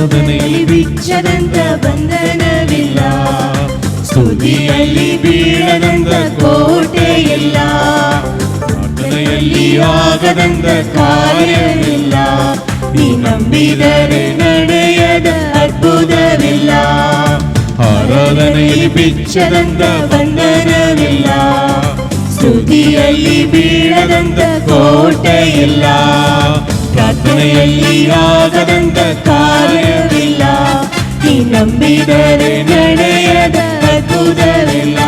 ಆರಾಧನೆಯಲ್ಲಿ ಬಿಚ್ಚದಂತ ಬಂಧನವಿಲ್ಲ, ಸ್ತುತಿಯಲ್ಲಿ ಬೀಳದಂತ ಕೋಟೆ ಇಲ್ಲ, ಪ್ರಾರ್ಥನೆಯಲ್ಲಿ ಆಗದಂತ ಕಾರ್ಯವಿಲ್ಲ, ನೀ ನಂಬಿದರೆ ನಡೆಯದ ಅದ್ಭುತವಿಲ್ಲ. ಆರಾಧನೆಯಲ್ಲಿ ಬಿಚ್ಚದಂತ ಬಂಧನವಿಲ್ಲ, ಸ್ತುತಿಯಲ್ಲಿ ಬೀಳದಂತ ಕೋಟೆ ಇಲ್ಲ, ಪ್ರಾರ್ಥನೆಯಲ್ಲಿ ಆಗದಂತ ಕಾರ್ಯವಿಲ್ಲ, ನೀ ನಂಬಿದರೆ ನಡೆಯದ ಅದ್ಭುತವಿಲ್ಲ.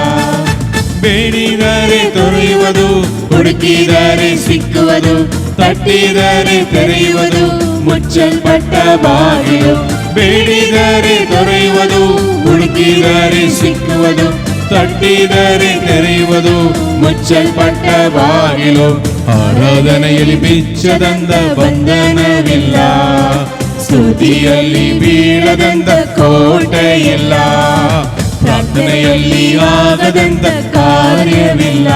ಬೇಡಿದರೆ ದೊರೆಯುವುದು, ಹುಡುಕಿದರೆ ಸಿಕ್ಕುವುದು, ತಟ್ಟಿದರೆ ತೆರೆಯುವುದು, ಮುಚ್ಚಲ್ಪಟ್ಟ ಬಾಗಿಲು. ಬೇಡಿದರೆ ದೊರೆಯುವುದು, ಹುಡುಕಿದರೆ ಸಿಕ್ಕುವುದು, ತಟ್ಟಿದರೆ ತೆರೆಯುವುದು, ಮುಚ್ಚಲ್ಪಟ್ಟ ಬಾಗಿಲು. ಆರಾಧನೆಯಲ್ಲಿ ಬಿಚ್ಚದಂತ ಬಂಧನವಿಲ್ಲ, ಸ್ತುತಿಯಲ್ಲಿ ಬೀಳದಂತ ಕೋಟೆ ಇಲ್ಲ, ಪ್ರಾರ್ಥನೆಯಲ್ಲಿ ಆಗದಂತ ಕಾರ್ಯವಿಲ್ಲ,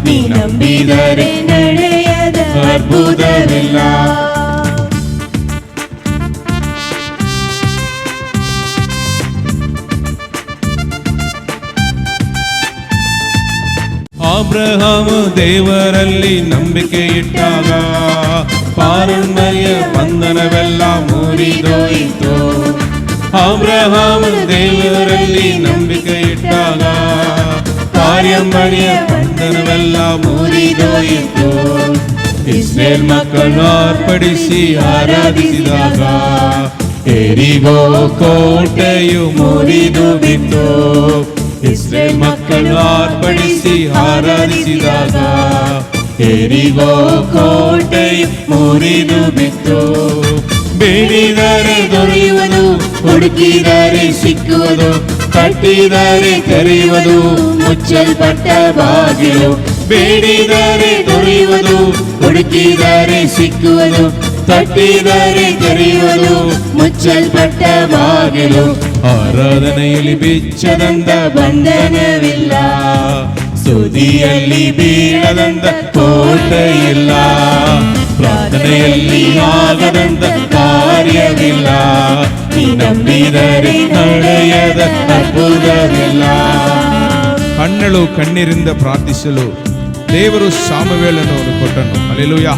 ನೀ ನಂಬಿದರೆ ನಡೆಯದ ಅದ್ಭುತವಿಲ್ಲ. ಅಬ್ರಹಾಮ ದೇವರಲ್ಲಿ ನಂಬಿಕೆ ಇಟ್ಟಾಗ ಪಾರಂಪರ್ಯ ಬಂಧನವೆಲ್ಲ ಮುರಿದೋಯಿತು. ಅಬ್ರಹಾಮ ದೇವರಲ್ಲಿ ನಂಬಿಕೆ ಇಟ್ಟಾಗ ಪಾರಂಪರ್ಯ ಬಂಧನವೆಲ್ಲ ಮುರಿದೋಯಿತು. ಇಸ್ರೇಲ್ ಮಕ್ಕಳನ್ನು ಅರ್ಪಡಿಸಿ ಆರಾಧಿಸಿದಾಗ ಎರಿಗೋ ಕೋಟೆಯು ಮುರಿದು ಬಿತ್ತು. ಇಸ್ರೇಲ್ ಮಕ್ಕಳು ಅರ್ಪಡಿಸಿ ಆರಾಧಿಸಿದಾಗ ಎರಿಗೋ ಕೋಟೆಯು ಮುರಿದು ಬಿತ್ತು. ಬೇಡಿದರೆ ದೊರೆಯುವುದು, ಹುಡುಕಿದರೆ ಸಿಕ್ಕುವುದು, ತಟ್ಟಿದರೆ ತೆರೆಯುವುದು, ಮುಚ್ಚಲ್ಪಟ್ಟ ಬಾಗಿಲು. ಬೇಡಿದರೆ ದೊರೆಯುವುದು, ಹುಡುಕಿದರೆ ಸಿಕ್ಕುವುದು, ತಟ್ಟಿದರೆ ತೆರೆಯುವುದು, ಮುಚ್ಚಲ್ಪಟ್ಟ ಬಾಗಿಲು. ಆರಾಧನೆಯಲ್ಲಿ ಬಿಚ್ಚದಂತ ಬಂಧನವಿಲ್ಲ, ಸ್ತುತಿಯಲ್ಲಿ ಬೀಳದಂತ ಕೋಟೆ ಇಲ್ಲ, ಪ್ರಾರ್ಥನೆಯಲ್ಲಿ ಆಗದಂತ ಕಾರ್ಯವಿಲ್ಲ, ನೀ ನಂಬಿದರೆ ನಡೆಯದ ಅದ್ಭುತವಿಲ್ಲ. ಹನ್ನೆರಡು ಕಣ್ಣೀರಿಂದ ಪ್ರಾರ್ಥಿಸಲು ದೇವರು ಸಾಮುವೇಲನನ್ನು ಕೊಟ್ಟನು. ಹಲ್ಲೆಲೂಯಾ.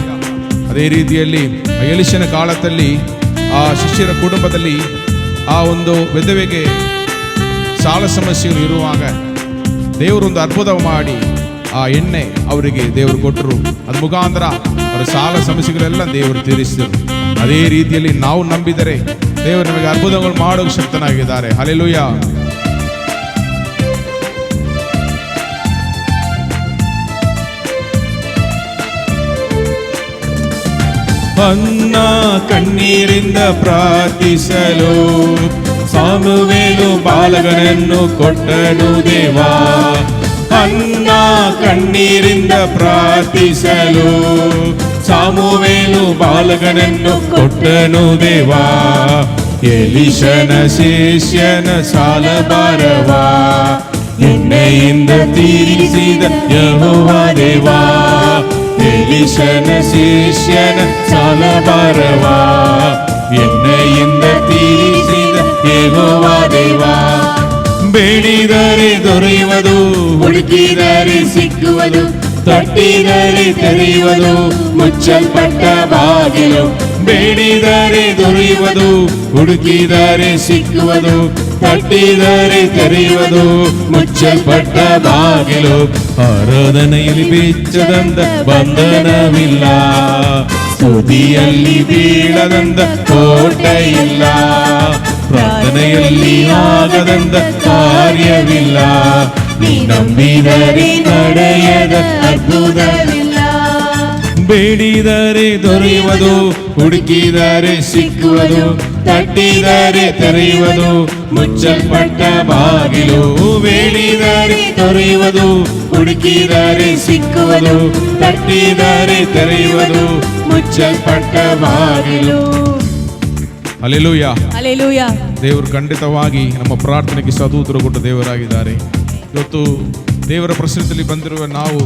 ಅದೇ ರೀತಿಯಲ್ಲಿ ಎಲಿಷನ ಕಾಲದಲ್ಲಿ ಆ ಶಿಷ್ಯರ ಕುಟುಂಬದಲ್ಲಿ ಆ ಒಂದು ವಿಧವೆಗೆ ಸಾಲ ಸಮಸ್ಯೆಗಳು ಇರುವಾಗ ದೇವರೊಂದು ಅದ್ಭುತ ಮಾಡಿ ಆ ಎಣ್ಣೆ ಅವರಿಗೆ ದೇವರು ಕೊಟ್ಟರು. ಅದ ಮುಖಾಂತರ ಅವರ ಸಾಲ ಸಮಸ್ಯೆಗಳೆಲ್ಲ ದೇವರು ತೀರಿಸಿದರು. ಅದೇ ರೀತಿಯಲ್ಲಿ ನಾವು ನಂಬಿದರೆ ದೇವರು ನಮಗೆ ಅದ್ಭುತಗಳು ಮಾಡೋಕೆ ಶಕ್ತನಾಗಿದ್ದಾರೆ. ಹಲ್ಲೆಲೂಯಾ. ಅನ್ನ ಕಣ್ಣೀರಿಂದ ಪ್ರಾರ್ಥಿಸಲು ಸಾಮುವೇಲು ಬಾಲಕನನ್ನು ಕೊಟ್ಟನು ದೇವಾ. ಅನ್ನ ಕಣ್ಣೀರಿಂದ ಪ್ರಾರ್ಥಿಸಲು ಸಾಮುವೇಲು ಬಾಲಕನನ್ನು ಕೊಟ್ಟನು ದೇವಾ. ಎಲಿಷನ ಶಿಷ್ಯನ ಸಾಲ ಭಾರವಾ ಎಣ್ಣೆಯಿಂದ ತೀರಿಸಿದ ಯೆಹೋವ ದೇವಾ. ಎಲಿಷನ ಶಿಷ್ಯನ ಸಾಲ ಭಾರವಾ ಎಣ್ಣೆಯಿಂದ ತೀರಿಸಿದ ಯೆಹೋವ ದೇವಾ. ಬೇಡಿದರೆ ದೊರೆಯುವುದು, ಹುಡುಕಿದರೆ ಸಿಕ್ಕುವುದು, ತಟ್ಟಿದರೆ ತೆರೆಯುವುದು, ಮುಚ್ಚಲ್ಪಟ್ಟ ಬಾಗಿಲು. ಬೇಡಿದರೆ ದೊರೆಯುವುದು, ಹುಡುಕಿದರೆ ಸಿಕ್ಕುವುದು, ತಟ್ಟಿದರೆ ತೆರೆಯುವುದು, ಮುಚ್ಚಲ್ಪಟ್ಟ ಬಾಗಿಲು. ಆರಾಧನೆಯಲ್ಲಿ ಬಿಚ್ಚದಂತ ಬಂಧನವಿಲ್ಲ, ಸ್ತುತಿಯಲ್ಲಿ ಬೀಳದಂತ ಕೋಟೆ ಇಲ್ಲ, ಪ್ರಾರ್ಥನೆಯಲ್ಲಿ ಆಗದಂತ ಕಾರ್ಯವಿಲ್ಲ, ನೀ ನಂಬಿದರೆ ನಡೆಯದ ಅದ್ಭುತವಿಲ್ಲ. ಬೇಡಿದರೆ ದೊರೆಯುವುದು, ಹುಡುಕಿದರೆ ಸಿಕ್ಕುವುದು, ತಟ್ಟಿದರೆ ತೆರೆಯುವುದು, ಮುಚ್ಚಲ್ಪಟ್ಟ ಬಾಗಿಲು. ಬೇಡಿದರೆ ದೊರೆಯುವುದು, ಹುಡುಕಿದರೆ ಸಿಕ್ಕುವುದು, ತಟ್ಟಿದರೆ ತೆರೆಯುವುದು, ಮುಚ್ಚಲ್ಪಟ್ಟ ಬಾಗಿಲು. ಹಲ್ಲೆಲೂಯಾ. ಹಲ್ಲೆಲೂಯಾ. ದೇವರು ಖಂಡಿತವಾಗಿ ನಮ್ಮ ಪ್ರಾರ್ಥನೆಗೆ ಸದುತ್ತರ ಕೊಟ್ಟ ದೇವರಾಗಿದ್ದಾರೆ. ಇವತ್ತು ದೇವರ ಪ್ರಸನ್ನದಲ್ಲಿ ಬಂದಿರುವ ನಾವು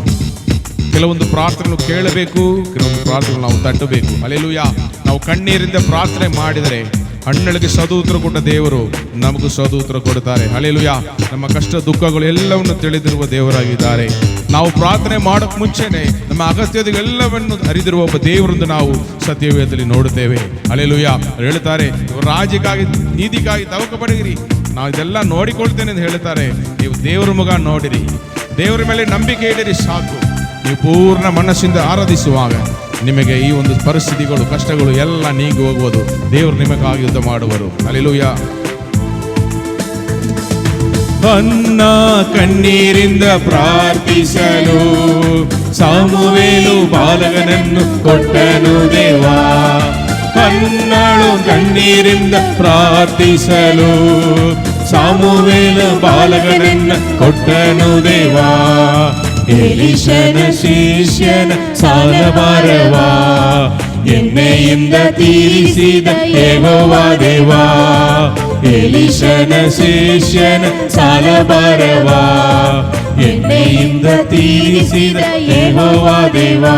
ಕೆಲವೊಂದು ಪ್ರಾರ್ಥನೆಗಳು ಕೇಳಬೇಕು, ಕೆಲವೊಂದು ಪ್ರಾರ್ಥನೆಗಳು ನಾವು ತಟ್ಟಬೇಕು. ಹಲ್ಲೆಲೂಯಾ. ನಾವು ಕಣ್ಣೀರಿಂದ ಪ್ರಾರ್ಥನೆ ಮಾಡಿದರೆ ಹಣ್ಣಳಿಗೆ ಸದುತ್ತರ ಕೊಟ್ಟ ದೇವರು ನಮಗೂ ಸದುತ್ತರ ಕೊಡುತ್ತಾರೆ. ಹಲ್ಲೆಲೂಯಾ. ನಮ್ಮ ಕಷ್ಟ ದುಃಖಗಳು ಎಲ್ಲವನ್ನು ತಿಳಿದಿರುವ ದೇವರಾಗಿದ್ದಾರೆ. ನಾವು ಪ್ರಾರ್ಥನೆ ಮಾಡೋಕ್ ಮುಂಚೆನೆ ನಮ್ಮ ಅಗತ್ಯತೆಗಳೆಲ್ಲವನ್ನು ಅರಿದಿರುವ ಒಬ್ಬ ದೇವರನ್ನು ನಾವು ಸತ್ಯವೇದದಲ್ಲಿ ನೋಡುತ್ತೇವೆ. ಹಲ್ಲೆಲೂಯಾ. ಹೇಳ್ತಾರೆ, ರಾಜ್ಯಕ್ಕಾಗಿ ನೀತಿಗಾಗಿ ತವಕ ಪಡೆಯಿರಿ, ನಾವು ಇದೆಲ್ಲ ನೋಡಿಕೊಳ್ತೇನೆ ಅಂತ ಹೇಳ್ತಾರೆ. ನೀವು ದೇವರ ಮುಖ ನೋಡಿರಿ, ದೇವರ ಮೇಲೆ ನಂಬಿಕೆ ಇಡಿರಿ, ಸಾಕು. ನೀವು ಪೂರ್ಣ ಮನಸ್ಸಿಂದ ಆರಾಧಿಸುವಾಗ ನಿಮಗೆ ಈ ಒಂದು ಪರಿಸ್ಥಿತಿಗಳು, ಕಷ್ಟಗಳು ಎಲ್ಲ ನೀಗಿ ಹೋಗುವುದು. ದೇವರು ನಿಮಗಾಗಿ ಯುದ್ಧ ಮಾಡುವರು. ಹಲ್ಲೆಲೂಯಾ. ಅನ್ನ ಕಣ್ಣೀರಿಂದ ಪ್ರಾರ್ಥಿಸಲು ಸಾಮುವೇಲು ಬಾಲಕನನ್ನು ಕೊಟ್ಟನು ದೇವಾ. ಹನ್ನಳು ಕಣ್ಣೀರಿಂದ ಪ್ರಾರ್ಥಿಸಲು ಸಾಮುವೇಲು ಬಾಲಕನನ್ನು ಕೊಟ್ಟನು ದೇವಾ. ಎಲೀಷನ ಶಿಷ್ಯನ ಸಾಲಭಾರವಾ ಎಣ್ಣೆಯಿಂದ ತೀರಿಸಿದ ಯೆಹೋವ ದೇವಾ. ಎಲೀಷನ ಶಿಷ್ಯನ ಸಾಲಭಾರವಾ ಎಣ್ಣೆಯಿಂದ ತೀರಿಸಿದ ಯೆಹೋವ ದೇವಾ.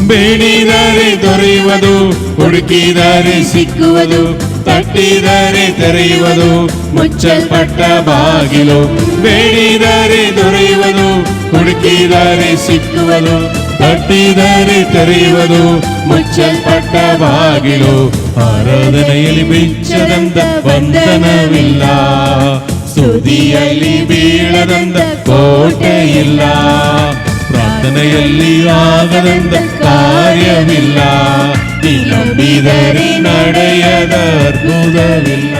ಬೇಡಿದರೆ ದೊರೆಯುವುದು, ಹುಡುಕಿದರೆ ಸಿಕ್ಕುವುದು, ತಟ್ಟಿದರೆ ತೆರೆಯುವುದು, ಮುಚ್ಚಲ್ಪಟ್ಟ ಬಾಗಿಲು. ಬೇಡಿದರೆ ದೊರೆಯುವುದು, ಹುಡುಕಿದರೆ ಸಿಕ್ಕುವುದು, ತಟ್ಟಿದರೆ ತೆರೆಯುವುದು, ಮುಚ್ಚಲ್ಪಟ್ಟ ಬಾಗಿಲು. ಆರಾಧನೆಯಲ್ಲಿ ಬಿಚ್ಚದಂತ ಬಂಧನವಿಲ್ಲ, ಸ್ತುತಿಯಲ್ಲಿ ಬೀಳದಂತ ಕೋಟೆ ಇಲ್ಲ, ಪ್ರಾರ್ಥನೆಯಲ್ಲಿ ಆಗದಂತ ಕಾರ್ಯವಿಲ್ಲ, ನೀ ನಂಬಿದರೆ ನಡೆಯದ ಅದ್ಭುತವಿಲ್ಲ.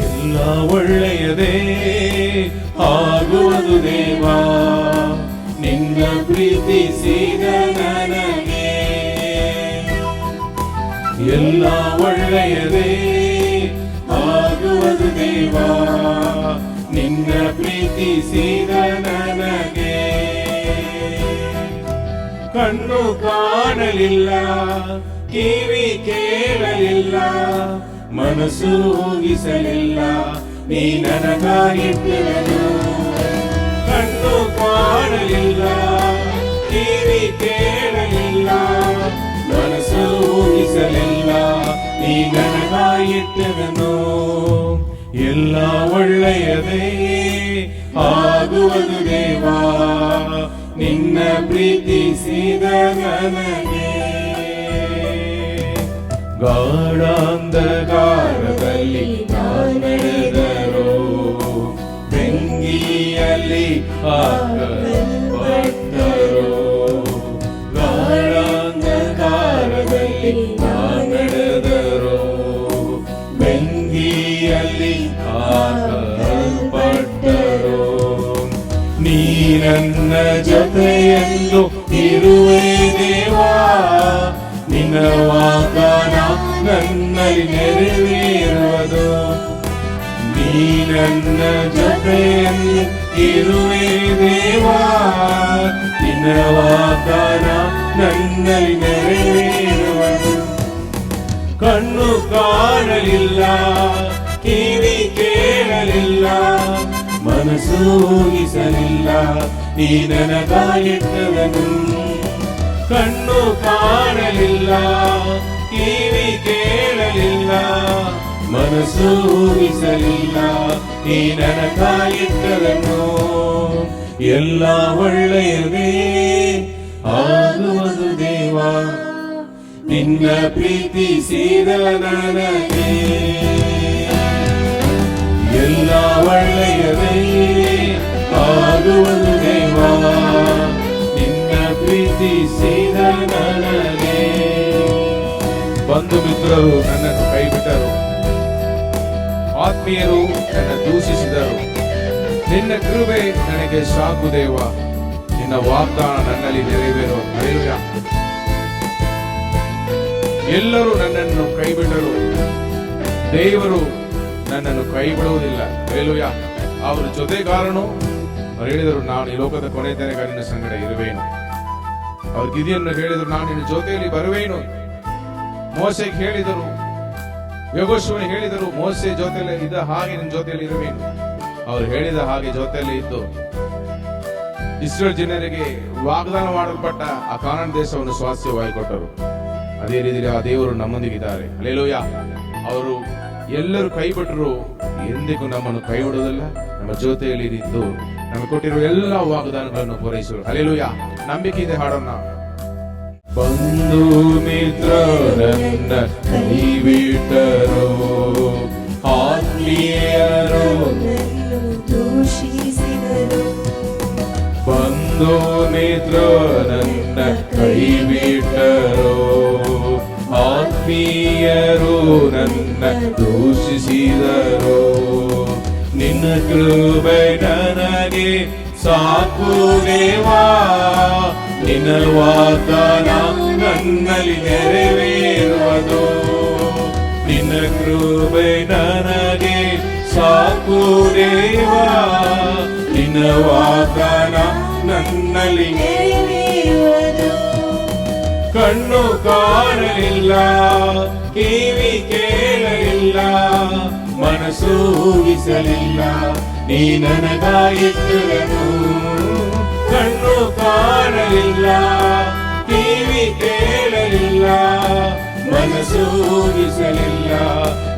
ಎಲ್ಲ ಒಳ್ಳೆಯದೇ ಆಗುವುದು ದೇವಾ, ನಿನ್ನ ಪ್ರೀತಿಸಿದ ನನಗೆ. ಎಲ್ಲ ಒಳ್ಳೆಯದೇ ಆಗುವುದು ದೇವಾ, ನಿನ್ನ ಪ್ರೀತಿಸಿದ ನನಗೆ. ಕಣ್ಣು ಕಾಣಲಿಲ್ಲ, ಕಿವಿ ಕೇಳಲಿಲ್ಲ, ಮನಸ್ಸು ಊಹಿಸಲಿಲ್ಲ, ನೀ ನನಗಾಗಿಟ್ಟನು. ಕಣ್ಣು ಕಾಣಲಿಲ್ಲ, ಕಿವಿ ಕೇಳಲಿಲ್ಲ, ಮನಸ್ಸು ಊಹಿಸಲಿಲ್ಲ, ನೀ ನನಗಾಗಿಟ್ಟನು. ಎಲ್ಲ ಒಳ್ಳೆಯದೇ ಆಗುವುದು ದೇವಾ, ನಿನ್ನ ಪ್ರೀತಿಸಿದ ನನಗೆ. ಗಾಢಾಂಧಕಾರದಲ್ಲಿ ನಡೆದರು, ಬೆಂಕಿಯಲ್ಲಿ ಹಾಕಲ್ಪಟ್ಟರು. ಗಾಢಾಂಧಕಾರದಲ್ಲಿ ನಡೆದರು, ಬೆಂಕಿಯಲ್ಲಿ ಹಾಕಲ್ಪಟ್ಟರು. ನೀ ನನ್ನ ಜೊತೆಯೆಂದು ಇರುವೆ ದೇವಾ, ನಿನ್ನ ವಾಗ್ದಾನ ನನ್ನಲ್ಲಿ ನೆರವೇರುವುದು. ನೀ ನನ್ನ ಜೊತೆಯಲ್ಲಿ ಇರುವೆ ದೇವಾ, ನಿನ್ನ ವಾಗ್ದಾನ ನನ್ನಲ್ಲಿ ನೆರವೇರುವುದು. ಕಣ್ಣು ಕಾಣಲಿಲ್ಲ, ಕಿವಿ ಕೇಳಲಿಲ್ಲ, ಮನಸ್ಸು ಊಹಿಸಲಿಲ್ಲ, ನೀ ನನಗಾಗಿಟ್ಟವನು. ಕಣ್ಣು ಕಾಣಲಿಲ್ಲ, ಕಿವಿ ಕೇಳಲಿಲ್ಲ, ಮನಸ್ಸು ಊಹಿಸಲಿಲ್ಲ, ನೀ ನನಗಾಗಿಟ್ಟವನು. ಎಲ್ಲ ಒಳ್ಳೆಯದೇ ಆಗುವುದು ದೇವಾ, ನಿನ್ನ ಪ್ರೀತಿಸಿದ ನನಗೆ. ಎಲ್ಲ ಒಳ್ಳೆಯದೇ ಆಗುವುದು ದೇವಾ, ನಿನ್ನ ಪ್ರೀತಿಸಿದ ನನಗೆ. ಬಂಧು ಮಿತ್ರರು ನನ್ನನ್ನು ಕೈಬಿಟ್ಟರು, ಆತ್ಮೀಯರು ನನ್ನ ದೂಷಿಸಿದರು. ನಿನ್ನ ಕೃಪೆ ನನಗೆ ಸಾಕು ದೇವ, ನಿನ್ನ ವಾಗ್ದಾನ ನನ್ನಲ್ಲಿ ನೆರವೇರು. ಹಲ್ಲೆಲೂಯಾ. ಎಲ್ಲರೂ ನನ್ನನ್ನು ಕೈಬಿಟ್ಟರು, ದೇವರು ನನ್ನನ್ನು ಕೈ ಬಿಡುವುದಿಲ್ಲ. ಹಲ್ಲೆಲೂಯಾ. ಅವರ ಜೊತೆಗಾರನು ಅವರು ಹೇಳಿದರು, ನಾನು ಈ ಲೋಕದ ಕೊನೆ ತನಕ ನಿನ್ನ ಸಂಗಡ ಇರುವೇನು. ಅವರು ಗಿದಿಯನ್ನು ಹೇಳಿದರು, ನಾನು ನಿನ್ನ ಜೊತೆಯಲ್ಲಿ ಬರುವೇನು. ಮೋಸೆಗೆ ಹೇಳಿದರು, ಯೆಹೋಶುವನಿಗೆ ಹೇಳಿದರು, ಮೋಸೆ ಜೊತೆಯಲ್ಲಿ ಇದ್ದ ಹಾಗೆ ನಿನ್ನ ಜೊತೆಯಲ್ಲಿ ಇರುವೇನು. ಅವರು ಹೇಳಿದ ಹಾಗೆ ಜೊತೆಯಲ್ಲಿ ಇದ್ದು ಇಸ್ರೇಲ್ ಜನರಿಗೆ ವಾಗ್ದಾನ ಮಾಡಲ್ಪಟ್ಟ ಆ ಕಾನಾನ್ ದೇಶವನ್ನು ಸ್ವಾಸ್ಥ್ಯವಾಗಿ ಕೊಟ್ಟರು. ಅದೇ ರೀತಿಯಲ್ಲಿ ಆ ದೇವರು ನಮ್ಮೊಂದಿಗಿದ್ದಾರೆ. ಹಲ್ಲೆಲೂಯಾ. ಅವರು ಎಲ್ಲರೂ ಕೈ ಬಿಟ್ಟರು ಎಂದಿಗೂ ನಮ್ಮನ್ನು ಕೈ ಬಿಡುವುದಿಲ್ಲ. ನಮ್ಮ ಜೊತೆಯಲ್ಲಿ ಇದ್ದು ನಮಗೆ ಕೊಟ್ಟಿರುವ ಎಲ್ಲ ವಾಗ್ದಾನಗಳನ್ನು ಪೂರೈಸುವರು. ಹಲ್ಲೆಲೂಯಾ. ನಂಬಿಕೆ ಇದೆ. ಹಾಡೋಣ. ಬಂಧು ಮಿತ್ರರನ್ನ ಕೈ ಬಿಟ್ಟರು, ಆತ್ಮೀಯರು ದೂಷಿಸಿದರು. ಬಂಧು ಮಿತ್ರರನ್ನ ಕೈ ಬಿಟ್ಟರು, ಆತ್ಮೀಯರು ನನ್ನ ದೂಷಿಸಿದರು. ನಿನ್ನ ಕೃಪೆ ನನಗೆ ಸಾಕು ದೇವಾ, ನಿನ್ನ ವಾಗ್ದಾನ ನನ್ನಲ್ಲಿ ನೆರವೇರುವುದು. ನಿನ್ನ ಕೃಪೆ ನನಗೆ ಸಾಕು ದೇವಾ, ನಿನ್ನ ವಾಗ್ದಾನ ನನ್ನಲ್ಲಿ ನೆರವೇರುವುದು. ಕಣ್ಣು ಕಾಣಲಿಲ್ಲ, ಕಿವಿ ಕೇಳಲಿಲ್ಲ, ಮನಸ್ಸು ಊಹಿಸಲಿಲ್ಲ, ನೀ ನನಗಾಯಿಟ್ಟುವೆನು. ಕಣ್ಣು ಕಾಣಲಿಲ್ಲ, ಕಿವಿ ಕೇಳಲಿಲ್ಲ, ಮನಸ್ಸು ಊಹಿಸಲಿಲ್ಲ,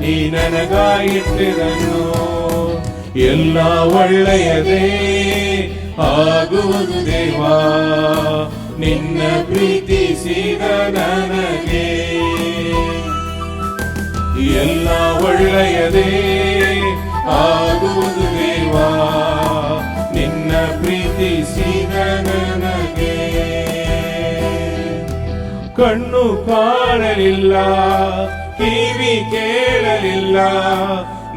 ನೀ ನನಗಾಯಿಟ್ಟಿದನು. ಎಲ್ಲ ಒಳ್ಳೆಯದೇ ಆಗುವುದು ದೇವಾ, ನಿನ್ನ ಪ್ರೀತಿಸಿದ ನನಗೆ. ಎಲ್ಲ ಒಳ್ಳೆಯದೇ ಆಗುವುದು ದೇವಾ, ನಿನ್ನ ಪ್ರೀತಿಸಿದ ನನಗೆ. ಕಣ್ಣು ಕಾಣಲಿಲ್ಲ, ಕಿವಿ ಕೇಳಲಿಲ್ಲ,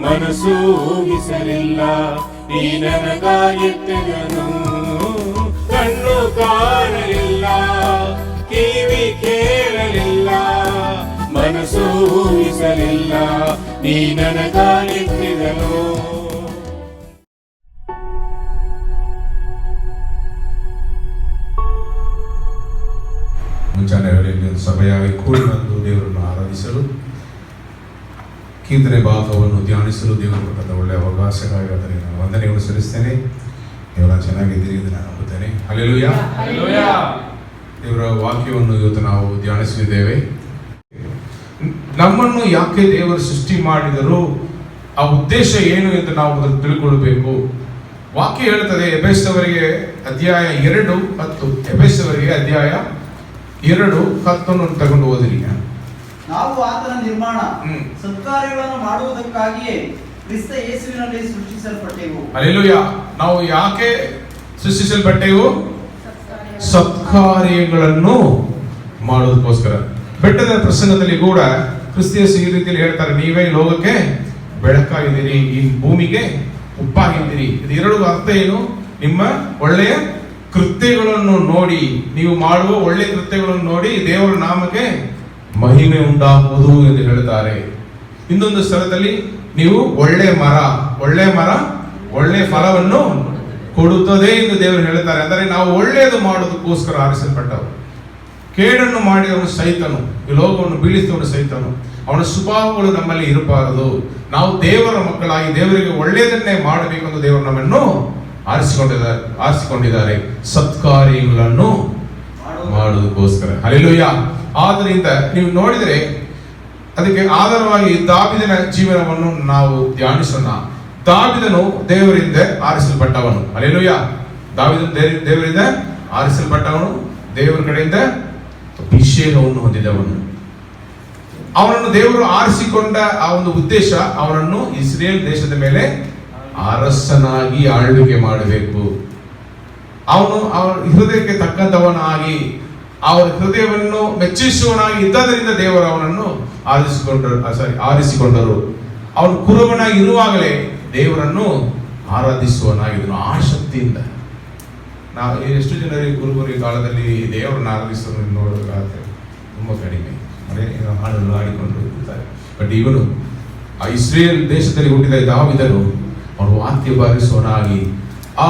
ಮನಸ್ಸು ಊಹಿಸಲಿಲ್ಲ, ನೀ ನನಗಾಯಿಟ್ಟೆನು. ಕಣ್ಣು ಕಾಣಲಿಲ್ಲ, ಕಿವಿ ಕೇಳಲಿಲ್ಲ, ಮನಸ್ಸು ಊಹಿಸಲಿಲ್ಲ, ನೀ ನನಗಾಯಿಟ್ಟೆನು. ಮುಂಚಾನೆ ಸಭೆಯಾಗಿ ಕೂಡಿ ಬಂದು ದೇವರನ್ನು ಆರಾಧಿಸಲು, ಕೀರ್ತನೆ ಭಾಗವನ್ನು ಧ್ಯಾನಿಸಲು ದೇವರು ಕೊಟ್ಟಂತ ಒಳ್ಳೆಯ ಅವಕಾಶಕ್ಕಾಗಿ ಅದನ್ನು ನಾನು ವಂದನೆಯನ್ನು ಸಲ್ಲಿಸ್ತೇನೆ. ದೇವರ ಚೆನ್ನಾಗಿದ್ದೀರಿ ಎಂದು ನಾನು ನಂಬುತ್ತೇನೆ. ಹಲ್ಲೆಲೂಯಾ. ದೇವರ ವಾಕ್ಯವನ್ನು ಇವತ್ತು ನಾವು ಧ್ಯಾನಿಸಲಿದ್ದೇವೆ. ನಮ್ಮನ್ನು ಯಾಕೆ ದೇವರು ಸೃಷ್ಟಿ ಮಾಡಿದರು, ಆ ಉದ್ದೇಶ ಏನು ಎಂದು ನಾವು ಮೊದಲು ತಿಳ್ಕೊಳ್ಬೇಕು. ವಾಕ್ಯ ಹೇಳುತ್ತದೆ, ಎಫೆಸದವರಿಗೆ ಅಧ್ಯಾಯ 2:10. ಎಫೆಸದವರಿಗೆ ಅಧ್ಯಾಯ 2:10 ತಗೊಂಡು ಓದಿರಿ. ನಾವು ಆತನ ನಿರ್ಮಾಣ ಸತ್ಕಾರ್ಯಗಳನ್ನು ಮಾಡುವುದಕ್ಕಾಗಿಯೇ ಕ್ರಿಸ್ತ ಯೇಸುವಿನಲ್ಲಿ ಸೃಷ್ಟಿಸಲ್ಪಟ್ಟೆವು. ಹಲ್ಲೆಲೂಯಾ. ನಾವು ಯಾಕೆ ಸೃಷ್ಟಿಸಲ್ಪಟ್ಟೆವು? ಸತ್ಕಾರ್ಯಗಳನ್ನು ಮಾಡೋದಕ್ಕೋಸ್ಕರ. ಬೆಟ್ಟದ ಪ್ರಸಂಗದಲ್ಲಿ ಕೂಡ ಕ್ರಿಸ್ತ ಯೇಸು ಈ ರೀತಿಯಲ್ಲಿ ಹೇಳ್ತಾರೆ, ನೀವೇ ಲೋಕಕ್ಕೆ ಬೆಳಕಾಗಿದ್ದೀರಿ, ಈ ಭೂಮಿಗೆ ಉಪ್ಪಾಗಿದ್ದೀರಿ. ಇದು ಎರಡು ಅರ್ಥ ಏನು? ನಿಮ್ಮ ಒಳ್ಳೆಯ ಕೃತ್ಯಗಳನ್ನು ನೋಡಿ, ನೀವು ಮಾಡುವ ಒಳ್ಳೆಯ ಕೃತ್ಯಗಳನ್ನು ನೋಡಿ ದೇವರ ನಾಮಕ್ಕೆ ಮಹಿಮೆ ಉಂಟಾಗುವುದು ಎಂದು ಹೇಳ್ತಾರೆ. ಇನ್ನೊಂದು ಸ್ಥಳದಲ್ಲಿ ನೀವು ಒಳ್ಳೆ ಮರ ಒಳ್ಳೆ ಫಲವನ್ನು ಕೊಡುತ್ತದೆ ಎಂದು ದೇವರು ಹೇಳ್ತಾರೆ. ಅಂದರೆ ನಾವು ಒಳ್ಳೆಯದು ಮಾಡೋದಕ್ಕೋಸ್ಕರ ಆರಿಸಲ್ಪಟ್ಟವರು. ಕೇಡನ್ನು ಮಾಡಿದವನು ಸೈತನು, ಈ ಲೋಕವನ್ನು ಬೀಳಿಸಿದವನು ಸೈತನು. ಅವನ ಸ್ವಭಾವಗಳು ನಮ್ಮಲ್ಲಿ ಇರಬಾರದು. ನಾವು ದೇವರ ಮಕ್ಕಳಾಗಿ ದೇವರಿಗೆ ಒಳ್ಳೆಯದನ್ನೇ ಮಾಡಬೇಕೆಂದು ದೇವರು ನಮ್ಮನ್ನು ಆರಿಸಿಕೊಂಡಿದ್ದಾರೆ ಸತ್ಕಾರ್ಯಗಳನ್ನು ಮಾಡೋದಕ್ಕೋಸ್ಕರ. ಹಲ್ಲೆಲೂಯಾ. ಆದ್ದರಿಂದ ನೀವು ನೋಡಿದರೆ ಅದಕ್ಕೆ ಆಧಾರವಾಗಿ ದಾವೀದನ ಜೀವನವನ್ನು ನಾವು ಧ್ಯಾನಿಸೋಣ. ದಾವೀದನು ದೇವರಿಂದ ಆರಿಸಲ್ಪಟ್ಟವನು. ಹಲ್ಲೆಲೂಯಾ. ದಾವೀದನು ದೇವರಿಂದ ಆರಿಸಲ್ಪಟ್ಟವನು, ದೇವರ ಕಡೆಯಿಂದ ಅಭಿಷೇಕವನ್ನು ಹೊಂದಿದವನು. ಅವನನ್ನು ದೇವರು ಆರಿಸಿಕೊಂಡ ಆ ಒಂದು ಉದ್ದೇಶ, ಅವನನ್ನು ಇಸ್ರೇಲ್ ದೇಶದ ಮೇಲೆ ಅರಸನಾಗಿ ಆಳ್ವಿಕೆ ಮಾಡಬೇಕು. ಅವನು ಅವರ ಹೃದಯಕ್ಕೆ ತಕ್ಕಂತವನಾಗಿ, ಅವರ ಹೃದಯವನ್ನು ಮೆಚ್ಚಿಸುವನಾಗಿ ಇದ್ದದರಿಂದ ದೇವರು ಅವನನ್ನು ಆರಿಸಿಕೊಂಡರು. ಅವನು ಕುರುಬನಾಗಿ ಇರುವಾಗಲೇ ದೇವರನ್ನು ಆರಾಧಿಸುವನಾಗಿದ್ದನು ಆಸಕ್ತಿಯಿಂದ. ನಾವು ಎಷ್ಟು ಜನರಿಗೆ ಕುರುಬರಿ ಕಾಲದಲ್ಲಿ ದೇವರನ್ನು ಆರಾಧಿಸೋದನ್ನು ನೋಡೋದಾದ್ರೆ ತುಂಬ ಕಡಿಮೆ. ಹಾಡನ್ನು ಆಡಿಕೊಂಡು ಇರ್ತಾರೆ. ಬಟ್ ಇವನು ಆ ಇಸ್ರೇಲ್ ದೇಶದಲ್ಲಿ ಹುಟ್ಟಿದ ದಾವೀದನು ಅವನು ವಾಕ್ಯ ಬಾರಿಸುವನಾಗಿ, ಆ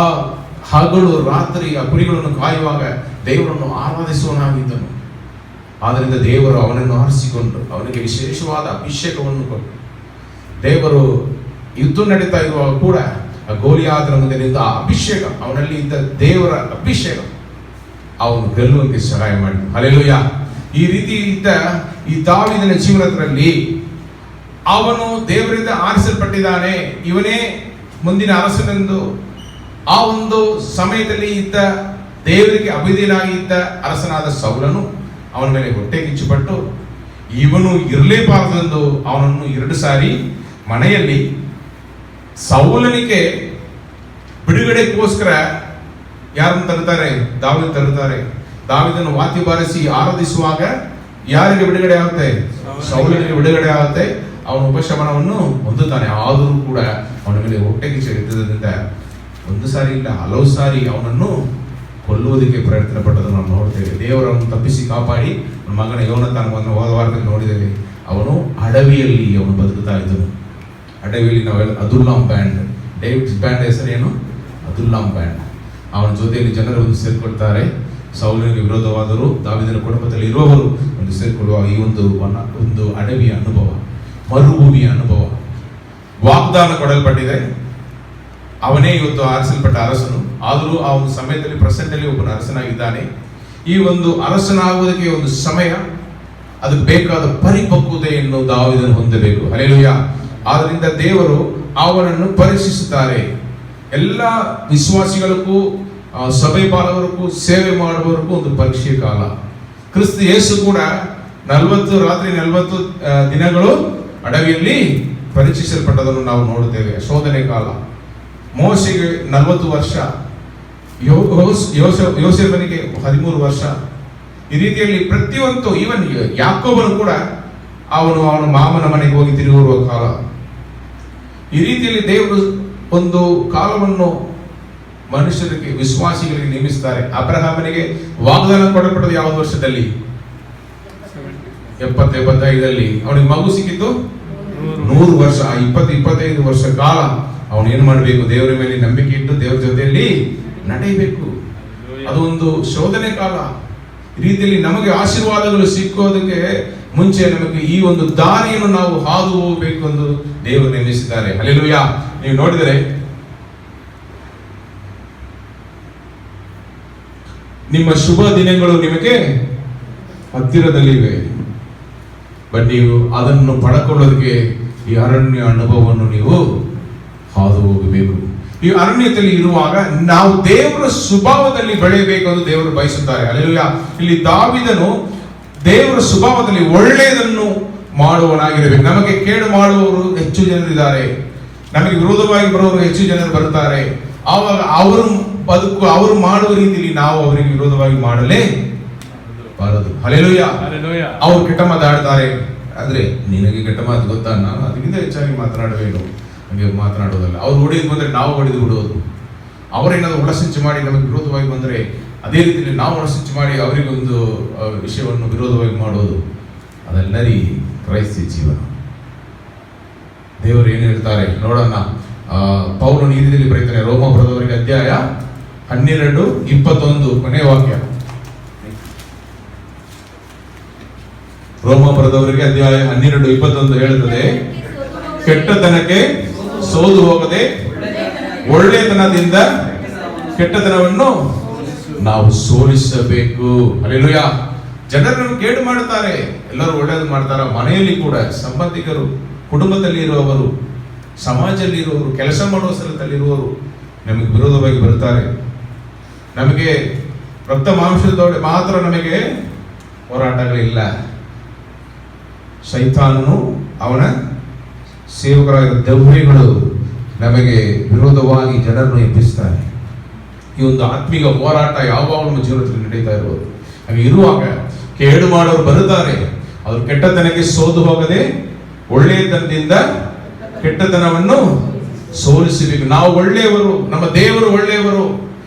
ಹಗಲು ರಾತ್ರಿ ಆ ಕುರಿಗಳನ್ನು ಕಾಯುವಾಗ ದೇವರನ್ನು ಆರಾಧಿಸುವನಾಗಿದ್ದನು. ಆದ್ದರಿಂದ ದೇವರು ಅವನನ್ನು ಆರಿಸಿಕೊಂಡು ಅವನಿಗೆ ವಿಶೇಷವಾದ ಅಭಿಷೇಕವನ್ನು ಕೊಟ್ಟು, ದೇವರು ಯುದ್ಧ ನಡೀತಾ ಇರುವಾಗ ಕೂಡ ಆ ಗೋಲಿಯಾತನ ಮುಂದೆ ನಿಂತು ಆ ಅಭಿಷೇಕ, ಅವನಲ್ಲಿ ಇದ್ದ ದೇವರ ಅಭಿಷೇಕ ಅವನು ಗೆಲ್ಲುವಂತೆ ಸಹಾಯ ಮಾಡಿ. ಹಲ್ಲೆಲೂಯ. ಈ ರೀತಿ ಇದ್ದ ಈ ದಾವೀದನ ಜೀವನದಲ್ಲಿ ಅವನು ದೇವರಿಂದ ಆರಿಸಲ್ಪಟ್ಟಿದ್ದಾನೆ, ಇವನೇ ಮುಂದಿನ ಅರಸನೆಂದು. ಆ ಒಂದು ಸಮಯದಲ್ಲಿ ಇದ್ದ ದೇವರಿಗೆ ಅಭಿಧೇಯನಾಗಿ ಇದ್ದ ಅರಸನಾದ ಸೌಲನು ಅವನ ಮೇಲೆ ಹೊಟ್ಟೆ ಕಿಚ್ಚುಪಟ್ಟು ಇವನು ಇರಲೇಬಾರದೆಂದು ಅವನನ್ನು 2 ಸಾರಿ ಮನೆಯಲ್ಲಿ ಸೌಲನಿಗೆ ಬಿಡುಗಡೆಗೋಸ್ಕರ ಯಾರನ್ನು ತರುತ್ತಾರೆ? ದಾವೀದನ ತರುತ್ತಾರೆ. ದಾವೀದನು ವಾದ್ಯ ಬಾರಿಸಿ ಆರಾಧಿಸುವಾಗ ಯಾರಿಗೆ ಬಿಡುಗಡೆ ಆಗುತ್ತೆ? ಸೌಲನಿಗೆ ಬಿಡುಗಡೆ ಆಗುತ್ತೆ. ಅವನ ಉಪಶಮನವನ್ನು ಹೊಂದುತ್ತಾನೆ. ಆದರೂ ಕೂಡ ಅವನ ಮೇಲೆ ಹೊಟ್ಟೆ ಕಿಚ್ಚು ಇದ್ದದ್ರಿಂದ 1 ಸಾರಿ ಇಲ್ಲ, ಹಲವು ಸಾರಿ ಅವನನ್ನು ಕೊಲ್ಲುವುದಕ್ಕೆ ಪ್ರಯತ್ನ ಪಟ್ಟದನ್ನು ನಾವು ನೋಡ್ತೇವೆ. ದೇವರನ್ನು ತಪ್ಪಿಸಿ ಕಾಪಾಡಿ ನನ್ನ ಮಗನ ಯೋನಾತಾನವನ್ನು ಹೋದ ವಾರದಲ್ಲಿ ನೋಡಿದ್ದೇವೆ. ಅವನು ಅಡವಿಯಲ್ಲಿ ಅವನು ಬದುಕುತ್ತಾ ಇದ್ದನು. ಅಡವಿಯಲ್ಲಿ ನಾವೆಲ್ಲ ಅದುಲ್ಲಾಂ ಬ್ಯಾಂಡ್, ಡೇವಿಡ್ ಬ್ಯಾಂಡ್ ಹೆಸರೇನು? ಅದುಲ್ಲಾಂ ಬ್ಯಾಂಡ್. ಅವನ ಜೊತೆಯಲ್ಲಿ ಜನರು ಒಂದು ಸೇರ್ಕೊಳ್ತಾರೆ. ಸೌಲನಿಗೆ ವಿರೋಧವಾದರು ದಾವೀದನ ಕುಟುಂಬದಲ್ಲಿ ಇರುವವರು ಒಂದು ಸೇರ್ಕೊಳ್ಳುವ ಈ ಒಂದು ಅಡವಿಯ ಅನುಭವ, ಮರುಭೂಮಿಯ ಅನುಭವ. ವಾಗ್ದಾನ ಕೊಡಲ್ಪಟ್ಟಿದೆ, ಅವನೇ ಇವತ್ತು ಆರಿಸಲ್ಪಟ್ಟ ಅರಸನು. ಆದರೂ ಆ ಒಂದು ಸಮಯದಲ್ಲಿ ಪ್ರೆಸೆಂಟಲ್ಲಿ ಒಬ್ಬನ ಅರಸನಾಗಿದ್ದಾನೆ. ಈ ಒಂದು ಅರಸನಾಗುವುದಕ್ಕೆ ಒಂದು ಸಮಯ, ಅದಕ್ಕೆ ಬೇಕಾದ ಪರಿಪಕ್ವತೆಯನ್ನು ದಾವೀದನು ಹೊಂದಬೇಕು. ಹಲ್ಲೆಲೂಯಾ. ಆದ್ದರಿಂದ ದೇವರು ಅವನನ್ನು ಪರೀಕ್ಷಿಸುತ್ತಾರೆ. ಎಲ್ಲ ವಿಶ್ವಾಸಿಗಳಿಗೂ, ಸಭೆ ಪಾಲಕರಿಗೂ, ಸೇವೆ ಮಾಡುವವರಿಗೂ ಒಂದು ಪರೀಕ್ಷೆಯ ಕಾಲ. ಕ್ರಿಸ್ತ ಯೇಸು ಕೂಡ 40 ದಿನಗಳು ಅಡವಿಯಲ್ಲಿ ಪರೀಕ್ಷಿಸಲ್ಪಟ್ಟದನ್ನು ನಾವು ನೋಡುತ್ತೇವೆ. ಶೋಧನೆ ಕಾಲ. ಮೋಶೆಗೆ 40 ವರ್ಷ, ಯೋಸೇಫನಿಗೆ 13 ವರ್ಷ. ಈ ರೀತಿಯಲ್ಲಿ ಪ್ರತಿಯೊಂದು, ಈವನ್ ಯಾಕೋಬನು ಕೂಡ ಅವನ ಮಾಮನ ಮನೆಗೆ ಹೋಗಿ ತಿರುಗಿರುವ ಕಾಲ. ಈ ರೀತಿಯಲ್ಲಿ ದೇವರು ಒಂದು ಕಾಲವನ್ನು ಮನುಷ್ಯರಿಗೆ, ವಿಶ್ವಾಸಿಗಳಿಗೆ ನೇಮಿಸುತ್ತಾರೆ. ಅಬ್ರಹಾಮನಿಗೆ ವಾಗ್ದಾನ ಕೊಡಲ್ಪಟ್ಟದ್ದು ಯಾವ ವರ್ಷದಲ್ಲಿ? 70-75. ಅವನಿಗೆ ಮಗು ಸಿಕ್ಕಿತ್ತು 100 ವರ್ಷ. 20-25 ವರ್ಷ ಕಾಲ ಅವನು ಏನ್ ಮಾಡಬೇಕು? ದೇವರ ಮೇಲೆ ನಂಬಿಕೆ ಇಟ್ಟು ದೇವರ ಜೊತೆಯಲ್ಲಿ ನಡೆಯಬೇಕು. ಅದು ಒಂದು ಶೋಧನೆ ಕಾಲ. ಈ ರೀತಿಯಲ್ಲಿ ನಮಗೆ ಆಶೀರ್ವಾದಗಳು ಸಿಕ್ಕೋದಕ್ಕೆ ಮುಂಚೆ ನಮಗೆ ಈ ಒಂದು ದಾರಿಯನ್ನು ನಾವು ಹಾದು ಹೋಗಬೇಕು ಎಂದು ದೇವರು ನೇಮಿಸಿದ್ದಾರೆ. ಹಲ್ಲೆಲೂಯಾ. ನೀವು ನೋಡಿದರೆ ನಿಮ್ಮ ಶುಭ ದಿನಗಳು ನಿಮಗೆ ಹತ್ತಿರದಲ್ಲಿವೆ. ಬಟ್ ನೀವು ಅದನ್ನು ಪಡ್ಕೊಳ್ಳೋದಕ್ಕೆ ಈ ಅರಣ್ಯ ಅನುಭವವನ್ನು ನೀವು ಹಾದು ಹೋಗಬೇಕು. ಈ ಅರಣ್ಯದಲ್ಲಿ ಇರುವಾಗ ನಾವು ದೇವರ ಸ್ವಭಾವದಲ್ಲಿ ಬೆಳೆಯಬೇಕು ಎಂದು ದೇವರು ಬಯಸುತ್ತಾರೆ. ಹಲ್ಲೆಲೂಯಾ. ಇಲ್ಲಿ ದಾವೀದನು ದೇವರ ಸ್ವಭಾವದಲ್ಲಿ ಒಳ್ಳೆಯದನ್ನು ಮಾಡುವವನಾಗಿರಬೇಕು. ನಮಗೆ ಕೇಡು ಮಾಡುವವರು ಹೆಚ್ಚು ಜನರಿದ್ದಾರೆ, ನಮಗೆ ವಿರೋಧವಾಗಿ ಬರುವವರು ಹೆಚ್ಚು ಜನರು ಬರುತ್ತಾರೆ. ಆವಾಗ ಅವರು ಮಾಡುವ ರೀತಿಯಲ್ಲಿ ನಾವು ಅವರಿಗೆ ವಿರೋಧವಾಗಿ ಮಾಡಲೇ ಬಾರದು. ಹಲ್ಲೆಲೂಯಾ. ಅವರು ಕೆಟ್ಟ ಮಾತಾಡ್ತಾರೆ, ಆದ್ರೆ ನಿನಗೆ ಕೆಟ್ಟ ಮಾತು ಗೊತ್ತಾ? ನಾನು ಅದಕ್ಕಿಂತ ಹೆಚ್ಚಾಗಿ ಮಾತನಾಡಬೇಕು, ನಮಗೆ ಮಾತನಾಡೋದಲ್ಲ. ಅವ್ರು ಹೊಡೆದು ಬಂದ್ರೆ ನಾವು ಹೊಡೆದು ಬಿಡೋದು. ಅವರೇನಾದ್ರು ಒಳಸಂಚು ಮಾಡಿ ನಮಗೆ ವಿರೋಧವಾಗಿ ಬಂದರೆ ಅದೇ ರೀತಿಯಲ್ಲಿ ನಾವು ಒಳಸಂಚು ಮಾಡಿ ಅವರಿಗೆ ಒಂದು ವಿಷಯವನ್ನು ವಿರೋಧವಾಗಿ ಮಾಡೋದು, ಅದೆಲ್ಲರಿ ಕ್ರೈಸ್ತ ಜೀವನ. ದೇವರು ಏನು ಹೇಳ್ತಾರೆ ನೋಡೋಣ. ಪೌಲನು ಈ ರೀತಿಯಲ್ಲಿ ಬರೀತಾನೆ, ರೋಮಾಪುರದವರಿಗೆ ಅಧ್ಯಾಯ 12:21 ಕೊನೆಯ ವಾಕ್ಯ. ರೋಮಾಪುರದವರಿಗೆ ಅಧ್ಯಾಯ 12:21 ಹೇಳುತ್ತದೆ, ಕೆಟ್ಟತನಕ್ಕೆ ಸೋದು ಹೋಗದೆ ಒಳ್ಳೆತನದಿಂದ ಕೆಟ್ಟತನವನ್ನು ನಾವು ಸೋಲಿಸಬೇಕು. ಹಲ್ಲೆಲೂಯಾ. ಜನರನ್ನು ಕೇಡು ಮಾಡುತ್ತಾರೆ, ಎಲ್ಲರೂ ಒಳ್ಳೆಯದು ಮಾಡ್ತಾರ. ಮನೆಯಲ್ಲಿ ಕೂಡ ಸಂಬಂಧಿಕರು, ಕುಟುಂಬದಲ್ಲಿ ಇರುವವರು, ಸಮಾಜದಲ್ಲಿ ಇರುವವರು, ಕೆಲಸ ಮಾಡುವ ಸ್ಥಳದಲ್ಲಿರುವವರು ನಮಗೆ ವಿರೋಧವಾಗಿ ಬರುತ್ತಾರೆ. ನಮಗೆ ರಕ್ತ ಮಾಂಸದೊಳಗೆ ಮಾತ್ರ ನಮಗೆ ಹೋರಾಟಗಳಿಲ್ಲ. ಸೈತಾನನು ಅವನ ಸೇವಕರಾಗಿರುವ ದೆವ್ವಗಳು ನಮಗೆ ವಿರೋಧವಾಗಿ ಜನರನ್ನು ಎಬ್ಬಿಸ್ತಾರೆ. ಈ ಒಂದು ಆತ್ಮಿಕ ಹೋರಾಟ ಯಾವಾಗ ನಮ್ಮ ಜೀವನದಲ್ಲಿ ನಡೀತಾ ಇರುವುದು. ಹಾಗೆ ಇರುವಾಗ ಕೇಡು ಮಾಡೋರು ಬರುತ್ತಾರೆ. ಅವರು ಕೆಟ್ಟತನಕ್ಕೆ ಸೋದು ಹೋಗದೆ ಒಳ್ಳೆಯತನದಿಂದ ಕೆಟ್ಟತನವನ್ನು ಸೋಲಿಸಬೇಕು. ನಾವು ಒಳ್ಳೆಯವರು, ನಮ್ಮ ದೇವರು ಒಳ್ಳೆಯವರು,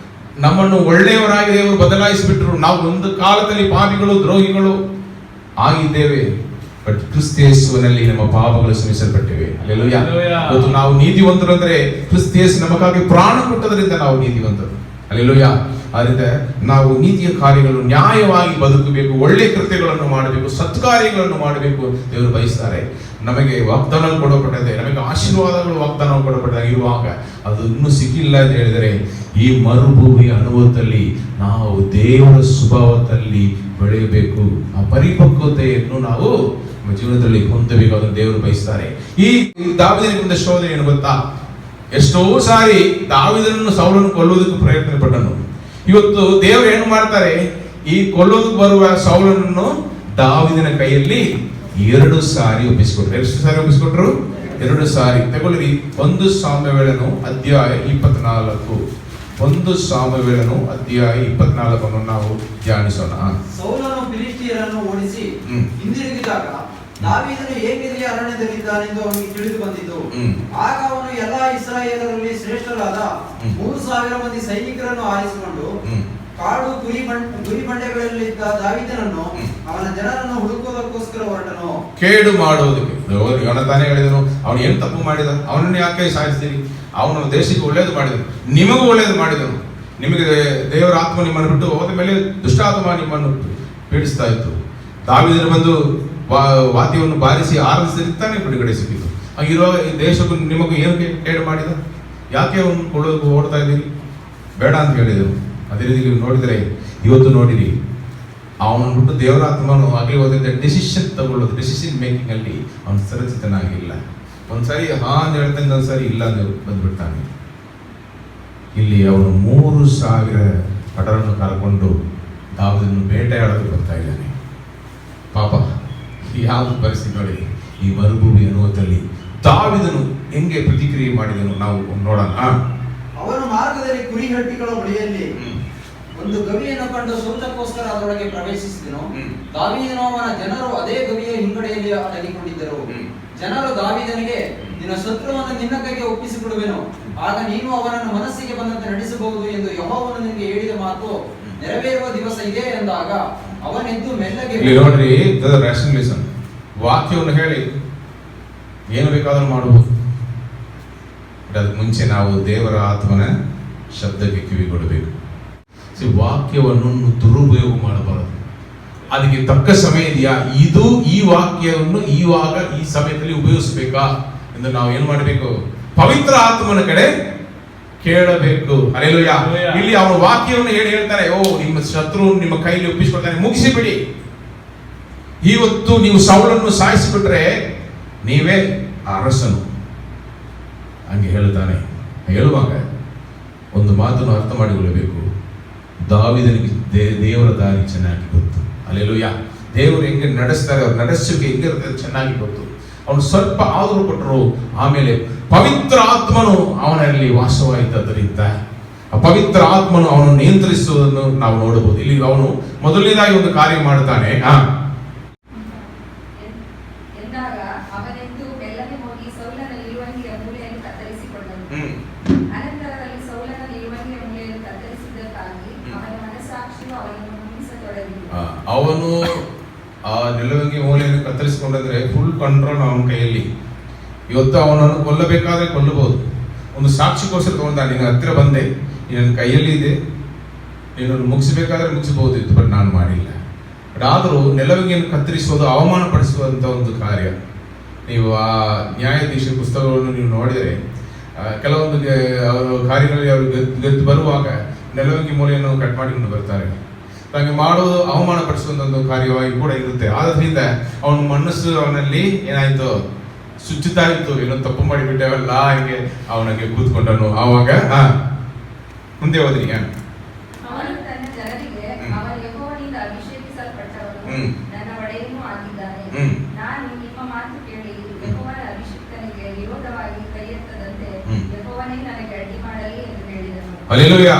ನಮ್ಮನ್ನು ಒಳ್ಳೆಯವರಾಗಿ ದೇವರು ಬದಲಾಯಿಸಿಬಿಟ್ರು. ನಾವು ಒಂದು ಕಾಲದಲ್ಲಿ ಪಾಪಿಗಳು, ದ್ರೋಹಿಗಳು ಆಗಿದ್ದೇವೆ. ಬಟ್ ಕ್ರಿಸ್ತ ಯೇಸುವಿನಲ್ಲಿ ನಮ್ಮ ಪಾಪಗಳು ಕ್ಷಮಿಸಲ್ಪಟ್ಟಿವೆ. ಹಲ್ಲೆಲೂಯಾ. ಇವತ್ತು ನಾವು ನೀತಿವಂತರು ಅಂದ್ರೆ ಕ್ರಿಸ್ತ ಯೇಸು ನಮಗಾಗಿ ಪ್ರಾಣ ಕೊಟ್ಟದರಿಂದ ನಾವು ನೀತಿವಂತರು. ಹಲ್ಲೆಲೂಯಾ. ಆದ್ದರಿಂದ ನಾವು ನೀತಿಯ ಕಾರ್ಯಗಳು ನ್ಯಾಯವಾಗಿ ಬದುಕಬೇಕು, ಒಳ್ಳೆ ಕೃತ್ಯಗಳನ್ನು ಮಾಡಬೇಕು, ಸತ್ಕಾರ್ಯಗಳನ್ನು ಮಾಡಬೇಕು ದೇವರು ಬಯಸ್ತಾರೆ. ನಮಗೆ ವಾಗ್ದಾನ ಕೊಡಲ್ಪಟ್ಟಿದೆ, ನಮಗೆ ಆಶೀರ್ವಾದಗಳು ವಾಗ್ದಾನ ಕೊಡಲ್ಪಟ್ಟಿದೆ. ಇರುವಾಗ ಅದು ಇನ್ನೂ ಸಿಕ್ಕಿಲ್ಲ ಅಂತ ಹೇಳಿದರೆ ಈ ಮರುಭೂಮಿಯ ಅನುಭವದಲ್ಲಿ ನಾವು ದೇವರ ಸ್ವಭಾವದಲ್ಲಿ ಬೆಳೆಯಬೇಕು. ಆ ಪರಿಪಕ್ವತೆಯನ್ನು ನಾವು ನಮ್ಮ ಜೀವನದಲ್ಲಿ ಹೊಂದಬೇಕು, ಅದನ್ನು ದೇವರು ಬಯಸ್ತಾರೆ. ಈ ದಾವೀದನಿಗೆ ಬಂದ ಶೋಧನೆ ಏನು ಗೊತ್ತಾ? ಎಷ್ಟೋ ಸಾರಿ ದಾವೀದನನ್ನು ಸೌಲನ್ನು ಕೊಲ್ಲುವುದಕ್ಕೆ ಪ್ರಯತ್ನ ಪಟ್ಟನು. ಇವತ್ತು ದೇವರು ಏನು ಮಾಡ್ತಾರೆ, ಈ ಕೊಲ್ಲೋದಕ್ಕೆ ಬರುವ ಸೌಲನನ್ನು ದಾವೀದನ ಕೈಯಲ್ಲಿ 2 ಸಾರಿ ಒಪ್ಪಿಸಿಕೊಟ್ರು. ಎಷ್ಟು ಸಾರಿ ಒಪ್ಪಿಸಿಕೊಟ್ರು? 2 ಸಾರಿ. ತಗೊಳ್ಳಿ, 1 ಸಾಮುವೇಲನು ಅಧ್ಯಾಯ 24. 1 ಸಾಮುವೇಲನು ಅಧ್ಯಾಯ 24 ನಾವು ಧ್ಯಾನಿಸೋಣ. ಸೌಲನು ಫಿಲಿಷ್ಟಿಯರನ್ನು ಓಡಿಸಿ ಹಿಂದಿರುಗಿದಾಗ ದಾವೀದನು ಹೇಗೆದೆಯೇ ಅರಣ್ಯದಲ್ಲಿದ್ದಾನೆಂದು ಅವನಿಗೆ ತಿಳಿದು ಬಂದಿತು. ಆಗ ಅವನು ಎಲ್ಲಾ ಇಸ್ರಾಯೇಲರಲ್ಲಿ ಶ್ರೇಷ್ಠರಾದ 3,000 ಮಂದಿ ಸೈನಿಕರನ್ನು ಆರಿಸಿಕೊಂಡು ಕಾಡು ಗುರಿ ಬಂಡೆಗಳಲ್ಲಿದ್ದ ದಾವೀದನನ್ನು ಅವನ ಜನರನ್ನು ಹುಡುಕುವುದಕ್ಕೋಸ್ಕರ ಹೊರಟನು. ಕೇಡು ಮಾಡುವುದಕ್ಕೆ ಅವನ ತಾನೇ ಹೇಳಿದನು. ಅವನು ಏನು ತಪ್ಪು ಮಾಡಿದ? ಅವನನ್ನು ಯಾಕೆ ಸಾಯಿಸ್ತೀರಿ? ಅವನು ದೇಶಕ್ಕೆ ಒಳ್ಳೇದು ಮಾಡಿದನು, ನಿಮಗೂ ಒಳ್ಳೇದು ಮಾಡಿದನು. ನಿಮಗೆ ದೇವರ ಆತ್ಮ ನಿಮ್ಮನ್ನು ಬಿಟ್ಟು ಹೋದ ಮೇಲೆ ದುಷ್ಟಾತ್ಮ ನಿಮ್ಮನ್ನು ಪೀಡಿಸ್ತಾ ಇತ್ತು. ದಾವೀದನು ಬಂದು ವಾದ್ಯವನ್ನು ಬಾರಿಸಿ ಆರಂಭಿಸಿರ್ತಾನೆ ಬಿಡುಗಡೆ ಸಿಕ್ಕಿತು. ಹಾಗಿರೋ ಈ ದೇಶಕ್ಕೂ ನಿಮಗೂ ಏನು ಕೇಡು ಮಾಡಿದ? ಯಾಕೆ ಅವನು ಕೊಳ್ಳೋದಕ್ಕೆ ಓಡ್ತಾ ಇದ್ದೀರಿ? ಬೇಡ ಅಂತ ಹೇಳಿದರು. ಅದೇ ರೀತಿ ನೀವು ನೋಡಿದರೆ ಇವತ್ತು ನೋಡಿರಿ, ಅವನನ್ನು ಬಿಟ್ಟು ದೇವರಾತ್ಮನು ಆಗಲಿ ಹೋದ್ರಿಂದ ಡಿಸಿಷನ್ ತಗೊಳ್ಳೋದು, ಡಿಸಿಷನ್ ಮೇಕಿಂಗ್ ಅಲ್ಲಿ ಅವನು ಸುರಕ್ಷಿತನಾಗಿಲ್ಲ. ಒಂದ್ಸರಿ ಹಾ ಅಂತ ಹೇಳ್ತಾನೆ, ಒಂದ್ಸರಿ ಇಲ್ಲ ಅಂತ ಬಂದ್ಬಿಡ್ತಾನೆ. ಇಲ್ಲಿ ಅವನು 3,000 ಭಟರನ್ನು ಕರ್ಕೊಂಡು ದಾವೀದನನ್ನು ಬೇಟೆಯಾಡಲು ಬರ್ತಾ ಇದ್ದಾನೆ. ಪಾಪ ಯಾವುದು ಪರಿಸ್ಥಿತಿ ನೋಡಿ. ಈ ಮರುಭೂಮಿ ಅನುಭವದಲ್ಲಿ ದಾವೀದನು ಹೆಂಗೆ ಪ್ರತಿಕ್ರಿಯೆ ಮಾಡಿದನು ನಾವು ನೋಡೋಣ. ಅವನು ಮಾರ್ಗದಲ್ಲಿ ಕುರಿಹಟ್ಟಿಗಳ ಬಳಿಯಲ್ಲಿ ಒಂದು ಗವಿಯನ್ನು ಕಂಡು ಸೌಲಕ್ಕೋಸ್ಕರ ಅದರೊಳಗೆ ಪ್ರವೇಶಿಸಿದನು. ದಾವೀದನು ಅವನ ಜನರು ಅದೇ ಗವಿಯ ಹಿಂಗಡೆಯಲ್ಲಿ ಅಡಗಿಕೊಂಡಿದ್ದರು. ಜನರು ದಾವೀದನಿಗೆ, ನಿನ್ನ ಶತ್ರುವನ್ನು ನಿನ್ನ ಕೈಗೆ ಒಪ್ಪಿಸಿಬಿಡುವೆನು, ಆಗ ನೀನು ಅವನನ್ನು ಮನಸ್ಸಿಗೆ ಬಂದಂತೆ ನಡೆಸಬಹುದು ಎಂದು ಯೆಹೋವನು ನಿನಗೆ ಹೇಳಿದ ಮಾತು ನೆರವೇರುವ ದಿವಸ ಇದೆ ಎಂದಾಗ ಅವನೆದ್ದು ಮೆಲ್ಲಗೆ ನೋಡ್ರಿ, ರ್ಯಾಷನಲಿಸಮ್. ವಾಕ್ಯವನ್ನು ಹೇಳಿ ಏನು ಬೇಕಾದ್ರೂ ಮಾಡಬಹುದು. ಅದಕ್ಕೆ ಮುಂಚೆ ನಾವು ದೇವರ ಆತ್ಮನ ಶಬ್ದಕ್ಕೆ ಕಿವಿಗೊಡಬೇಕು. ವಾಕ್ಯವನ್ನು ದುರುಪಯೋಗ ಮಾಡಬಾರದು. ಅದಕ್ಕೆ ತಕ್ಕ ಸಮಯ ಇದೆಯಾ, ಇದು ಈ ವಾಕ್ಯವನ್ನು ಈವಾಗ ಈ ಸಮಯದಲ್ಲಿ ಉಪಯೋಗಿಸಬೇಕಾ ಎಂದು ನಾವು ಏನ್ ಮಾಡಬೇಕು? ಪವಿತ್ರ ಆತ್ಮನ ಕಡೆ ಕೇಳಬೇಕು. ಹಲ್ಲೆಲೂಯಾ. ಇಲ್ಲಿ ಅವನ ವಾಕ್ಯವನ್ನು ಹೇಳ್ತಾರೆ, ಓ ನಿಮ್ಮ ಶತ್ರು ನಿಮ್ಮ ಕೈಲಿ ಒಪ್ಪಿಸಿಕೊಳ್ತಾನೆ, ಮುಗಿಸಿಬಿಡಿ. ಇವತ್ತು ನೀವು ಸೌಲನ್ನು ಸಾಯಿಸಿಬಿಟ್ರೆ ನೀವೇ ಅರಸನು ಹಂಗೆ ಹೇಳ್ತಾನೆ. ಹೇಳುವಾಗ ಒಂದು ಮಾತನ್ನು ಅರ್ಥ ಮಾಡಿಕೊಳ್ಳಬೇಕು. ದಾವೀದನಿಗೆ ದೇವರ ದಾರಿ ಚೆನ್ನಾಗಿ ಗೊತ್ತು. ಹಲ್ಲೆಲೂಯಾ. ದೇವರು ಹೆಂಗೆ ನಡೆಸ್ತಾರೆ, ಅವ್ರ ನಡೆಸುವಿಕೆ ಹೆಂಗಿರ್ತದೆ ಚೆನ್ನಾಗಿ ಗೊತ್ತು. ಅವನು ಸ್ವಲ್ಪ ಆದರೂ ಕೊಟ್ಟರು, ಆಮೇಲೆ ಪವಿತ್ರ ಆತ್ಮನು ಅವನಲ್ಲಿ ವಾಸವಾಯಿದ್ದರಿಂದ ಆ ಪವಿತ್ರ ಆತ್ಮನು ಅವನು ನಿಯಂತ್ರಿಸುವುದನ್ನು ನಾವು ನೋಡಬಹುದು. ಇಲ್ಲಿ ಅವನು ಮೊದಲನೇದಾಗಿ ಒಂದು ಕಾರ್ಯ ಮಾಡ್ತಾನೆ. ಅವನು ಆ ನಿಲುವಂಗಿ ಮೂಲೆಯನ್ನು ಕತ್ತರಿಸಿಕೊಂಡ್ರೆ ಫುಲ್ ಕಂಟ್ರೋಲ್ ಅವನ ಕೈಯಲ್ಲಿ. ಇವತ್ತು ಅವನನ್ನು ಕೊಲ್ಲಬೇಕಾದ್ರೆ ಕೊಲ್ಲಬಹುದು. ಒಂದು ಸಾಕ್ಷಿಗೋಸ್ಕರ ತಗೊಂಡ, ನಿನ್ನ ಹತ್ತಿರ ಬಂದೆ, ನನ್ನ ಕೈಯಲ್ಲಿ ಇದೆ, ನೀನನ್ನು ಮುಗಿಸಬೇಕಾದ್ರೆ ಮುಗಿಸಬಹುದಿತ್ತು, ಬಟ್ ನಾನು ಮಾಡಿಲ್ಲ. ಬಟ್ ಆದರೂ ನೆಲವಂಗಿಯನ್ನು ಕತ್ತರಿಸುವುದು ಅವಮಾನ ಪಡಿಸುವಂತ ಒಂದು ಕಾರ್ಯ. ನೀವು ಆ ನ್ಯಾಯಾಧೀಶ ಪುಸ್ತಕಗಳನ್ನು ನೀವು ನೋಡಿದರೆ ಕೆಲವೊಂದು ಅವರ ಕಾರ್ಯಗಳಲ್ಲಿ ಅವರು ಗೆದ್ದು ಬರುವಾಗ ನೆಲವಂಗಿ ಮೂಲೆಯನ್ನು ಕಟ್ ಮಾಡಿಕೊಂಡು ಬರ್ತಾರೆ. ಹಾಗೆ ಮಾಡುವುದು ಅವಮಾನ ಪಡಿಸುವಂತ ಒಂದು ಕಾರ್ಯವಾಗಿ ಕೂಡ ಇರುತ್ತೆ. ಆದ್ರಿಂದ ಅವನ ಮನಸ್ಸು ಅವನಲ್ಲಿ ಏನಾಯ್ತು, ಶುಚಿತಾ ಇತ್ತು. ಏನೋ ತಪ್ಪು ಮಾಡಿಬಿಟ್ಟೆವಲ್ಲ ಹೀಗೆ ಅವನಿಗೆ ಕೂತ್ಕೊಂಡನು. ಆವಾಗ ಮುಂದೆ ಹೋದ್ರಿ. ಹಲ್ಲೆಲೂಯಾ.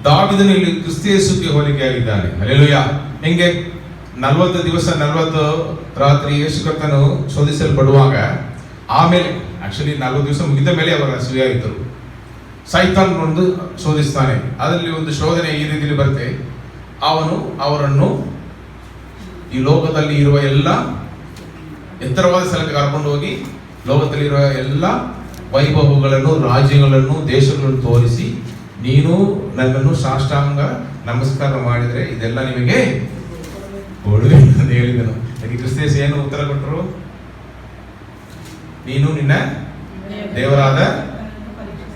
ದಾವೀದನು ಇಲ್ಲಿ ಕ್ರಿಸ್ತ ಯೇಸುವಿಗೆ ಹೋಲಿಕೆಯಾಗಿದ್ದಾನೆ. ಹಲ್ಲೆಲೂಯಾ. ಹೆಂಗೆ 40 ದಿವಸ 40 ರಾತ್ರಿ ಯೇಸು ಕರ್ತನು ಶೋಧಿಸಲ್ಪಡುವಾಗ, ಆಮೇಲೆ ಆಕ್ಚುಲಿ 40 ದಿವಸ ಮುಗಿದ ಮೇಲೆ ಅವರ ಹಸಿವೆಯಾಗಿದ್ದರು. ಸೈತಾನ್ ಬಂದು ಶೋಧಿಸ್ತಾನೆ. ಅದರಲ್ಲಿ ಒಂದು ಶೋಧನೆ ಈ ರೀತಿಯಲ್ಲಿ ಬರುತ್ತೆ. ಅವನು ಅವರನ್ನು ಈ ಲೋಕದಲ್ಲಿ ಇರುವ ಎಲ್ಲ ಎತ್ತರವಾದ ಸ್ಥಳಕ್ಕೆ ಕರ್ಕೊಂಡು ಹೋಗಿ ಲೋಕದಲ್ಲಿರುವ ಎಲ್ಲ ವೈಭವಗಳನ್ನು, ರಾಜ್ಯಗಳನ್ನು, ದೇಶಗಳನ್ನು ತೋರಿಸಿ ನೀನು ನನ್ನನ್ನು ಸಾಷ್ಟಾಂಗ ನಮಸ್ಕಾರ ಮಾಡಿದರೆ ಇದೆಲ್ಲ ನಿಮಗೆ ಕೊಡುವೆ ಅಂತ ಹೇಳಿದನು. ಅದಕ್ಕೆ ಕ್ರಿಸ್ತೇಸ್ ಏನು ಉತ್ತರ ಕೊಟ್ಟರು? ನೀನು ನಿನ್ನ ದೇವರಾದ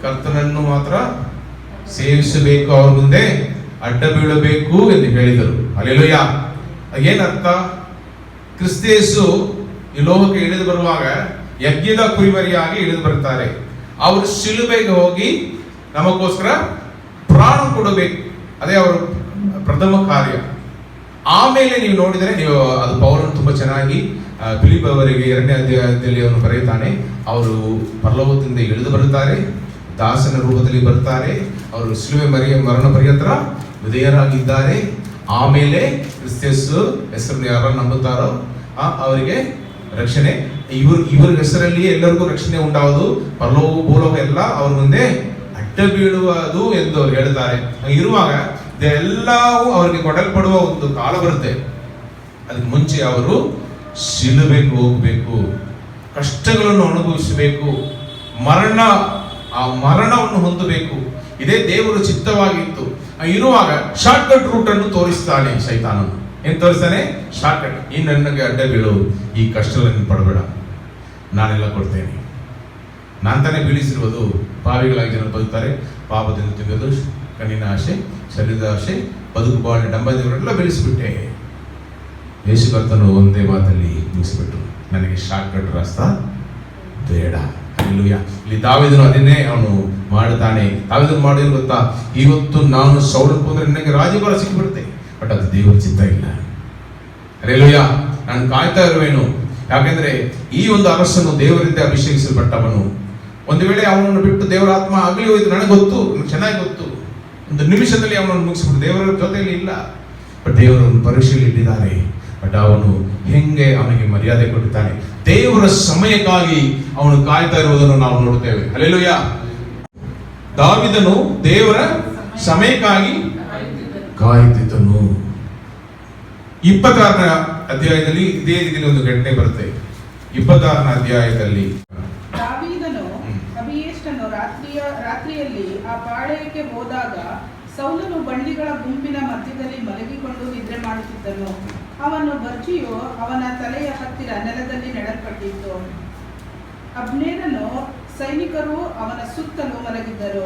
ಕರ್ತನನ್ನು ಮಾತ್ರ ಸೇವಿಸಬೇಕು, ಅವ್ರ ಮುಂದೆ ಅಡ್ಡ ಬೀಳಬೇಕು ಎಂದು ಹೇಳಿದರು. ಹಲ್ಲೆಲೂಯಾ. ಏನರ್ಥ? ಕ್ರಿಸ್ತೇಸು ಈ ಲೋಕಕ್ಕೆ ಇಳಿದು ಬರುವಾಗ ಯಜ್ಞದ ಕುರಿಮರಿಯಾಗಿ ಇಳಿದು ಬರ್ತಾರೆ. ಅವರು ಶಿಲುಬೆಗೆ ಹೋಗಿ ನಮಗೋಸ್ಕರ ಪ್ರಾಣ ಕೊಡಬೇಕು, ಅದೇ ಅವರ ಪ್ರಥಮ ಕಾರ್ಯ. ಆಮೇಲೆ ನೀವು ನೋಡಿದರೆ, ನೀವು ಅದು ಪೌಲನು ತುಂಬಾ ಚೆನ್ನಾಗಿ ಫಿಲಿಪ್ ಅವರಿಗೆ 2ನೇ ಅಧ್ಯಾಯದಲ್ಲಿ ಅವನು ಬರೆಯುತ್ತಾನೆ. ಅವರು ಪರಲೋಕದಿಂದ ಇಳಿದು ಬರುತ್ತಾರೆ, ದಾಸನ ರೂಪದಲ್ಲಿ ಬರ್ತಾರೆ, ಅವರು ಶಿಲುಬೆ ಮರಣ ಪರ್ಯಂತರ ವಿಧೇಯರಾಗಿದ್ದಾರೆ. ಆಮೇಲೆ ಕ್ರಿಸ್ತೇಸು ಹೆಸರನ್ನು ಯಾರು ನಂಬುತ್ತಾರೋ ಅವರಿಗೆ ರಕ್ಷಣೆ. ಇವರ ಹೆಸರಲ್ಲಿ ಎಲ್ಲರಿಗೂ ರಕ್ಷಣೆ ಉಂಟಾವುದು, ಪರಲೋಕ ಭೂಲೋಕ ಎಲ್ಲ ಅವ್ರ ಮುಂದೆ ಅಡ್ಡ ಬೀಳುವುದು ಎಂದು ಅವರು ಹೇಳ್ತಾರೆ. ಇರುವಾಗ ಇದೆಲ್ಲವೂ ಅವರಿಗೆ ಕೊಡಲ್ಪಡುವ ಒಂದು ಕಾಲ ಬರುತ್ತೆ. ಅದಕ್ಕೆ ಮುಂಚೆ ಅವರು ಶಿಲುಬೆಗೆ ಹೋಗಬೇಕು, ಕಷ್ಟಗಳನ್ನು ಅನುಭವಿಸಬೇಕು, ಆ ಮರಣವನ್ನು ಹೊಂದಬೇಕು. ಇದೇ ದೇವರ ಚಿತ್ತವಾಗಿತ್ತು. ಇರುವಾಗ ಶಾರ್ಟ್ ಕಟ್ ರೂಟ್ ಅನ್ನು ತೋರಿಸ್ತಾನೆ ಸೈತಾನನು. ಏನ್ ತೋರಿಸ್ತಾನೆ? Short cut. ಈ ನನಗೆ ಅಡ್ಡ ಬೀಳು, ಈ ಕಷ್ಟಗಳನ್ನು ಪಡಬೇಡ, ನಾನೆಲ್ಲ ಕೊಡ್ತೇನೆ. ನಾನು ತಾನೇ ಬೀಳಿಸಿರುವುದು. ಪಾವಿಗಳಾಗಿ ಜನ ಬದುಕ್ತಾರೆ, ಪಾಪದಿಂದ ತೆಗೆದು ಕಣ್ಣಿನ ಆಸೆ, ಶರೀರದ ಆಸೆ, ಬದುಕು ಬಾಳ ಡಂಬದವರೆಲ್ಲ ಬೆಳೆಸಿಬಿಟ್ಟೆ. ಯೇಸು ಕರ್ತನು ಒಂದೇ ಮಾತಲ್ಲಿ ಮುಗಿಸಿಬಿಟ್ಟು, ನನಗೆ ಶಾರ್ಟ್ ಕಟ್ ರಾಸ್ತಾ ಬೇಡ. ಹಲ್ಲೆಲೂಯಾ. ಇಲ್ಲಿ ದಾವೀದನು ಅದನ್ನೇ ಅವನು ಮಾಡುತ್ತಾನೆ. ದಾವೀದನು ಮಾಡಿದ್ರು ಗೊತ್ತಾ? ಇವತ್ತು ನಾನು ಸೌಲನ ಕೊಂದ್ರೆ ನನಗೆ ರಾಜ್ಯಭಾರ ಸಿಕ್ಕಿಬಿಡುತ್ತೆ, ಬಟ್ ಅದು ದೇವರ ಚಿತ್ತ ಇಲ್ಲ. ಹಲ್ಲೆಲೂಯಾ. ನಾನು ಕಾಯ್ತಾ ಇರುವೆನು, ಯಾಕೆಂದ್ರೆ ಈ ಒಂದು ಅರಸನು ದೇವರಿಂದ ಅಭಿಷೇಕಿಸಲ್ಪಟ್ಟವನು. ಒಂದು ವೇಳೆ ಅವನನ್ನು ಬಿಟ್ಟು ದೇವರ ಆತ್ಮ ಆಗಲಿ ಹೋಯ್ತು, ನನಗೆ ಗೊತ್ತು, ಚೆನ್ನಾಗಿ ಗೊತ್ತು, ಒಂದು ನಿಮಿಷದಲ್ಲಿ ಅವನನ್ನು ಮುಗಿಸ್ಬಿಟ್ಟು ದೇವರ ಜೊತೆಯಲ್ಲಿ ಇಲ್ಲ. ಬಟ್ ದೇವರನ್ನು ಪರೀಕ್ಷೆಯಲ್ಲಿ ಇಟ್ಟಿದ್ದಾರೆ. ಬಟ್ ಅವನು ಹೆಂಗೆ ಅವನಿಗೆ ಮರ್ಯಾದೆ ಕೊಡುತ್ತಾನೆ. ದೇವರ ಸಮಯಕ್ಕಾಗಿ ಅವನು ಕಾಯ್ತಾ ಇರುವುದನ್ನು ನಾವು ನೋಡುತ್ತೇವೆ. ಹಲ್ಲೆಲೂಯಾ. ದಾವೀದನು ದೇವರ ಸಮಯಕ್ಕಾಗಿ ಕಾಯುತ್ತಿದ್ದನು. 26ನೇ ಅಧ್ಯಾಯದಲ್ಲಿ ಇದೇ ರೀತಿಯಲ್ಲಿ ಒಂದು ಘಟನೆ ಬರುತ್ತೆ. 26ನೇ ಅಧ್ಯಾಯದಲ್ಲಿ ದಾವೀದನು ಅಬೀಯೇಷನು ರಾತ್ರಿಯಲ್ಲಿ ಆ ಪಾಳೆಯಕ್ಕೆ ಹೋದಾಗ ಸೌಲನು ಬಂಡಿಗಳ ಗುಂಪಿನ ಮಧ್ಯದಲ್ಲಿ ಮಲಗಿಕೊಂಡು ನಿದ್ರೆ ಮಾಡುತ್ತಿದ್ದನು. ಅವನ ಬರ್ಜಿಯು ಅವನ ತಲೆಯ ಹತ್ತಿರ ನೆಲದಲ್ಲಿ ನೆಡಲ್ಪಟ್ಟಿತ್ತು. ಅಬ್ನೇರನು ಸೈನಿಕರು ಅವನ ಸುತ್ತಲೂ ಮಲಗಿದ್ದರು.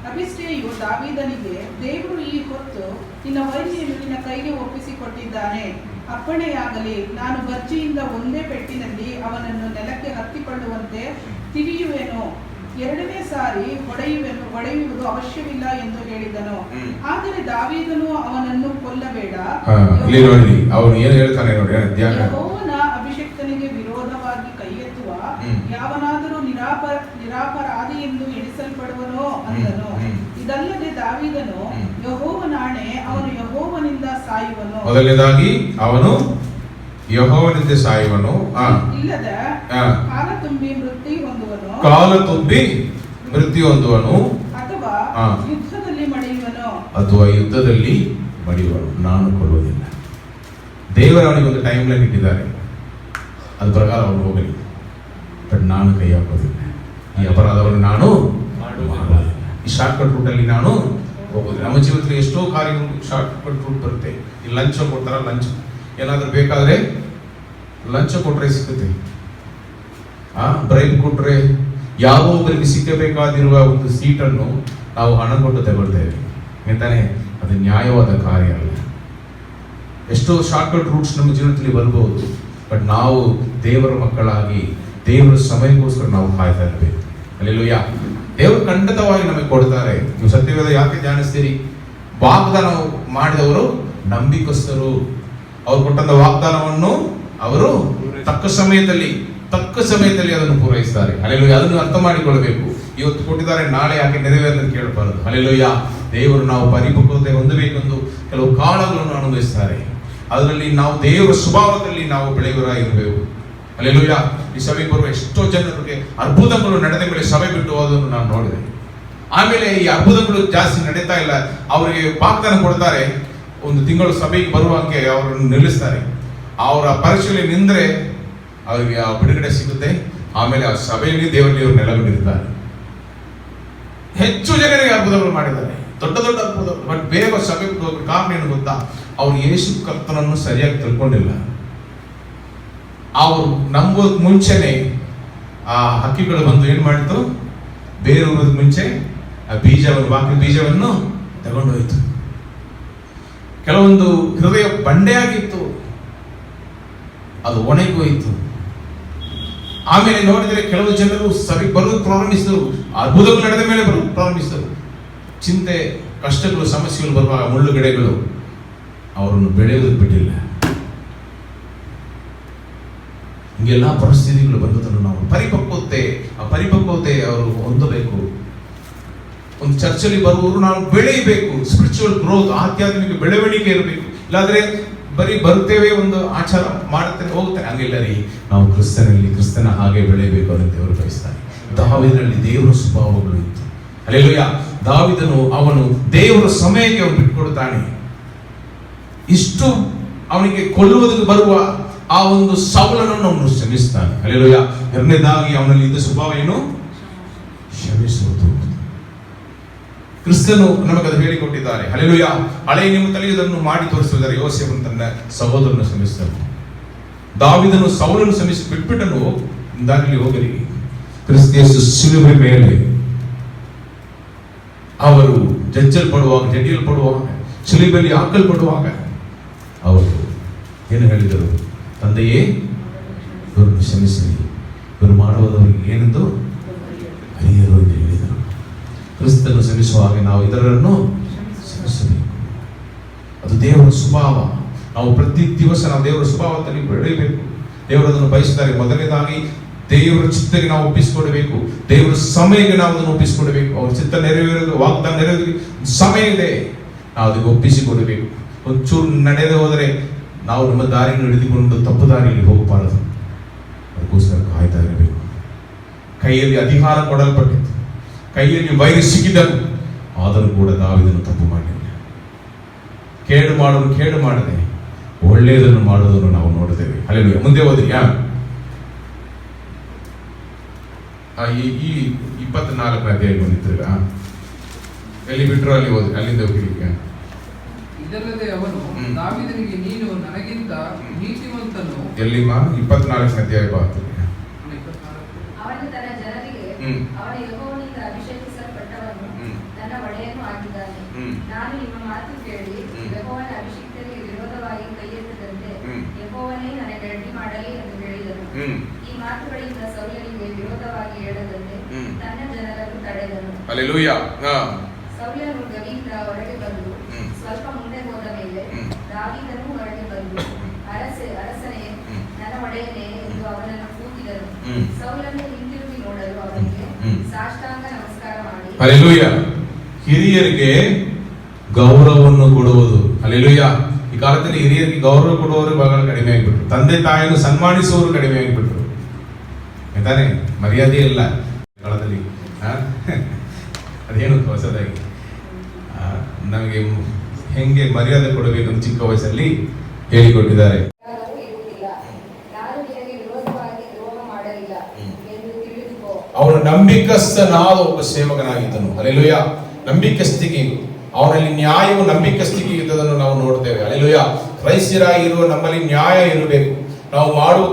ಅಬಿಷೇಯು ದಾವೀದನಿಗೆ, ದೇವರು ಈ ಹೊತ್ತು ನಿನ್ನ ವೈರಿಯನ್ನು ನಿನ್ನ ಕೈಗೆ ಒಪ್ಪಿಸಿಕೊಟ್ಟಿದ್ದಾನೆ. ಅಪ್ಪಣೆಯಾಗಲಿ, ನಾನು ಬರ್ಜಿಯಿಂದ ಒಂದೇ ಪೆಟ್ಟಿನಲ್ಲಿ ಅವನನ್ನು ನೆಲಕ್ಕೆ ಹತ್ತಿಕೊಳ್ಳುವಂತೆ ತಿವಿಯುವೆನು, 2ನೇ ಸಾರಿ ಹೊಡೆಯುವುದು ಅವಶ್ಯವಿಲ್ಲ ಎಂದು ಹೇಳಿದನು. ಆದರೆ ದಾವೀದನು ಅವನನ್ನು ಕೊಲ್ಲಬೇಡ, ಅವನು ಏನು ಹೇಳ್ತಾನೆ ನೋಡಿ. ಯೆಹೋವನ ಅಭಿಷಿಕ್ತನಿಗೆ ವಿರೋಧವಾಗಿ ಕೈ ಎತ್ತುವ ಯಾವನಾದರೂ ನಿರಾಪರಾಧಿ ಎಂದು ಎಣಿಸಲ್ಪಡುವನೋ ಅಂದನು. ಇದಲ್ಲದೆ ದಾವೀದನು, ಯೆಹೋವನಾಣೆ, ಅವನು ಯೆಹೋವನಿಂದ ಸಾಯುವನು. ಮೊದಲನೇದಾಗಿ ಅವನು ಯೆಹೋವನಿಂದ ಸಾಯುವನು, ಇಲ್ಲದ ಕಾಲ ತುಂಬಿ ಮೃತ್ಯು ಹೊಂದುವನು, ಅಥವಾ ಯುದ್ಧದಲ್ಲಿ ಮಡಿಯುವನು. ನಾನು ಕೊಡುವುದಿಲ್ಲ. ದೇವರು ಅವನಿಗೆ ಒಂದು ಟೈಮ್ ಲೈನ್ ಇಟ್ಟಿದ್ದಾರೆ, ಅದ್ರ ಪ್ರಕಾರ ಅವನು ಹೋಗಲಿ. ಬಟ್ ನಾನು ಕೈ ಹಾಕೋದಿಲ್ಲ. ಈ ಅಪರಾಧವನ್ನು ನಾನು ಮಾಡುವುದಿಲ್ಲ. ಈ ಶಾರ್ಟ್ ಕಟ್ ರೂಟ್ ಅಲ್ಲಿ ನಾನು ಹೋಗೋದಿಲ್ಲ. ನಮ್ಮ ಜೀವನದಲ್ಲಿ ಎಷ್ಟೋ ಕಾರ್ಯಗಳು ಶಾರ್ಟ್ ಕಟ್ ರೂಟ್ ಬರುತ್ತೆ. ಈ ಲಂಚ ಕೊಡ್ತಾರ, ಲಂಚ ಏನಾದ್ರೂ ಬೇಕಾದ್ರೆ ಲಂಚ ಕೊಟ್ರೆ ಸಿಗುತ್ತೆ, ಬ್ರೈಬ್ ಕೊಟ್ರೆ ಯಾವ ಒಬ್ಬರಿಗೆ ಸಿಕ್ಕಬೇಕಾಗಿರುವ ಒಂದು ಸೀಟನ್ನು ನಾವು ಹಣ ಕೊಟ್ಟು ತಗೊಳ್ತೇವೆ. ಎಂತಾನೆ? ಅದು ನ್ಯಾಯವಾದ ಕಾರ್ಯ ಅಲ್ಲ. ಎಷ್ಟೋ ಶಾರ್ಟ್ ಕಟ್ ರೂಟ್ಸ್ ನಮ್ಮ ಜೀವನದಲ್ಲಿ ಬರ್ಬೋದು. ಬಟ್ ನಾವು ದೇವರ ಮಕ್ಕಳಾಗಿ ದೇವರ ಸಮಯಕ್ಕೋಸ್ಕರ ನಾವು ಕಾಯ್ತಾ ಇರಬೇಕು. ಹಲ್ಲೆಲೂಯಾ. ದೇವರು ಖಂಡಿತವಾಗಿ ನಮಗೆ ಕೊಡ್ತಾರೆ. ನೀವು ಸತ್ಯವೇದ ಯಾಕೆ ಧ್ಯಾನಿಸ್ತೀರಿ? ವಾಗ್ದಾನ ಮಾಡಿದವರು ನಂಬಿಕಸ್ಥರು. ಅವ್ರು ಕೊಟ್ಟಂತ ವಾಗ್ದಾನವನ್ನು ಅವರು ತಕ್ಕ ಸಮಯದಲ್ಲಿ ಅದನ್ನು ಪೂರೈಸ್ತಾರೆ. ಹಲ್ಲೆಲೂಯಾ. ಅದನ್ನು ಅರ್ಥ ಮಾಡಿಕೊಳ್ಳಬೇಕು. ಇವತ್ತು ಕೊಟ್ಟಿದ್ದಾರೆ, ನಾಳೆ ಯಾಕೆ ನೆರವೇರಲು ಕೇಳಬಾರದು. ಹಲ್ಲೆಲೂಯಾ. ದೇವರು ನಾವು ಪರಿಪಕ್ವತೆ ಹೊಂದಬೇಕೆಂದು ಕೆಲವು ಕಾಲಗಳನ್ನು ಅನುಭವಿಸ್ತಾರೆ. ಅದರಲ್ಲಿ ನಾವು ದೇವರ ಸ್ವಭಾವದಲ್ಲಿ ನಾವು ಬೆಳೆಯುವರಾಗಿರಬೇಕು. ಹಲ್ಲೆಲೂಯಾ. ಈ ಸಭೆ ಬರುವ ಎಷ್ಟೋ ಜನರಿಗೆ ಅದ್ಭುತಗಳು ನಡೆದ ಮೇಲೆ ಸಭೆ ಬಿಟ್ಟು ಹೋದನ್ನು ನಾನು ನೋಡಿದೆ. ಆಮೇಲೆ ಈ ಅದ್ಭುತಗಳು ಜಾಸ್ತಿ ನಡೀತಾ ಇಲ್ಲ. ಅವರಿಗೆ ವಾಗ್ದಾನ ಕೊಡ್ತಾರೆ, ಒಂದು ತಿಂಗಳು ಸಭೆಗೆ ಬರುವಂಗೆ ಅವರನ್ನು ನಿಲ್ಲಿಸ್ತಾರೆ. ಅವರ ಪರೀಕ್ಷೆಯಲ್ಲಿ ನಿಂದ್ರೆ ಅವರಿಗೆ ಆ ಬಿಡುಗಡೆ ಸಿಗುತ್ತೆ. ಆಮೇಲೆ ಆ ಸಭೆಯಲ್ಲಿ ದೇವರಲ್ಲಿ ಅವರು ನೆಲಗೊಂಡಿರ್ತಾರೆ. ಹೆಚ್ಚು ಜನರಿಗೆ ಅದ್ಭುತಗಳು ಮಾಡಿದ್ದಾರೆ. ದೊಡ್ಡ ದೊಡ್ಡ ಅದ್ಭುತ. ಬಟ್ ಬೇಗ ಸಭೆಗೆ ಹೋಗ್ರ ಕಾರಣ ಏನು ಗೊತ್ತಾ? ಅವ್ರು ಯೇಸು ಕರ್ತನನ್ನು ಸರಿಯಾಗಿ ತಿಳ್ಕೊಂಡಿಲ್ಲ. ಅವರು ನಂಬೋದ್ ಮುಂಚೆನೆ ಆ ಹಕ್ಕಿಗಳು ಬಂದು ಏನ್ ಮಾಡಿತು? ಬೇರೆ ಊರೋದ್ ಮುಂಚೆ ಆ ಬೀಜವನ್ನು, ವಾಕ್ಯ ಬೀಜವನ್ನು ತಗೊಂಡೋಯ್ತು. ಕೆಲವೊಂದು ಹೃದಯ ಬಂಡೆಯಾಗಿತ್ತು, ಅದು ಒಣಗೋಯಿತು. ಆಮೇಲೆ ನೋಡಿದರೆ ಕೆಲವು ಜನರು ಸರಿ ಬರೋದು ಪ್ರಾರಂಭಿಸಿದರು, ಅದ್ಭುತಗಳು ನಡೆದ ಮೇಲೆ ಬರೋದು ಪ್ರಾರಂಭಿಸಿದರು. ಚಿಂತೆ, ಕಷ್ಟಗಳು, ಸಮಸ್ಯೆಗಳು ಬರುವಾಗ ಮುಳ್ಳುಗಡೆಗಳು ಅವರನ್ನು ಬೆಳೆಯುವುದಕ್ಕೆ ಬಿಟ್ಟಿಲ್ಲ. ಹಿಂಗೆಲ್ಲ ಪರಿಸ್ಥಿತಿಗಳು ಬಂದದನ್ನು ನಾವು ಪರಿಪಕ್ವತೆ ಅವರು ಹೊಂದಬೇಕು. ಒಂದು ಚರ್ಚಲ್ಲಿ ಬರುವವರು ನಾವು ಬೆಳೆಯಬೇಕು. ಸ್ಪಿರಿಚುವಲ್ ಗ್ರೋತ್, ಆಧ್ಯಾತ್ಮಿಕ ಬೆಳವಣಿಗೆ ಇರಬೇಕು. ಇಲ್ಲಾಂದ್ರೆ ಬರೀ ಬರ್ತೇವೆ, ಒಂದು ಆಚಾರ ಮಾಡುತ್ತೇನೆ ಹೋಗ್ತೇನೆ, ಹಂಗಿಲ್ಲ ರೀ. ನಾವು ಕ್ರಿಸ್ತನ ಹಾಗೆ ಬೆಳೆಯಬೇಕು ಅಂತ ದೇವರು ಬಯಸ್ತಾನೆ. ದಾವೀದನಲ್ಲಿ ದೇವರ ಸ್ವಭಾವಗಳು ಇತ್ತು. ಹಲ್ಲೆಲೂಯ. ದಾವೀದನು ಅವನು ದೇವರ ಸಮಯಕ್ಕೆ ಅವನು ಬಿಟ್ಟುಕೊಡ್ತಾನೆ. ಇಷ್ಟು ಅವನಿಗೆ ಕೊಲ್ಲುವುದಕ್ಕೆ ಬರುವ ಆ ಒಂದು ಸೌಲನನ್ನು ಅವನು ಶ್ರಮಿಸ್ತಾನೆ. ಹಲ್ಲೆಲೂಯ. ಎರಡನೇದಾಗಿ ಅವನಲ್ಲಿ ಇದ್ದ ಸ್ವಭಾವ ಏನು? ಕ್ಷಮಿಸುವುದು. ಕ್ರಿಸ್ತನು ನಮಗದು ಹೇಳಿಕೊಟ್ಟಿದ್ದಾರೆ. ಹಲ್ಲೆಲೂಯ. ಹಳೆಯ ನಿಯಮದಲ್ಲಿ ಇದನ್ನು ಮಾಡಿ ತೋರಿಸಿದ್ದಾರೆ. ಯೋಸೇಫನು ತನ್ನ ಸಹೋದರನ್ನು ಶ್ರಮಿಸಿದನು. ದಾವೀದನು ಸೌಲನ್ನು ಶ್ರಮಿಸಿ ಬಿಟ್ಬಿಟ್ಟನು. ದಾರಿಯಲ್ಲಿ ಹೋಗಲಿ, ಕ್ರಿಸ್ತ ಶಿಲುಬೆ ಮೇಲೆ ಅವರು ಜಡ್ಡಿಯಲ್ಪಡುವಾಗ ಶಿಲುಬೆಯಲ್ಲಿ ಹಾಕಲ್ಪಡುವಾಗ ಅವರು ಏನು ಹೇಳಿದರು? ತಂದೆಯೇ, ಇವರನ್ನು ಕ್ಷಮಿಸಲಿ, ಇವರು ಮಾಡುವುದವರಿಗೆ ಏನೆಂದು ಅರಿಯರು ಎಂದು ಹೇಳಿದರು. ಕ್ರಿಸ್ತನ್ನು ಶ್ರಮಿಸುವಾಗ ನಾವು ಇತರರನ್ನು ಕ್ಷಮಿಸಬೇಕು. ಅದು ದೇವರ ಸ್ವಭಾವ. ನಾವು ಪ್ರತಿ ದಿವಸ ನಾವು ದೇವರ ಸ್ವಭಾವದಲ್ಲಿ ಬೆಳೆಯಬೇಕು. ದೇವರದನ್ನು ಬಯಸಿದ್ದಾರೆ. ಮೊದಲನೇದಾಗಿ ದೇವರ ಚಿತ್ತಕ್ಕೆ ನಾವು ಒಪ್ಪಿಸಿಕೊಡಬೇಕು. ದೇವರ ಸಮಯಕ್ಕೆ ನಾವು ಅದನ್ನು ಒಪ್ಪಿಸಿಕೊಡಬೇಕು. ಅವ್ರ ಚಿತ್ತ ನೆರವೇರಲು, ವಾಗ್ದಾನ ನೆರವೇರಲು ಸಮಯ ಇದೆ, ನಾವು ಅದಕ್ಕೆ ಒಪ್ಪಿಸಿಕೊಡಬೇಕು. ಒಂಚೂರು ನಡೆದು ಹೋದರೆ ನಾವು ನಮ್ಮ ದಾರಿಯನ್ನು ಹಿಡಿದುಕೊಂಡು ತಪ್ಪು ದಾರಿಯಲ್ಲಿ ಹೋಗಬಾರದು. ಅದಕ್ಕೋಸ್ಕರ ಕಾಯ್ತಾ ಇರಬೇಕು. ಕೈಯಲ್ಲಿ ಅಧಿಕಾರ ಕೊಡಲ್ಪಟ್ಟಿತ್ತು, ಕೈಯಲ್ಲಿ ವೈರಿ ಸಿಕ್ಕಿದನು, ಆದರೂ ಕೂಡ ದಾವೀದನು ತಪ್ಪು ಮಾಡಲಿಲ್ಲ. ಕೇಡು ಮಾಡದೆ ಒಳ್ಳೆಯದನ್ನು ಮಾಡುವುದನ್ನು ನಾವು ನೋಡುತ್ತೇವೆ. ಹಲ್ಲೆಲೂಯಾ. ಮುಂದೆ ಹೋದ್ರಿ ಈ 24ನೇ ಅಧ್ಯಾಯ ಬಂದಿದ್ರಲ್ಲ, ಎಲ್ಲಿ ಬಿಟ್ಟರು ಅಲ್ಲಿ ಹೋದ್ರಿ, ಅಲ್ಲಿಂದ ಹೋಗಿ. ಇದಲ್ಲದೆ ಅವನು ದಾವೀದನಿಗೆ, ನೀನು ನನಗಿಂತ ನೀತಿವಂತನು. ಎಲ್ಲಿಮ್ಮ? 24ನೇ ಅಧ್ಯಾಯ ಬರ್ತೀವಿ. ಅವನು ತನ್ನ ಜನರಿಗೆ, ಅವನು ಯೆಹೋವನಿಂದ ಅಭಿಷೇಕಿಸಲ್ಪಟ್ಟವನು, ನನ್ನ ಒಡೆಯನು ಆಗಿದ್ದಾನೆ. ನಾನು ನಿಮ್ಮ ಮಾತು ಕೇಳಿ ಯೆಹೋವನ ಅಭಿಷೇಕರಿಗೆ ವಿರೋಧವಾಗಿ ಕೈ ಎತ್ತದಂತೆ ಯೆಹೋವನೇ ನನಗೆ ಅಡ್ಡಿ ಮಾಡಲಿ ಎಂದು ಹೇಳಿದನು. ಈ ಮಾತುಗಳಿಂದ ಸೌಲನಿಗೆ ವಿರೋಧವಾಗಿ ಹೇಳದಂತೆ ತನ್ನ ಜನರನ್ನು ತಡೆದನು. ಹಲ್ಲೆಲೂಯಾ. ಸೌಲನು ಗವಿಯಿಂದ ಹೊರಗೆ ಬಂದು ಸ್ವಲ್ಪ ಮುಂದೆ ಹೋದ ಮೇಲೆ ದಾವೀದನು ಹೊರಗೆ ಬಂದು, ಅರಸನೇ, ನನ್ನ ಒಡೆಯನೇ ಎಂದು ಅವನನ್ನು ಕೂಗಿದನು. ಸೌಲನು ಹಿಂತಿರುಗಿ ನೋಡಲು ಅವನಿಗೆ ಸಾಷ್ಟಾಂಗ ನಮಸ್ಕಾರ ಮಾಡಿ, ಹಲ್ಲೆಲೂಯಾ. ಹಿರಿಯರಿಗೆ ಗೌರವವನ್ನು ಕೊಡುವುದು. ಹಲ್ಲೆಲೂಯಾ. ಈ ಕಾಲದಲ್ಲಿ ಹಿರಿಯರಿಗೆ ಗೌರವ ಕೊಡುವವರು ಬಹಳ ಕಡಿಮೆ ಆಗಿಬಿಟ್ರು. ತಂದೆ ತಾಯಿಯನ್ನು ಸನ್ಮಾನಿಸುವವರು ಕಡಿಮೆ ಆಗಿಬಿಟ್ರು. ತಾನೆ? ಮರ್ಯಾದೆ ಇಲ್ಲ ಕಾಲದಲ್ಲಿ. ಅದೇನು ಹೊಸದಾಗಿ ನಮಗೆ ಹೆಂಗೆ ಮರ್ಯಾದೆ ಕೊಡಬೇಕು ಅಂತ ಚಿಕ್ಕ ವಯಸ್ಸಲ್ಲಿ ಹೇಳಿಕೊಟ್ಟಿದ್ದಾರೆ. ಅವನು ನಂಬಿಕಸ್ಥನಾದ ಒಬ್ಬ ಸೇವಕನಾಗಿದ್ದನು. ಹಲ್ಲೆಲೂಯಾ. ನಂಬಿಕಸ್ತಿಕೆ, ಅವನಲ್ಲಿ ನ್ಯಾಯವು ನಂಬಿಕಸ್ತಿಕೆ ಇದ್ದದನ್ನು ನಾವು ನೋಡ್ತೇವೆ. ಹಲ್ಲೆಲೂಯಾ. ಕ್ರೈಸ್ತರಾಗಿರುವ ನಮ್ಮಲ್ಲಿ ನ್ಯಾಯ ಇರಬೇಕು. ನಾವು ಮಾಡುವ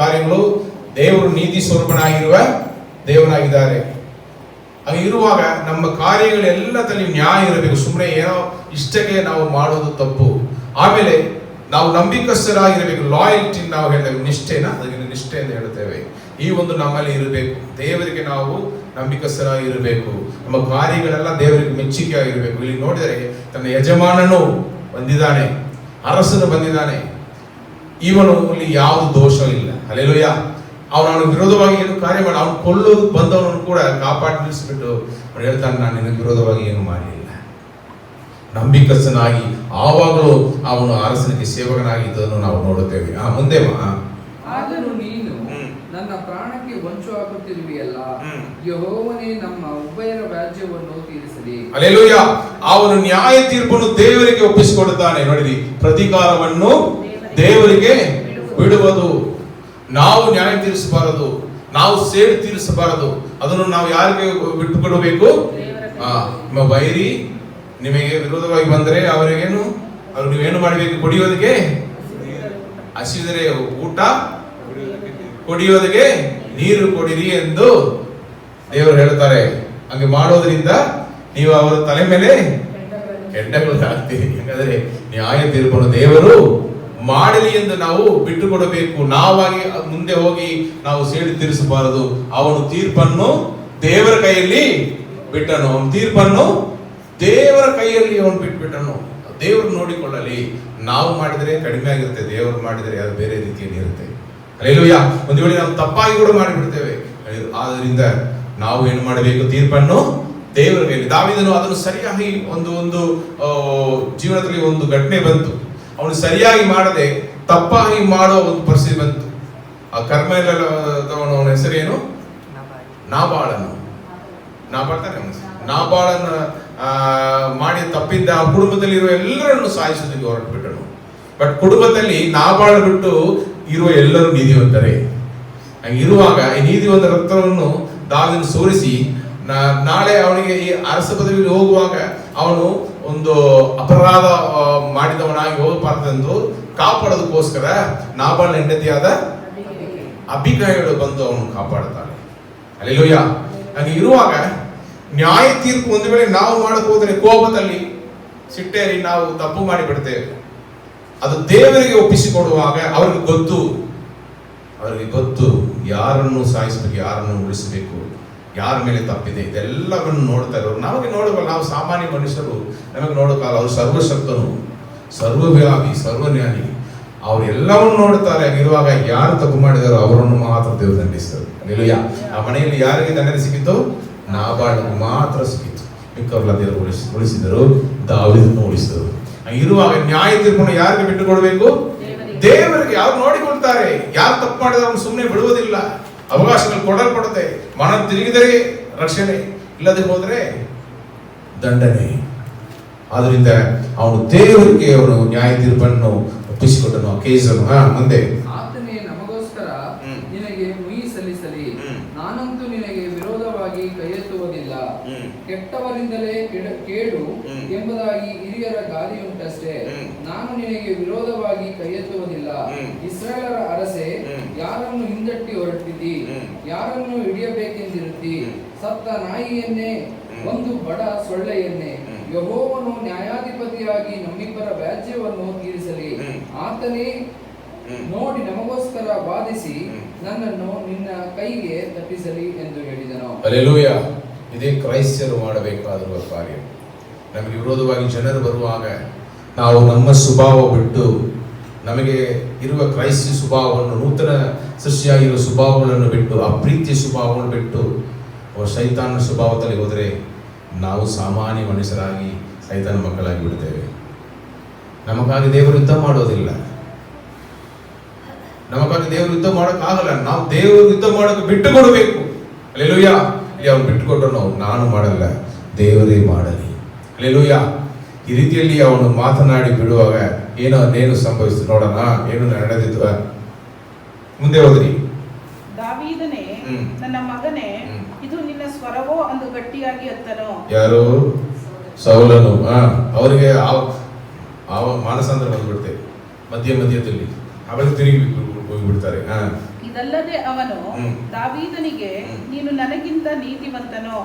ಕಾರ್ಯಗಳು ದೇವರು ನೀತಿ ಸ್ವರೂಪನಾಗಿರುವ ದೇವನಾಗಿದ್ದಾರೆ. ಹಾಗೆ ಇರುವಾಗ ನಮ್ಮ ಕಾರ್ಯಗಳೆಲ್ಲದಲ್ಲಿ ನ್ಯಾಯ ಇರಬೇಕು. ಸುಮ್ಮನೆ ಏನೋ ಇಷ್ಟಕ್ಕೆ ನಾವು ಮಾಡೋದು ತಪ್ಪು. ಆಮೇಲೆ ನಾವು ನಂಬಿಕಸ್ಥರಾಗಿರಬೇಕು. ಲಾಯಲ್ಟಿ ನಾವು ಹೇಳ್ತೇವೆ, ನಿಷ್ಠೆನ, ಅದಕ್ಕೆ ನಿಷ್ಠೆ ಅಂತ ಹೇಳ್ತೇವೆ. ಈ ಒಂದು ನಮ್ಮಲ್ಲಿ ಇರಬೇಕು. ದೇವರಿಗೆ ನಾವು ನಂಬಿಕಸ್ಥರಾಗಿರಬೇಕು. ನಮ್ಮ ಕಾರ್ಯಗಳೆಲ್ಲ ದೇವರಿಗೆ ಮೆಚ್ಚುಗೆ ಆಗಿರಬೇಕು. ಇಲ್ಲಿ ನೋಡಿದರೆ ತನ್ನ ಯಜಮಾನನು ಬಂದಿದ್ದಾನೆ, ಅರಸನು ಬಂದಿದ್ದಾನೆ, ಇವನು ಇಲ್ಲಿ ಯಾವುದು ದೋಷ ಇಲ್ಲ. ಹಲ್ಲೆಲೂಯಾ. ಅವನು ವಿರೋಧವಾಗಿ ಏನು ಕಾರ್ಯ ಮಾಡಿ, ಅವನು ಕೊಲ್ಲೋದು ಬಂದವನನ್ನು ಕೂಡ ಕಾಪಾಡಿ ನಿಲ್ಲಿಸ್ಬಿಟ್ಟು ಅವನು ಹೇಳ್ತಾನೆ, ನಾನು ನಿನಗೆ ವಿರೋಧವಾಗಿ ಏನು ಮಾಡಲಿಲ್ಲ. ನಂಬಿಕಸ್ಥನಾಗಿ ಆವಾಗಲೂ ಅವನು ಅರಸನಿಗೆ ಸೇವಕನಾಗಿದ್ದನ್ನು ನಾವು ನೋಡುತ್ತೇವೆ. ಮುಂದೆ ಆದರೂ ನೀನು ನನ್ನ ಪ್ರಾಣಕ್ಕೆ ಹೊಂಚು ಹಾಕುತ್ತಿರುವೆಯಲ್ಲ, ಯೆಹೋವನೇ ನಮ್ಮ ಉಭಯರ ವ್ಯಾಜ್ಯವನ್ನು ತೀರಿಸಲಿ. ಹಲ್ಲೆಲೂಯಾ. ಅವನು ನ್ಯಾಯ ತೀರ್ಪನ್ನು ದೇವರಿಗೆ ಒಪ್ಪಿಸಿಕೊಡುತ್ತಾನೆ. ನೋಡಿರಿ, ಪ್ರತಿಕಾರವನ್ನು ದೇವರಿಗೆ ಬಿಡುವುದು. ನಾವು ನ್ಯಾಯ ತೀರಿಸಬಾರದು, ನಾವು ಸೇಡು ತೀರಿಸಬಾರದು. ಅದನ್ನು ನಾವು ಯಾರಿಗೆ ಬಿಟ್ಟುಕೊಡಬೇಕು? ನಿಮ್ಮ ವೈರಿ ನಿಮಗೆ ವಿರೋಧವಾಗಿ ಬಂದರೆ ಅವರಿಗೇನು ನೀವೇನು ಮಾಡಬೇಕು? ಕುಡಿಯೋದಕ್ಕೆ ಹಸಿದರೆ ಊಟ, ಕುಡಿಯೋದಕ್ಕೆ ನೀರು ಕೊಡಿರಿ ಎಂದು ದೇವರು ಹೇಳ್ತಾರೆ. ಹಂಗೆ ಮಾಡೋದ್ರಿಂದ ನೀವು ಅವರ ತಲೆ ಮೇಲೆ ಕೆಂಡಗಳು ಹಾಕ್ತೀರಿ. ಯಾಕಂದ್ರೆ ನ್ಯಾಯ ತೀರ್ಪನ್ನು ದೇವರು ಮಾಡಲಿ ಎಂದು ನಾವು ಬಿಟ್ಟು ಕೊಡಬೇಕು. ನಾವಾಗಿ ಮುಂದೆ ಹೋಗಿ ನಾವು ಸೇಡಿ ತೀರಿಸಬಾರದು. ಅವನು ತೀರ್ಪನ್ನು ದೇವರ ಕೈಯಲ್ಲಿ ಬಿಟ್ಟನು. ಅವನ ತೀರ್ಪನ್ನು ದೇವರ ಕೈಯಲ್ಲಿ ಅವನು ಬಿಟ್ಬಿಟ್ಟನು. ದೇವರು ನೋಡಿಕೊಳ್ಳಲಿ. ನಾವು ಮಾಡಿದರೆ ಕಡಿಮೆ ಆಗಿರುತ್ತೆ, ದೇವರು ಮಾಡಿದರೆ ಅದು ಬೇರೆ ರೀತಿಯಲ್ಲಿ ಇರುತ್ತೆ. ಹಲ್ಲೆಲೂಯಾ. ಒಂದು ವೇಳೆ ನಾವು ತಪ್ಪಾಗಿ ಕೂಡ ಮಾಡಿಬಿಡ್ತೇವೆ. ಆದ್ರಿಂದ ನಾವು ಏನು ಮಾಡಬೇಕು? ತೀರ್ಪನ್ನು ದೇವರ ಕೈಯಲ್ಲಿ. ದಾವೀದನು ಅದನ್ನು ಸರಿಯಾಗಿ ಒಂದು ಜೀವನದಲ್ಲಿ ಒಂದು ಘಟನೆ ಬಂತು. ಅವನು ಸರಿಯಾಗಿ ಮಾಡದೆ ತಪ್ಪಾಗಿ ಮಾಡೋ ಒಂದು ಪರಿಸ್ಥಿತಿ ಬಂತು. ಆ ಕರ್ಮೇಲದವನು, ಅವನ ಹೆಸರೇನು? ನಾಬಾಳನು. ನಾಬಾಳನ ಮಾಡಿದ ತಪ್ಪಿಂದ ಆ ಕುಟುಂಬದಲ್ಲಿರುವ ಎಲ್ಲರನ್ನು ಸಾಯಿಸೋದಕ್ಕೆ ಹೊರಟು ಬಿಟ್ಟನು. ಬಟ್ ಕುಟುಂಬದಲ್ಲಿ ನಾಬಾಳ ಬಿಟ್ಟು ಇರುವ ಎಲ್ಲರೂ ನೀತಿವಂತರೇ. ಇರುವಾಗ ಈ ನೀತಿವಂತ ರಕ್ತವನ್ನು ದಾವೀದನು ಸೋರಿಸಿ ನಾಳೆ ಅವನಿಗೆ ಈ ಅರಸ ಪದವಿಗೆ ಹೋಗುವಾಗ ಅವನು ಒಂದು ಅಪರಾಧ ಮಾಡಿದವನಾಗಿ ಹೋಗಬಾರದೆಂದು ಕಾಪಾಡೋದಕ್ಕೋಸ್ಕರ ನಾಬಾಳನ ಹೆಂಡತಿಯಾದ ಅಬಿಗಯಳು ಬಂದು ಅವನು ಕಾಪಾಡುತ್ತಾಳೆ. ಹಲ್ಲೆಲೂಯಾ. ಹಾಗೆ ಇರುವಾಗ ನ್ಯಾಯ ತೀರ್ಪು ಒಂದು ವೇಳೆ ನಾವು ಮಾಡಕ್ ಹೋದರೆ ಕೋಪದಲ್ಲಿ ಸಿಟ್ಟೇರಿ ನಾವು ತಪ್ಪು ಮಾಡಿಬಿಡ್ತೇವೆ. ಅದು ದೇವರಿಗೆ ಒಪ್ಪಿಸಿಕೊಡುವಾಗ ಅವರಿಗೆ ಗೊತ್ತು ಯಾರನ್ನು ಸಾಯಿಸಬೇಕು, ಯಾರನ್ನು ಉಳಿಸಬೇಕು, ಯಾರ ಮೇಲೆ ತಪ್ಪಿದೆ, ಇದೆಲ್ಲವನ್ನು ನೋಡ್ತಾ ಇರೋರು. ನಮಗೆ ನೋಡಬಲ್ಲ, ನಾವು ಸಾಮಾನ್ಯ ಮನುಷ್ಯರು, ನಮಗೆ ನೋಡೋಕ್ಕಲ್ಲ. ಅವರು ಸರ್ವಶಕ್ತನು, ಸರ್ವವ್ಯಾಪಿ, ಸರ್ವಜ್ಞಾನಿ. ಅವ್ರು ಎಲ್ಲವನ್ನು ನೋಡ್ತಾರೆ. ಇರುವಾಗ ಯಾರು ತಪ್ಪು ಮಾಡಿದಾರೋ ಅವರನ್ನು ಮಾತ್ರ ದೇವರು ದಂಡಿಸ್ತಾರೆ. ಹಲ್ಲೆಲೂಯಾ. ಆ ಮನೆಯಲ್ಲಿ ಯಾರಿಗೆ ದಂಡನೆ ಸಿಕ್ಕಿತು? ನಾಬಾಳನಿಗೆ ಮಾತ್ರ ಸಿಕ್ಕಿತು. ಮಿಕ್ಕವರೆಲ್ಲ ದೇವರು ಉಳಿಸಿದರು, ದಾವೀದನನ್ನು ಉಳಿಸಿದರು. ಇರುವಾಗ ನ್ಯಾಯ ತೀರ್ಪನ್ನು ಯಾರಿಗೆ ಬಿಟ್ಟು ಕೊಡಬೇಕು? ದೇವರಿಗೆ. ಯಾರು ನೋಡಿಕೊಳ್ತಾರೆ. ಯಾರು ತಪ್ಪು ಮಾಡಿದ್ರೆ ಅವನು ಸುಮ್ಮನೆ ಬಿಡುವುದಿಲ್ಲ. ಅವಕಾಶಗಳು ಕೊಡಲ್ಪಡುತ್ತೆ. ಮನ ತಿರುಗಿದರೆ ರಕ್ಷಣೆ, ಇಲ್ಲದೆ ಹೋದರೆ ದಂಡನೆ. ಆದ್ರಿಂದ ಅವನು ದೇವರಿಗೆ ಅವನು ನ್ಯಾಯ ತೀರ್ಪನ್ನು ಒಪ್ಪಿಸಿಕೊಟ್ಟನು. ಆ ಕೇಸನ್ನು ಮುಂದೆ ಆತನೇ ನಮಗೋಸ್ಕರ ನಿನಗೆ ಮುಯಿ ಸಲ್ಲಿಸಲಿ. ನಾನಂತೂ ನಿನಗೆ ವಿರೋಧವಾಗಿ ಕೈಯೆತ್ತುವುದಿಲ್ಲ. ಕೆಟ್ಟವರಿಂದಲೇ ಕೇಡು ಎಂಬುದಾಗಿ ಹಿರಿಯರ ಗಾದೆಯುಂಟಷ್ಟೇ. ನಾನು ನಿನಗೆ ವಿರೋಧವಾಗಿ ಕೈಯೆತ್ತುವುದಿಲ್ಲ. ಇಸ್ರಾಯೇಲರ ಅರಸೆ, ಯಾರನ್ನು ಹಿಂದಟ್ಟಿ ಹೊರಟಿದ್ದಿ? ಯಾರನ್ನು ಹಿಡಿಯಬೇಕೆಂದಿರುತ್ತಿ? ಸತ್ತ ನಾಯಿಯನ್ನೇ, ಒಂದು ಬಡ ಸೊಳ್ಳೆಯನ್ನೇ. ಯೆಹೋವನು ನ್ಯಾಯಾಧಿಪತಿಯಾಗಿ ನಮ್ಮಿಬ್ಬರ ವ್ಯಾಜ್ಯವನ್ನು ತೀರಿಸಲಿ. ಆತನೇ ನೋಡಿ ನಮಗೋಸ್ಕರ ವಾದಿಸಿ ನನ್ನನ್ನು ನಿನ್ನ ಕೈಗೆ ತಪ್ಪಿಸಲಿ ಎಂದು ಹೇಳಿದನು. ಹಲ್ಲೆಲೂಯಾ. ಇದೇ ಕ್ರೈಸ್ತರು ಮಾಡಬೇಕಾಗಿರುವ ಕಾರ್ಯ. ನಮಗೆ ವಿರೋಧವಾಗಿ ಜನರು ಬರುವಾಗ ನಾವು ನಮ್ಮ ಸ್ವಭಾವ ಬಿಟ್ಟು, ನಮಗೆ ಇರುವ ಕ್ರೈಸ್ತ ಸ್ವಭಾವವನ್ನು, ನೂತನ ಸೃಷ್ಟಿಯಾಗಿರುವ ಸ್ವಭಾವಗಳನ್ನು ಬಿಟ್ಟು, ಆ ಪ್ರೀತಿಯ ಸ್ವಭಾವವನ್ನು ಬಿಟ್ಟು ಸೈತಾನ ಸ್ವಭಾವದಲ್ಲಿ ಹೋದರೆ ನಾವು ಸಾಮಾನ್ಯ ಮನುಷ್ಯರಾಗಿ ಸೈತಾನ ಮಕ್ಕಳಾಗಿ ಬಿಡ್ತೇವೆ. ನಮಗಾಗಿ ದೇವರು ಯುದ್ಧ ಮಾಡೋದಿಲ್ಲ. ನಮಗಾಗಿ ದೇವರು ಯುದ್ಧ ಮಾಡೋಕ್ಕಾಗಲ್ಲ. ನಾವು ದೇವರು ಯುದ್ಧ ಮಾಡೋಕೆ ಬಿಟ್ಟು ಕೊಡಬೇಕು. ಹಲ್ಲೆಲೂಯಾ. ಇಲ್ಲಿ ಅವನು ಬಿಟ್ಟುಕೊಟ್ಟನು. ನಾನು ಮಾಡಲ್ಲ, ದೇವರೇ ಮಾಡಲಿ. ಹಲ್ಲೆಲೂಯಾ. ಈ ರೀತಿಯಲ್ಲಿ ಅವನು ಮಾತನಾಡಿ ಬಿಡುವಾಗ ಏನು ಸಂಭವಿಸಿತು ನೋಡೋಣ. ಏನು ನಡೆದಿತ್ತು ಮುಂದೆ ಹೋದ್ರಿ. ದಾವೀದನೇ, ನನ್ನ ಮಗನೇ, ಇದು ನಿನ್ನ ಸ್ವರವೋ ಅಂದು ಗಟ್ಟಿಯಾಗಿ ಅತ್ತನು. ಯಾರು? ಸೌಲನು. ಅವರಿಗೆ ಮಾನಸಾಂತರ ಬಂದ್ಬಿಡ್ತೆ ಮಧ್ಯದಲ್ಲಿ. ಅವರಿಗೆ ತಿರುಗಿ ಹೋಗಿಬಿಡ್ತಾರೆ. ಇದಲ್ಲದೆ ಅವನು ದಾವೀದನಿಗೆ, ನೀನು ನನಗಿಂತ ನೀತಿವಂತನು.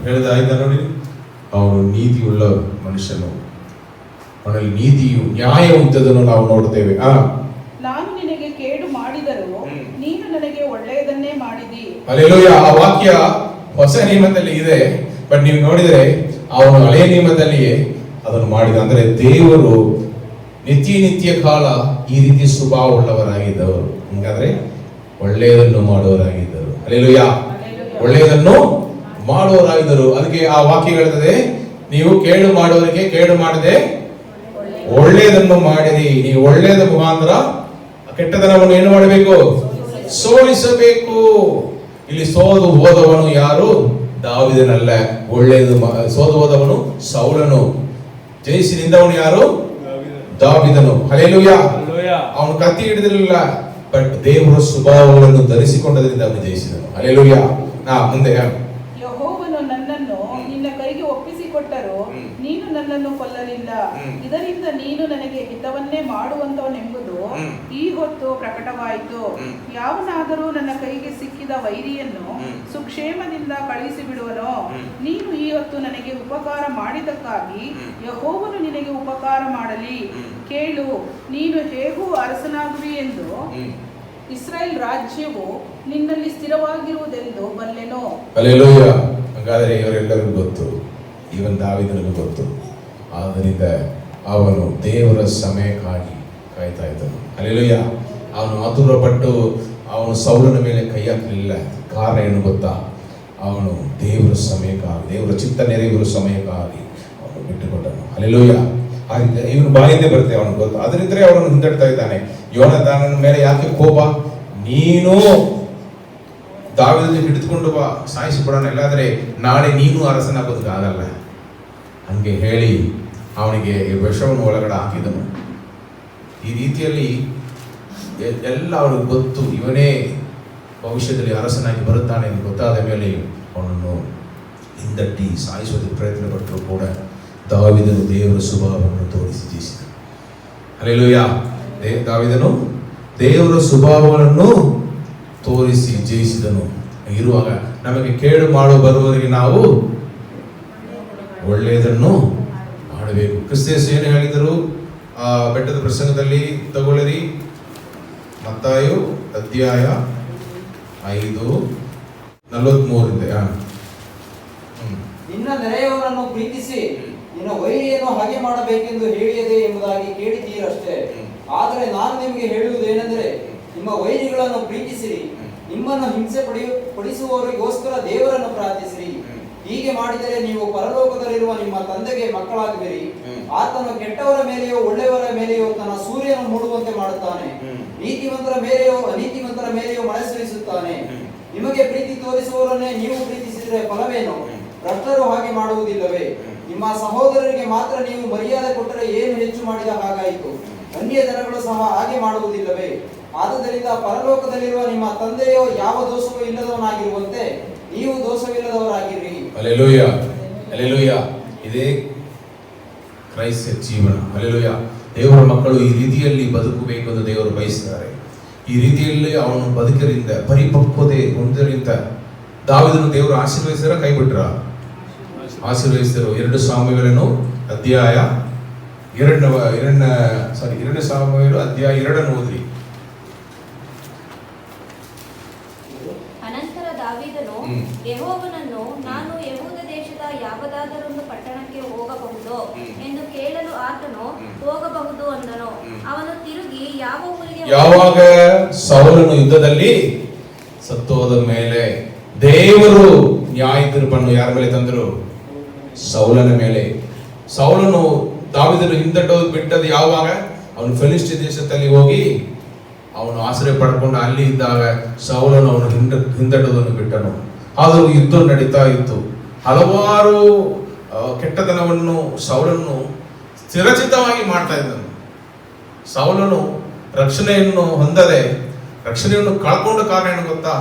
ಹೇಳಿದ ಆಯ್ತಾ ನೋಡಿ. ಅವನು ನೀತಿಯುಳ್ಳ ಮನುಷ್ಯನು. ಅವನಲ್ಲಿ ನೀತಿಯು ನ್ಯಾಯವು ಇದ್ದದನ್ನು ನಾವು ನೋಡ್ತೇವೆ. ನಾನು ನಿನಗೆ ಕೇಡು ಮಾಡಿದರೂ ನೀನು ನನಗೆ ಒಳ್ಳೆಯದನ್ನೇ ಮಾಡಿದಿ. ಹಲ್ಲೆಲೂಯಾ. ಆ ವಾಕ್ಯ ಹೊಸ ನಿಯಮದಲ್ಲಿ ಇದೆ. ಬಟ್ ನೀವು ನೋಡಿದರೆ ಅವನು ಹಳೆಯ ನಿಯಮದಲ್ಲಿಯೇ ಅದನ್ನು ಮಾಡಿದ. ಅಂದರೆ ದೇವರು ನಿತ್ಯ ಕಾಲ ಈ ರೀತಿ ಸ್ವಭಾವ ಉಳ್ಳವರಾಗಿದ್ದವರು. ಹಂಗಾದ್ರೆ ಒಳ್ಳೆಯದನ್ನು ಮಾಡುವವರಾಗಿದ್ದರು. ಹಲ್ಲೆಲೂಯಾ. ಒಳ್ಳೆಯದನ್ನು ಮಾಡುವವರಾಗಿದ್ದರು. ಅದಕ್ಕೆ ಆ ವಾಕ್ಯ ಹೇಳ್ತದೆ, ನೀವು ಕೇಡು ಮಾಡುವವರಿಗೆ ಕೇಡು ಮಾಡದೆ ಒಳ್ಳೆಯದನ್ನು ಮಾಡಿರಿ. ನೀವು ಒಳ್ಳೆಯದ ಮುಖಾಂತರ ಕೆಟ್ಟತನವನ್ನು ಏನು ಮಾಡಬೇಕು? ಸೋಲಿಸಬೇಕು. ಇಲ್ಲಿ ಸೋದು ಹೋದವನು ಯಾರು? ದಾವೀದನಲ್ಲ. ಒಳ್ಳೆಯದು ಸೋದು ಹೋದವನು ಸೌಲನು. ಜಯಿಸಿ ನಿಂದವನು ಯಾರು? ದಾವೀದನು. ಹಲ್ಲೆಲೂಯಾ. ಅವನು ಕತ್ತಿ ಹಿಡಿದಿರಲಿಲ್ಲ, ಬಟ್ ದೇವರ ಸ್ವಭಾವಗಳನ್ನು ಧರಿಸಿಕೊಂಡದ್ರಿಂದ ಅವನು ಜಯಿಸಿದನು. ಹಲ್ಲೆಲೂಯಾ. ಮುಂದೆ ಯೆಹೋವನು ನನ್ನನ್ನು ನಿನ್ನ ದಾವೀದನನ್ನು ಕೊಲ್ಲಲಿಲ್ಲ. ಇದರಿಂದ ನೀನು ನನಗೆ ಹಿತವನ್ನೇ ಮಾಡುವಂತವನೆಂಬುದು ಈ ಹೊತ್ತು ಪ್ರಕಟವಾಯಿತು. ಯಾವನಾದರೂ ನನ್ನ ಕೈಗೆ ಸಿಕ್ಕಿದ ವೈರಿಯನ್ನು ಸುಕ್ಷೇಮದಿಂದ ಕಳುಹಿಸಿ ಬಿಡುವನೋ? ನೀನು ಈ ಹೊತ್ತು ನನಗೆ ಉಪಕಾರ ಮಾಡಿದ್ದಕ್ಕಾಗಿ ಯೆಹೋವನು ನಿನಗೆ ಉಪಕಾರ ಮಾಡಲಿ. ಕೇಳು, ನೀನು ಹೇಗೂ ಅರಸನಾಗುವಿ ಎಂದು ಇಸ್ರಾಯೇಲ್ ರಾಜ್ಯವು ನಿನ್ನಲ್ಲಿ ಸ್ಥಿರವಾಗಿರುವುದೆಂದು ಬಲ್ಲೆನೋ. ಹಲ್ಲೆಲೂಯಾ. ಹಾಗಾದರೆ ಇವರೆಲ್ಲರಿಗೂ ಗೊತ್ತು, ಇವನ್ ದಾವೀದನಿಗೂ ಗೊತ್ತು. ಆದ್ದರಿಂದ ಅವನು ದೇವರ ಸಮಯಕ್ಕಾಗಿ ಕಾಯ್ತಾ ಇದ್ದನು. ಹಲ್ಲೆಲೂಯಾ. ಅವನು ಆತುರಪಟ್ಟು ಅವನು ಸೌಲನ ಮೇಲೆ ಕೈ ಹಾಕಲಿಲ್ಲ. ಕಾರಣ ಏನು ಗೊತ್ತಾ? ಅವನು ದೇವರ ಸಮಯಕ್ಕಾಗಿ, ದೇವರ ಚಿತ್ತ ನೆರವೇರುವ ಸಮಯಕ್ಕಾಗಿ ಅವನು ಬಿಟ್ಟುಕೊಟ್ಟನು. ಹಲ್ಲೆಲೂಯಾ. ಹಾಗೆ ಇವನು ಬಾಯಿಂದೇ ಬರುತ್ತೆ, ಅವನು ಗೊತ್ತು. ಅದರಿಂದಲೇ ಅವನನ್ನು ಹಿಂದಡ್ತಾ ಇದ್ದಾನೆ. ಯೋನಾತಾನನ ಮೇಲೆ ಯಾಕೆ ಕೋಪ? ನೀನು ದಾವೀದನ ಹಿಡಿದುಕೊಂಡು ಬಾ, ಸಾಯಿಸಿಬಿಡೋಣ, ಇಲ್ಲಾದ್ರೆ ನಾಳೆ ನೀನು ಅರಸನಾಗೋದಕ್ಕಾಗಲ್ಲ. ಹಂಗೆ ಹೇಳಿ ಅವನಿಗೆ ವಿಷವನ್ನು ಒಳಗಡೆ ಹಾಕಿದನು. ಈ ರೀತಿಯಲ್ಲಿ ಎಲ್ಲ ಅವನಿಗೆ ಗೊತ್ತು, ಇವನೇ ಭವಿಷ್ಯದಲ್ಲಿ ಅರಸನಾಗಿ ಬರುತ್ತಾನೆ ಎಂದು ಗೊತ್ತಾದ ಮೇಲೆ ಅವನನ್ನು ಹಿಂದಟ್ಟಿ ಸಾಯಿಸೋದಕ್ಕೆ ಪ್ರಯತ್ನ ಪಟ್ಟರು ಕೂಡ ದಾವೀದನು ದೇವರ ಸ್ವಭಾವವನ್ನು ತೋರಿಸಿ ಜಯಿಸಿದ. ಹಲ್ಲೆಲೂಯಾ. ದಾವೀದನು ದೇವರ ಸ್ವಭಾವವನ್ನು ತೋರಿಸಿ ಜಯಿಸಿದನು. ಇರುವಾಗ ನಮಗೆ ಕೇಡು ಮಾಡೋ ಬರುವವರಿಗೆ ನಾವು ಒಳ್ಳೆಯದನ್ನು ಮಾಡಬೇಕು. ಕ್ರಿಸ್ತೇಸು ಏನು ಹೇಳಿದರು ಆ ಬೆಟ್ಟದ ಪ್ರಸಂಗದಲ್ಲಿ? ತಗೊಳ್ಳಿರಿ, ಮತ್ತಾಯ ಅಧ್ಯಾಯ 5:43. ನಿನ್ನ ನೆರೆಯವರನ್ನು ಪ್ರೀತಿಸಿ ನಿನ್ನ ವೈರಿಯನ್ನು ಹಾಗೆ ಮಾಡಬೇಕೆಂದು ಹೇಳಿಯದೆ ಎಂಬುದಾಗಿ ಕೇಳಿದ್ದೀರಷ್ಟೇ. ಆದರೆ ನಾನು ನಿಮಗೆ ಹೇಳುವುದೇನೆಂದರೆ, ನಿಮ್ಮ ವೈರಿಗಳನ್ನು ಪ್ರೀತಿಸಿರಿ, ನಿಮ್ಮನ್ನು ಹಿಂಸೆ ಪಡಿಸುವವರಿಗೋಸ್ಕರ ದೇವರನ್ನು ಪ್ರಾರ್ಥಿಸಿರಿ. ಹೀಗೆ ಮಾಡಿದರೆ ನೀವು ಪರಲೋಕದಲ್ಲಿರುವ ನಿಮ್ಮ ತಂದೆಗೆ ಮಕ್ಕಳಾಗುವಿರಿ. ಆತನು ಕೆಟ್ಟವರ ಮೇಲೆಯೋ ಒಳ್ಳೆಯವರ ಮೇಲೆಯೋ ತನ್ನ ಸೂರ್ಯನ ಮೂಡುವಂತೆ ಮಾಡುತ್ತಾನೆ, ನೀತಿವಂತರ ಮೇಲೆಯೋ ಅನೀತಿವಂತರ ಮೇಲೆಯೋ ಮಳೆ ಸುರಿಸುತ್ತಾನೆ. ನಿಮಗೆ ಪ್ರೀತಿ ತೋರಿಸುವವರನ್ನೇ ನೀವು ಪ್ರೀತಿಸಿದರೆ ಫಲವೇನು? ಭ್ರಷ್ಟರು ಹಾಗೆ ಮಾಡುವುದಿಲ್ಲವೇ? ನಿಮ್ಮ ಸಹೋದರರಿಗೆ ಮಾತ್ರ ನೀವು ಮರ್ಯಾದೆ ಕೊಟ್ಟರೆ ಏನು ಹೆಚ್ಚು ಮಾಡಿದ ಹಾಗಾಯಿತು? ಅನ್ಯ ಜನಗಳು ಸಹ ಹಾಗೆ ಮಾಡುವುದಿಲ್ಲವೇ? ಆದುದರಿಂದ ಪರಲೋಕದಲ್ಲಿರುವ ನಿಮ್ಮ ತಂದೆಯೋ ಯಾವ ದೋಷವೂ ಇಲ್ಲದವನಾಗಿರುವಂತೆ ನೀವು ದೋಷವಿಲ್ಲದವರಾಗಿರಿ. ಹಲ್ಲೆಲೂಯಾ. ಹಲ್ಲೆಲೂಯಾ. ಇದೇ ಕ್ರೈಸ್ತ ಜೀವನ. ಹಲ್ಲೆಲೂಯಾ. ದೇವರ ಮಕ್ಕಳು ಈ ರೀತಿಯಲ್ಲಿ ಬದುಕಬೇಕು ಎಂದು ದೇವರು ಬಯಸಿದ್ದಾರೆ. ಈ ರೀತಿಯಲ್ಲಿ ಅವನು ಬದುಕರಿಂದ ಪರಿಪಕ್ವತೆ ಹೊಂದರಿಂದ ದಾವೀದನು ದೇವರು ಆಶೀರ್ವದಿಸಿರ ಕೈ ಬಿಟ್ರ? ಆಶೀರ್ವದಿಸಿದರು. 2 ಸಾಮುವೇಲನು ಅಧ್ಯಾಯ 2 ಸಾಮುವೇಲ ಅಧ್ಯಾಯ 2 ಓದ್ರಿ. ಅನಂತರ ದಾವೀದನು ಯೆಹೋವನನ್ನು, ನಾನು ಯೆಹೂದ ದೇಶದ ಯಾವುದಾದರೊಂದು ಪಟ್ಟಣಕ್ಕೆ ಹೋಗಬಹುದೋ ಎಂದು ಕೇಳಲು ಆತನು ಹೋಗಬಹುದು ಅಂದನು. ಅವನು ತಿರುಗಿ ಯಾವ ಊರಿಗೆ? ಯಾವಾಗ ಸೌಲನು ಯುದ್ಧದಲ್ಲಿ ಸತ್ತು ಹೋದ ಮೇಲೆ ದೇವರು ನ್ಯಾಯ ತೀರ್ಪನ್ನು ಯಾರ ಮೇಲೆ ತಂದರು? ಸೌಲನ ಮೇಲೆ. ಸೌಲನು ದಾವೀದನು ಹಿಂದಟ್ಟೋದು ಬಿಟ್ಟದ್ದು ಯಾವಾಗ? ಅವನು ಫಿಲಿಸ್ಟಿ ದೇಶದಲ್ಲಿ ಹೋಗಿ ಅವನು ಆಶ್ರಯ ಪಡ್ಕೊಂಡು ಅಲ್ಲಿ ಇದ್ದಾಗ ಸೌಲನು ಅವನು ಹಿಂದಟ್ಟೋದನ್ನು ಬಿಟ್ಟನು. ಆದರೂ ಯುದ್ಧ ನಡೀತಾ ಇತ್ತು. ಹಲವಾರು ಕೆಟ್ಟತನವನ್ನು ಸೌಲನು ಸ್ಥಿರಚಿತವಾಗಿ ಮಾಡ್ತಾ ಇದ್ದನು. ಸೌಲನು ರಕ್ಷಣೆಯನ್ನು ಹೊಂದದೆ ರಕ್ಷಣೆಯನ್ನು ಕಳ್ಕೊಂಡ ಕಾರಣ ಏನು ಗೊತ್ತಾ?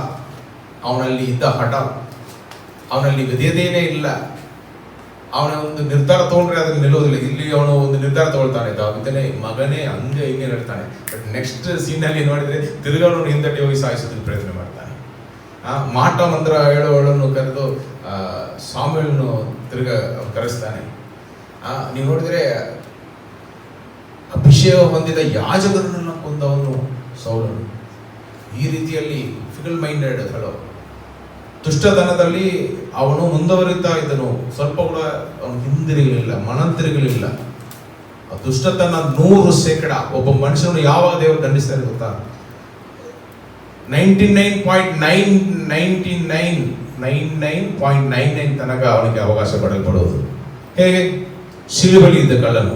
ಅವನಲ್ಲಿ ಇದ್ದ ಹಠ, ಅವನಲ್ಲಿ ವಿಧೇಯತೆಯೇ ಇಲ್ಲ. ಅವನ ಒಂದು ನಿರ್ಧಾರ ತಗೊಂಡ್ರೆ ಅದನ್ನು ನಿಲ್ಲೋದಿಲ್ಲ. ಇಲ್ಲಿ ಅವನು ಒಂದು ನಿರ್ಧಾರ ತಗೊಳ್ತಾನೆ, ದಾವೀದನೇ ಮಗನೇ ಹಂಗೆ ಹಿಂಗೆ ಹೇಳ್ತಾನೆ. ಬಟ್ ನೆಕ್ಸ್ಟ್ ಸೀನಲ್ಲಿ ನೋಡಿದ್ರೆ ತಿರುಗಾವನು ಹಿಂದಟ್ಟಿ ಹೋಗಿ ಸಾಯಿಸೋದಕ್ಕೆ ಪ್ರಯತ್ನ ಮಾಡ್ತಾನೆ. ಮಾಟ ಮಂತ್ರ ಹೇಳುವವಳನ್ನು ಕರೆದು ಸಾಮುವೇಲನು ಕರೆಸ್ತಾನೆ. ನೀವು ನೋಡಿದ್ರೆ ಅಭಿಷೇಕ ಹೊಂದಿದ ಯಾಜಕರನ್ನೆಲ್ಲ ಕೊಂದವನು ಸೌಲನು. ಈ ರೀತಿಯಲ್ಲಿ ಫಿಕಲ್ ಮೈಂಡೆಡ್ ಹೇಳೋ ದುಷ್ಟತನದಲ್ಲಿ ಅವನು ಮುಂದುವರಿತಾ ಇದ್ದನು. ಸ್ವಲ್ಪ ಕೂಡ ಅವನು ಹಿಂದಿರುಗಲಿಲ್ಲ, ಮನ ತಿರುಗಲಿಲ್ಲ. ಆ ದುಷ್ಟತನ 100%. ಒಬ್ಬ ಮನುಷ್ಯನು ಯಾವಾಗ ದೇವರು ದಂಡಿಸ್ತಾರೆ ಗೊತ್ತಾ? 99.9999 ತನಕ ಅವನಿಗೆ ಅವಕಾಶ ಪಡೆಯಲ್ಪಡುವುದು. ಹೇಗೆ? ಶಿಲುಬೆಯಲ್ಲಿದ್ದ ಕಳ್ಳನು,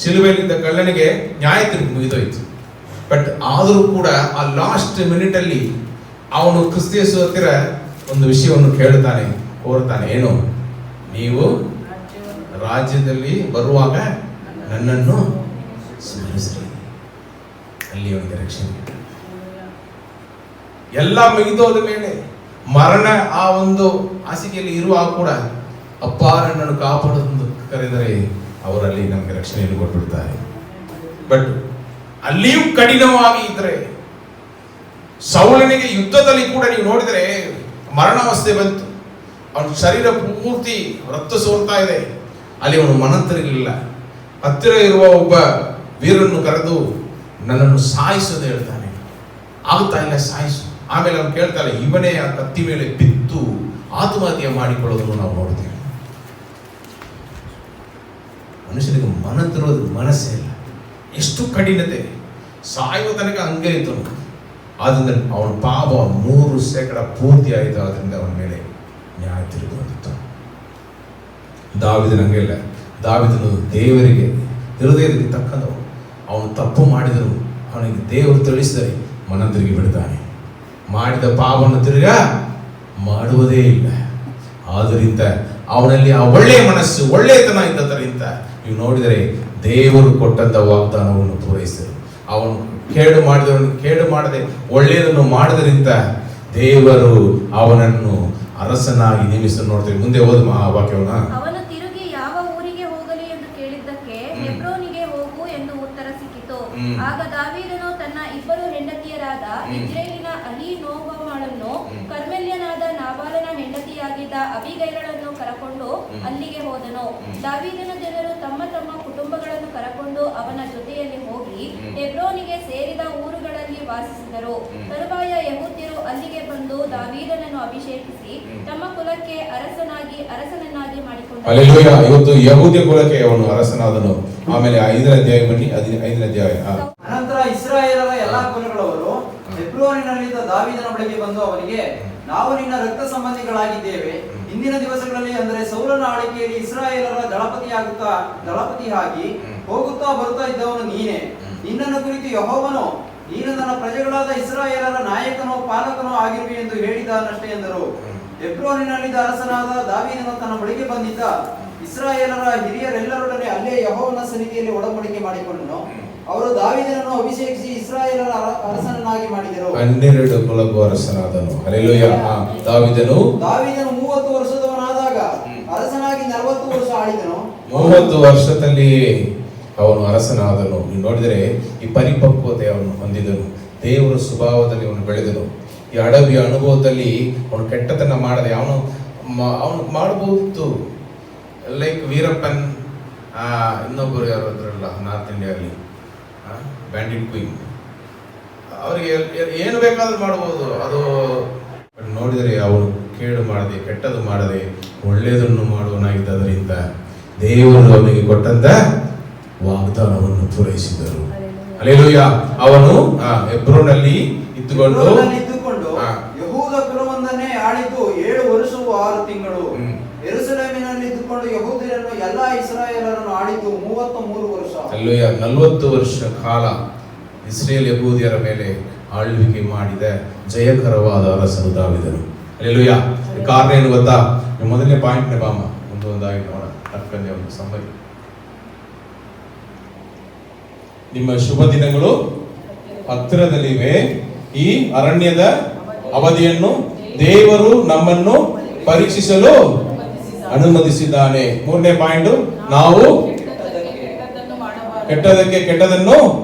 ಶಿಲುಬೆಯಲ್ಲಿದ್ದ ಕಳ್ಳನಿಗೆ ನ್ಯಾಯ ತೀರ್ಪು ಮುಗಿದೋಯ್ತು. ಬಟ್ ಆದರೂ ಕೂಡ ಆ ಲಾಸ್ಟ್ ಮಿನಿಟ್ ಅಲ್ಲಿ ಅವನು ಕ್ರಿಸ್ತೇಸು ಹತ್ತಿರ ಒಂದು ವಿಷಯವನ್ನು ಕೇಳುತ್ತಾನೆ, ಕೋರುತ್ತಾನೆ. ಏನು? ನೀವು ರಾಜ್ಯದಲ್ಲಿ ಬರುವಾಗ ನನ್ನನ್ನು ಸ್ಮರಿಸಿರಿ. ಅಲ್ಲಿ ಅವನಿಗೆ ರಕ್ಷಣೆ. ಎಲ್ಲ ಮುಗಿದೋದ ಮೇಲೆ ಮರಣ ಆ ಒಂದು ಹಾಸಿಗೆಯಲ್ಲಿ ಇರುವಾಗ ಕೂಡ ಅಪ್ಪ ನನ್ನನ್ನು ಕಾಪಾಡೋದನ್ನು ಕರೆದರೆ ಅವರಲ್ಲಿ ನಮಗೆ ರಕ್ಷಣೆಯನ್ನು ಕೊಟ್ಬಿಡ್ತಾರೆ. ಬಟ್ ಅಲ್ಲಿಯೂ ಕಠಿಣವಾಗಿ ಇದ್ರೆ, ಸೌಲನಿಗೆ ಯುದ್ಧದಲ್ಲಿ ಕೂಡ ನೀವು ನೋಡಿದರೆ ಮರಣಾವಸ್ಥೆ ಬಂತು, ಅವನ ಶರೀರ ಪೂರ್ತಿ ರಕ್ತ ಸೋರ್ತಾ ಇದೆ, ಅಲ್ಲಿ ಅವನು ಮನಂತರಿರಲಿಲ್ಲ. ಹತ್ತಿರ ಇರುವ ಒಬ್ಬ ವೀರನ್ನು ಕರೆದು ನನ್ನನ್ನು ಸಾಯಿಸೋದು ಹೇಳ್ತಾನೆ. ಆಗ್ತಾ ಇಲ್ಲ, ಸಾಯಿಸು. ಆಮೇಲೆ ಅವನು ಕೇಳ್ತಾನೆ, ಇವನೇ ಆ ಕತ್ತಿ ಮೇಲೆ ಬಿತ್ತು ಆತ್ಮಹತ್ಯೆ ಮಾಡಿಕೊಳ್ಳೋದನ್ನು ನಾವು ನೋಡ್ತೇವೆ. ಮನುಷ್ಯನಿಗೆ ಮನಂತಿರೋದು ಮನಸ್ಸೇ ಇಲ್ಲ, ಎಷ್ಟು ಕಠಿಣತೆ, ಸಾಯುವ ತನಕ ಹಂಗೆ ಇತ್ತು. ಆದ್ರಿಂದ ಅವನ ಪಾಪ 100% ಪೂರ್ತಿ ಆಯಿತು. ಆದ್ರಿಂದ ಅವನ ಮೇಲೆ ನ್ಯಾಯ ತಿರುಗಿ ಬಂದಿತ್ತು. ದಾವೀದನ ಹಂಗಿಲ್ಲ. ದಾವೀದನು ದೇವರಿಗೆ ಹೃದಯಕ್ಕೆ ತಕ್ಕಂದವನು. ಅವನು ತಪ್ಪು ಮಾಡಿದರು, ಅವನಿಗೆ ದೇವರು ತಿಳಿಸಿದರೆ ಮನಂತಿರುಗಿ ಬಿಡ್ತಾನೆ. ಮಾಡಿದ ಪಾಪವನ್ನು ತಿರುಗಾ ಮಾಡುವುದೇ ಇಲ್ಲ. ಆದ್ದರಿಂದ ಅವನಲ್ಲಿ ಆ ಒಳ್ಳೆಯ ಮನಸ್ಸು, ಒಳ್ಳೆಯತನ ಇದ್ದದರಿಂದ ನೀವು ನೋಡಿದರೆ ದೇವರು ಕೊಟ್ಟಂತ ವಾಗ್ದಾನವನ್ನು ಪೂರೈಸಿದರು. ಅವನು ಕೇಡು ಮಾಡಿದವನು ಕೇಡು ಮಾಡದೆ ಒಳ್ಳೆಯದನ್ನು ಮಾಡಿದರಿಂದ ದೇವರು ಅವನನ್ನು ಅರಸನಾಗಿ ನೇಮಿಸಿ ನೋಡ್ತೇವೆ. ಮುಂದೆ ಓದು ಆ ವಾಕ್ಯವನ್ನ. ಅವನು ತಿರುಗಿ ಯಾವ ಊರಿಗೆ ಹೋಗಲಿ ಎಂದು ಕೇಳಿದ್ದಕ್ಕೆ ಹೆಬ್ರೋನಿಗೆ ಹೋಗು ಎಂದು ಉತ್ತರ ಸಿಕ್ಕಿತು. ಆಗ ದಾವೀದನು ತನ್ನ ಇಬ್ಬರು ಹೆಂಡತಿಯರಾದ ಇಜ್ರೇಲಿನ ಅಹೀನೋಬಾಮಳನ್ನು ಕರ್ಮೆಲ್ಯನಾದ ನಾಬಾಲನ ಹೆಂಡತಿಯಾಗಿದ್ದ ಅಬೀಗೈಲಳನ್ನು ಕರಕೊಂಡು ಅಲ್ಲಿಗೆ ಹೋದನು. ದಾವೀದನ ಜನರು ತಮ್ಮ ತಮ್ಮ ಕುಟುಂಬಗಳನ್ನು ಕರಕೊಂಡು ಅವನ ಜೊತೆಯಲ್ಲಿ ಹೋಗಿ ಹೆಬ್ರೋನಿಗೆ ಸೇರಿದ ಊರುಗಳಲ್ಲಿ ವಾಸಿಸಿದರು. ತರುವಾಯ ಯೆಹೂದ್ಯರು ಅಲ್ಲಿಗೆ ಬಂದು ದಾವೀದನನ್ನು ಅಭಿಷೇಕಿಸಿ ತಮ್ಮ ಕುಲಕ್ಕೆ ಅರಸನನ್ನಾಗಿ ಮಾಡಿಕೊಂಡರು. ಹಲ್ಲೆಲೂಯಾ. ಇವತ್ತು ಯೆಹೂದ್ಯ ಕುಲಕ್ಕೆ ಅವನು ಅರಸನಾದನು. ಆಮೇಲೆ 5ನೇ ಅಧ್ಯಾಯ ಬನ್ನಿ. 5ನೇ ಅಧ್ಯಾಯ. ಅನಂತರ ಇಸ್ರಾಯೇಲರ ಎಲ್ಲಾ ಕುಲಗಳವರು ಹೆಬ್ರೋನಿನಲ್ಲಿದ್ದ ದಾವೀದನ ಬಳಿಗೆ ಬಂದು ಅವನಿಗೆ, ನಾವು ನಿನ್ನ ರಕ್ತ ಸಂಬಂಧಿಗಳಾಗಿದ್ದೇವೆ. ಇಂದಿನ ದಿವಸಗಳಲ್ಲಿ, ಅಂದರೆ ಸೌಲನ ಆಳ್ವಿಕೆಯಲ್ಲಿ ಇಸ್ರಾಯೇಲರ ದಳಪತಿಯಾಗಿ ಹೋಗುತ್ತಾ ಬರುತ್ತಾ ಇದ್ದವನು ನೀನೇ. ನಿನ್ನನ್ನು ಕುರಿತು ಯೆಹೋವನು, ನೀನು ನನ್ನ ಪ್ರಜೆಗಳಾದ ಇಸ್ರಾಯೇಲರ ನಾಯಕನೋ ಪಾಲಕನೋ ಆಗಿರುವೆ ಎಂದು ಹೇಳಿದಾನಷ್ಟೇ ಎಂದರು. ಹೆಬ್ರೋನಿನಲ್ಲಿದ್ದ ಅರಸನಾದ ದಾವೀದನು ತನ್ನ ಬಳಿಗೆ ಬಂದಿದ್ದ ಇಸ್ರಾಯೇಲರ ಹಿರಿಯರೆಲ್ಲರೊಡನೆ ಅಲ್ಲೇ ಯೆಹೋವನ ಸನ್ನಿಧಿಯಲ್ಲಿ ಒಡಂಬಡಿಕೆ ಮಾಡಿಕೊಂಡನು. ಅವರು ದಾವೀದನನ್ನು ಅಭಿಷೇಕಿಸಿ ಇಸ್ರಾಯೇಲರ ಅರಸನನ್ನಾಗಿ ಮಾಡಿದರು. 12 ಕುಲಕ್ಕೂ ಅರಸನಾದನು. ಹಲ್ಲೆಲೂಯಾ. ದಾವೀದನು 30 ವರ್ಷದವನಾದಾಗ ಅರಸನಾಗಿ 40 ವರ್ಷ ಆಳಿದನು. 30 ವರ್ಷದಲ್ಲಿ ಅವನು ಅರಸನಾದನು. ನೀವು ನೋಡಿದರೆ ಈ ಪರಿಪಕ್ವತೆ ಅವನು ಹೊಂದಿದನು. ದೇವರ ಸ್ವಭಾವದಲ್ಲಿ ಅವನು ಬೆಳೆದನು. ಈ ಅಡವಿಯ ಅನುಭವದಲ್ಲಿ ಅವನು ಕೆಟ್ಟತನ ಮಾಡದೆ ಅವನು ಮಾಡಬಹುದು. ಲೈಕ್ ವೀರಪ್ಪನ್, ಇನ್ನೊಬ್ಬರು ಯಾರಾದ್ರಲ್ಲ ನಾರ್ತ್ ಇಂಡಿಯಾದಲ್ಲಿ ಬ್ಯಾಂಡಿಟ್ ಕ್ವೀನ್, ಅವರಿಗೆ ಏನು ಬೇಕಾದ್ರೂ ಮಾಡಬಹುದು. ಅದು ನೋಡಿದರೆ ಅವನು ಕೇಡು ಮಾಡದೆ, ಕೆಟ್ಟದ್ದು ಮಾಡದೆ ಒಳ್ಳೆಯದನ್ನು ಮಾಡುವನಾಗಿದ್ದರಿಂದ ದೇವರು ಅವನಿಗೆ ಕೊಟ್ಟಂತ ವಾಗ್ದಾನವನ್ನು ಪೂರೈಸಿದರು. ಹಲ್ಲೆಲೂಯಾ. ಅವನು ಹೆಬ್ರೋನಲ್ಲಿ ಇದ್ದುಕೊಂಡು ಯೆಹೂದ ಕುಲವೊಂದನ್ನೇ ಆಳಿದ್ದು 7 ವರ್ಷವೂ 6 ತಿಂಗಳು. ಯೆರೂಸಲೇಮಿನಲ್ಲಿ ಇದ್ದುಕೊಂಡು ಯೆಹೂದ್ಯರನ್ನು ಎಲ್ಲಾ ಇಸ್ರಾಯೇಲರನ್ನು ಆಳಿದ್ದು 33 ವರ್ಷ. ಹಲ್ಲೆಲೂಯಾ. 40 ವರ್ಷ ಕಾಲ ಇಸ್ರೇಲ್ ಯೆಹೂದ್ಯರ ಮೇಲೆ ಆಳ್ವಿಕೆ ಮಾಡಿದ ಜಯಕರವಾದ ಅರಸನು ದಾವೀದನು. ಹಲ್ಲೆಲೂಯಾ. ಕಾರಣ ಏನು ಗೊತ್ತಾ? ಮೊದಲನೇ ಪಾಯಿಂಟ್ ನೇ ಬಾಮ ಒಂದೊಂದಾಗಿ ನೋಡ. ಟಕ್ಕನೆ ಒಂದು ಸಮ್ಮರಿ. ನಿಮ್ಮ ಶುಭ ದಿನಗಳು ಹತ್ತಿರದಲ್ಲಿವೆ. ಈ ಅರಣ್ಯದ ಅವಧಿಯನ್ನು ದೇವರು ನಮ್ಮನ್ನು ಪರೀಕ್ಷಿಸಲು ಅನುಮತಿಸಿದ್ದಾನೆ. 3ನೇ ಪಾಯಿಂಟ್, ನಾವು ಕೆಟ್ಟದಕ್ಕೆ ಕೆಟ್ಟದನ್ನು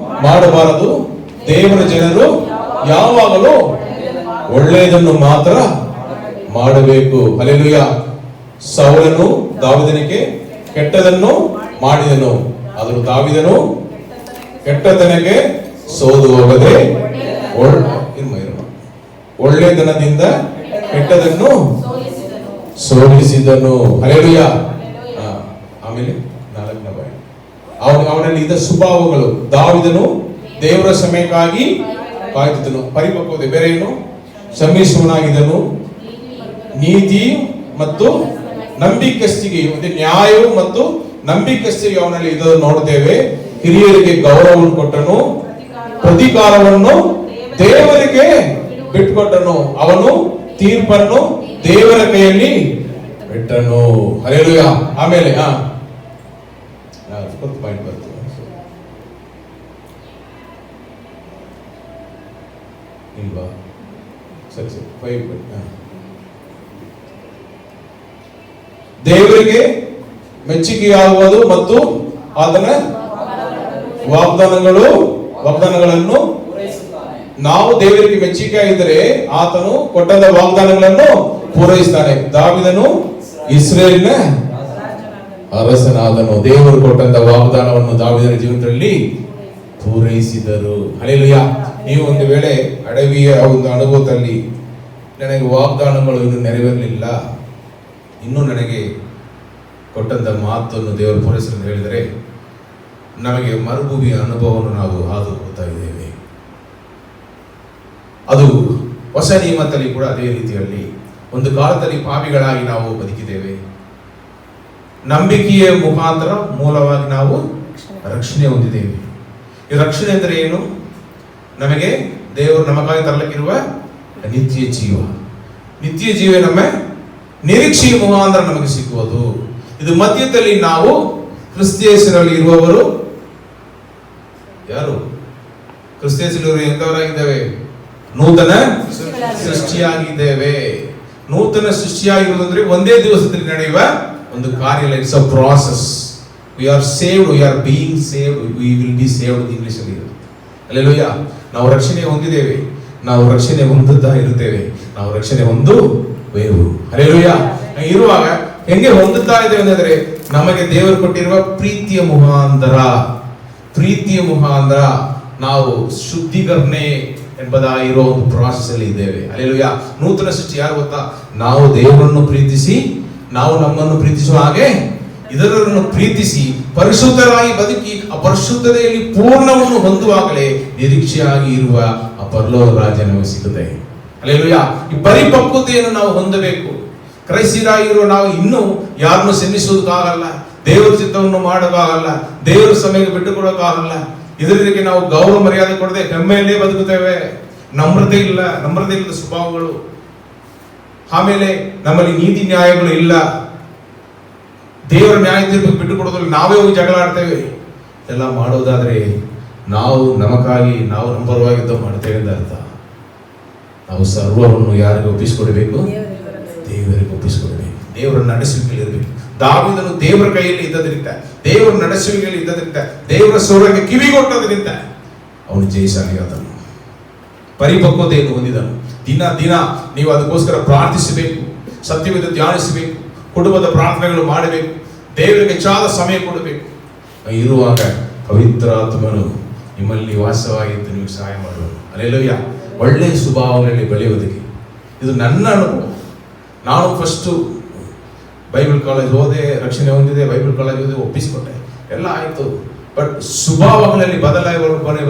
ಮಾಡಬಾರದು. ದೇವರ ಜನರು ಯಾವಾಗಲೂ ಒಳ್ಳೆಯದನ್ನು ಮಾತ್ರ ಮಾಡಬೇಕು. ಹಲ್ಲೆಲೂಯಾ. ಸೌಲನು ದಾವೀದನಿಗೆ ಕೆಟ್ಟದನ್ನು ಮಾಡಿದನು, ಆದರೂ ದಾವೀದನು ಕೆಟ್ಟತನಕ್ಕೆ ಸೋದು ಹೋಗದೆ ಒಳ್ಳೆಯತನದಿಂದ ಕೆಟ್ಟದನ್ನು ಸೋಲಿಸಿದನು. ಹಲ್ಲೆಲೂಯಾ. ಆಮೇಲೆ 4ನೇ ಪಾಯಿಂಟ್, ಅವನಲ್ಲಿ ಇದ್ದ ಸ್ವಭಾವಗಳು. ದಾವೀದನು ದೇವರ ಸಮಯಕ್ಕಾಗಿ ಕಾಯ್ತಿದ್ದನು. ಪರಿಪಕ್ವತೆ ಬೇರೆ ಏನು? ಶ್ರಮಿಸುವನಾಗಿದ್ದನು. ನೀತಿ ಮತ್ತು ನಂಬಿಕಸ್ತಿಗೆ, ನ್ಯಾಯವು ಮತ್ತು ನಂಬಿಕಸ್ತಿಗೆ ಅವನಲ್ಲಿ ಇದನ್ನು ನೋಡುತ್ತೇವೆ. ಹಿರಿಯರಿಗೆ ಗೌರವವನ್ನು ಕೊಟ್ಟನು, ಪ್ರತಿಕಾರವನ್ನು ದೇವರಿಗೆ ಬಿಟ್ಟುಕೊಟ್ಟನು. ಅವನು ತೀರ್ಪನ್ನು ದೇವರ ಕೈಯಲ್ಲಿ ಬಿಟ್ಟನು. ಹಲ್ಲೆಲೂಯಾ. ಆಮೇಲೆ 4th ಪಾಯಿಂಟ್ ಬರ್ತದೆ. ಇಲ್ವಾ? ಸರಿ 5. ದೇವರಿಗೆ ಮೆಚ್ಚುಗೆಯಾಗುವುದು ಮತ್ತು ಆತನ ವಾಗ್ದಾನಗಳನ್ನು ಪೂರೈಸುತ್ತಾನೆ. ನಾವು ದೇವರಿಗೆ ಮೆಚ್ಚುಗೆಯಾಗಿದ್ದರೆ ಆತನು ಕೊಟ್ಟಂತ ವಾಗ್ದಾನಗಳನ್ನು ಪೂರೈಸ್ತಾನೆ. ದಾವೀದನು ಇಸ್ರೇಲಿನ ಅರಸನಾದನು. ದೇವರು ಕೊಟ್ಟಂತ ವಾಗ್ದಾನವನ್ನು ದಾವೀದನ ಜೀವನದಲ್ಲಿ ಪೂರೈಸಿದರು. ಹಲ್ಲೆಲೂಯಾ. ನೀವು ಒಂದು ವೇಳೆ ಅಡವಿಯ ಒಂದು ಅನುಭವದಲ್ಲಿ ನನಗೆ ವಾಗ್ದಾನಗಳು ಇನ್ನೂ ನೆರವೇರಲಿಲ್ಲ, ಇನ್ನೂ ನನಗೆ ಕೊಟ್ಟಂತ ಮಾತನ್ನು ದೇವರು ಪೂರೈಸಲು ಹೇಳಿದರೆ, ನಮಗೆ ಮರುಭೂಮಿಯ ಅನುಭವವನ್ನು ನಾವು ಹಾದು ಹೋಗ್ತಾ ಇದ್ದೇವೆ. ಅದು ಹೊಸ ನಿಯಮದಲ್ಲಿ ಕೂಡ ಅದೇ ರೀತಿಯಲ್ಲಿ ಒಂದು ಕಾಲದಲ್ಲಿ ಪಾಪಿಗಳಾಗಿ ನಾವು ಬದುಕಿದ್ದೇವೆ. ನಂಬಿಕೆಯ ಮುಖಾಂತರ ಮೂಲವಾಗಿ ನಾವು ರಕ್ಷಣೆ ಹೊಂದಿದ್ದೇವೆ. ಈ ರಕ್ಷಣೆ ಅಂದರೆ ಏನು? ನಮಗೆ ದೇವರು ನಮಗಾಗಿ ತರಲಿಕ್ಕಿರುವ ನಿತ್ಯ ಜೀವ. ನಿತ್ಯ ಜೀವ ನಮ್ಮ ನಿರೀಕ್ಷೆಯ ಮುಖಾಂತರ ನಮಗೆ ಸಿಗುವುದು. ಇದು ಮಧ್ಯದಲ್ಲಿ ನಾವು ಕ್ರಿಸ್ತೇಸರಲ್ಲಿ ಇರುವವರು ಯಾರು? ಕ್ರಿಸ್ತೇಸರು ಎಂತವರಾಗಿದ್ದೇವೆ? ನೂತನ ಸೃಷ್ಟಿಯಾಗಿದ್ದೇವೆ. ನೂತನ ಸೃಷ್ಟಿಯಾಗಿರುವುದಂದ್ರೆ ಒಂದೇ ದಿವಸದಲ್ಲಿ ನಡೆಯುವ ಒಂದು ಕಾರ್ಯ. It's a process. We are saved, we are being saved, we will be saved English ಅಲ್ಲಿ. ಹಲ್ಲೆಲೂಯಾ. ನಾವು ರಕ್ಷಣೆ ಹೊಂದಿದ್ದೇವೆ, ನಾವು ರಕ್ಷಣೆ ಹೊಂದುತ್ತಾ ಇರುತ್ತೇವೆ, ನಾವು ರಕ್ಷಣೆ ಹೊಂದುವೆವು. ಹಲ್ಲೆಲೂಯಾ. ಇರುವಾಗ ಹೆಂಗೆ ಹೊಂದುತ್ತಾ ಇದ್ದೇವೆ ಅಂದರೆ ನಮಗೆ ದೇವರು ಕೊಟ್ಟಿರುವ ಪ್ರೀತಿಯ ಮುಖಾಂತರ ನಾವು ಶುದ್ಧೀಕರಣೆ ಎಂಬುದಾಗಿರೋ ಒಂದು ಪ್ರಾಸೆಸ್ ಅಲ್ಲಿ ಇದ್ದೇವೆ. ಹಲ್ಲೆಲೂಯಾ. ನೂತನ ಸೃಷ್ಟಿ ಯಾರು ಗೊತ್ತಾ? ನಾವು ದೇವರನ್ನು ಪ್ರೀತಿಸಿ, ನಾವು ನಮ್ಮನ್ನು ಪ್ರೀತಿಸುವ ಹಾಗೆ ಇದರನ್ನು ಪ್ರೀತಿಸಿ ಪರಿಶುದ್ಧರಾಗಿ ಬದುಕಿ ಆ ಪರಿಶುದ್ಧತೆಯಲ್ಲಿ ಪೂರ್ಣವನ್ನು ಹೊಂದುವಾಗಲೇ ನಿರೀಕ್ಷೆಯಾಗಿ ಇರುವ ಆ ಪರಲೋಕ ರಾಜ್ಯ ನಮಗೆ ಸಿಗುತ್ತೆ. ಹಲ್ಲೆಲೂಯಾ. ಈ ಪರಿಪಕ್ವತೆಯನ್ನು ನಾವು ಹೊಂದಬೇಕು. ಕ್ರೈಸ್ತರಾಗಿರುವ ನಾವು ಇನ್ನೂ ಯಾರನ್ನು ಸೆನ್ನಿಸೋದಕ್ಕಾಗಲ್ಲ, ದೇವರ ಚಿತ್ತವನ್ನು ಮಾಡೋಕ್ಕಾಗಲ್ಲ, ದೇವರ ಸಮಯಕ್ಕೆ ಬಿಟ್ಟುಕೊಡೋಕ್ಕಾಗಲ್ಲ. ಇದರಿಗೆ ನಾವು ಗೌರವ ಮರ್ಯಾದೆ ಕೊಡದೆ ಹೆಮ್ಮೆಯಲ್ಲೇ ಬದುಕುತ್ತೇವೆ. ನಮ್ರತೆ ಇಲ್ಲದ ಸ್ವಭಾವಗಳು. ಆಮೇಲೆ ನಮ್ಮಲ್ಲಿ ನೀತಿ ನ್ಯಾಯಗಳು ಇಲ್ಲ. ದೇವರ ನ್ಯಾಯ ತೀರ್ಪು ಬಿಟ್ಟುಕೊಡೋದ್ರಲ್ಲಿ ನಾವೇ ಹೋಗಿ ಜಗಳ ಆಡ್ತೇವೆ. ಎಲ್ಲ ಮಾಡೋದಾದ್ರೆ ನಾವು ನಮಗಾಗಿ ನಾವು ನಂಬರವಾಗಿ ಯುದ್ಧ ಮಾಡ್ತೇವೆ ಅಂತ ಅರ್ಥ. ನಾವು ಸರ್ವವನ್ನು ಯಾರಿಗೆ ಒಪ್ಪಿಸಿಕೊಡಬೇಕು? ದೇವರಿಗೆ ಒಪ್ಪಿಸಿಕೊಡಬೇಕು. ದೇವರ ನಡೆಸುವಿಕೆಯಲ್ಲಿ ಇರಬೇಕು. ದಾವೀದನು ದೇವರ ಕೈಯಲ್ಲಿ ಇದ್ದದರಿಂದ, ದೇವರ ನಡೆಸುವಿಕೆಯಲ್ಲಿ ಇದ್ದದರಿಂದ, ದೇವರ ಸ್ವರಕ್ಕೆ ಕಿವಿಗೊಟ್ಟದರಿಂದ ಅವನು ಜಯಶಾಲಿಯಾದನು, ಪರಿಪಕ್ವತೆಯನ್ನು ಹೊಂದಿದನು. ದಿನ ನೀವು ಅದಕ್ಕೋಸ್ಕರ ಪ್ರಾರ್ಥಿಸಬೇಕು, ಸತ್ಯವಿದ್ದು ಧ್ಯಾನಿಸಬೇಕು, ಕುಟುಂಬದ ಪ್ರಾರ್ಥನೆಗಳು ಮಾಡಬೇಕು, ದೇವರಿಗೆ ಹೆಚ್ಚಾದ ಸಮಯ ಕೊಡಬೇಕು. ಇರುವಾಗ ಪವಿತ್ರಾತ್ಮನು ನಿಮ್ಮಲ್ಲಿ ವಾಸವಾಗಿದ್ದು ನಿಮಗೆ ಸಹಾಯ ಮಾಡುವನು. ಹಲ್ಲೆಲೂಯಾ. ಒಳ್ಳೆಯ ಸ್ವಭಾವಗಳಲ್ಲಿ ಬೆಳೆಯುವುದಕ್ಕೆ ಇದು ನನ್ನ ಅನುಭವ. ನಾನು ಫಸ್ಟು ಬೈಬಲ್ ಕಾಲೇಜ್ ಹೋದೆ, ರಕ್ಷಣೆ ಹೊಂದಿದೆ, ಬೈಬಲ್ ಕಾಲೇಜ್ ಹೋದೆ, ಒಪ್ಪಿಸಿಕೊಟ್ಟೆ, ಎಲ್ಲ ಆಯಿತು. ಬಟ್ ಸ್ವಭಾವಗಳಲ್ಲಿ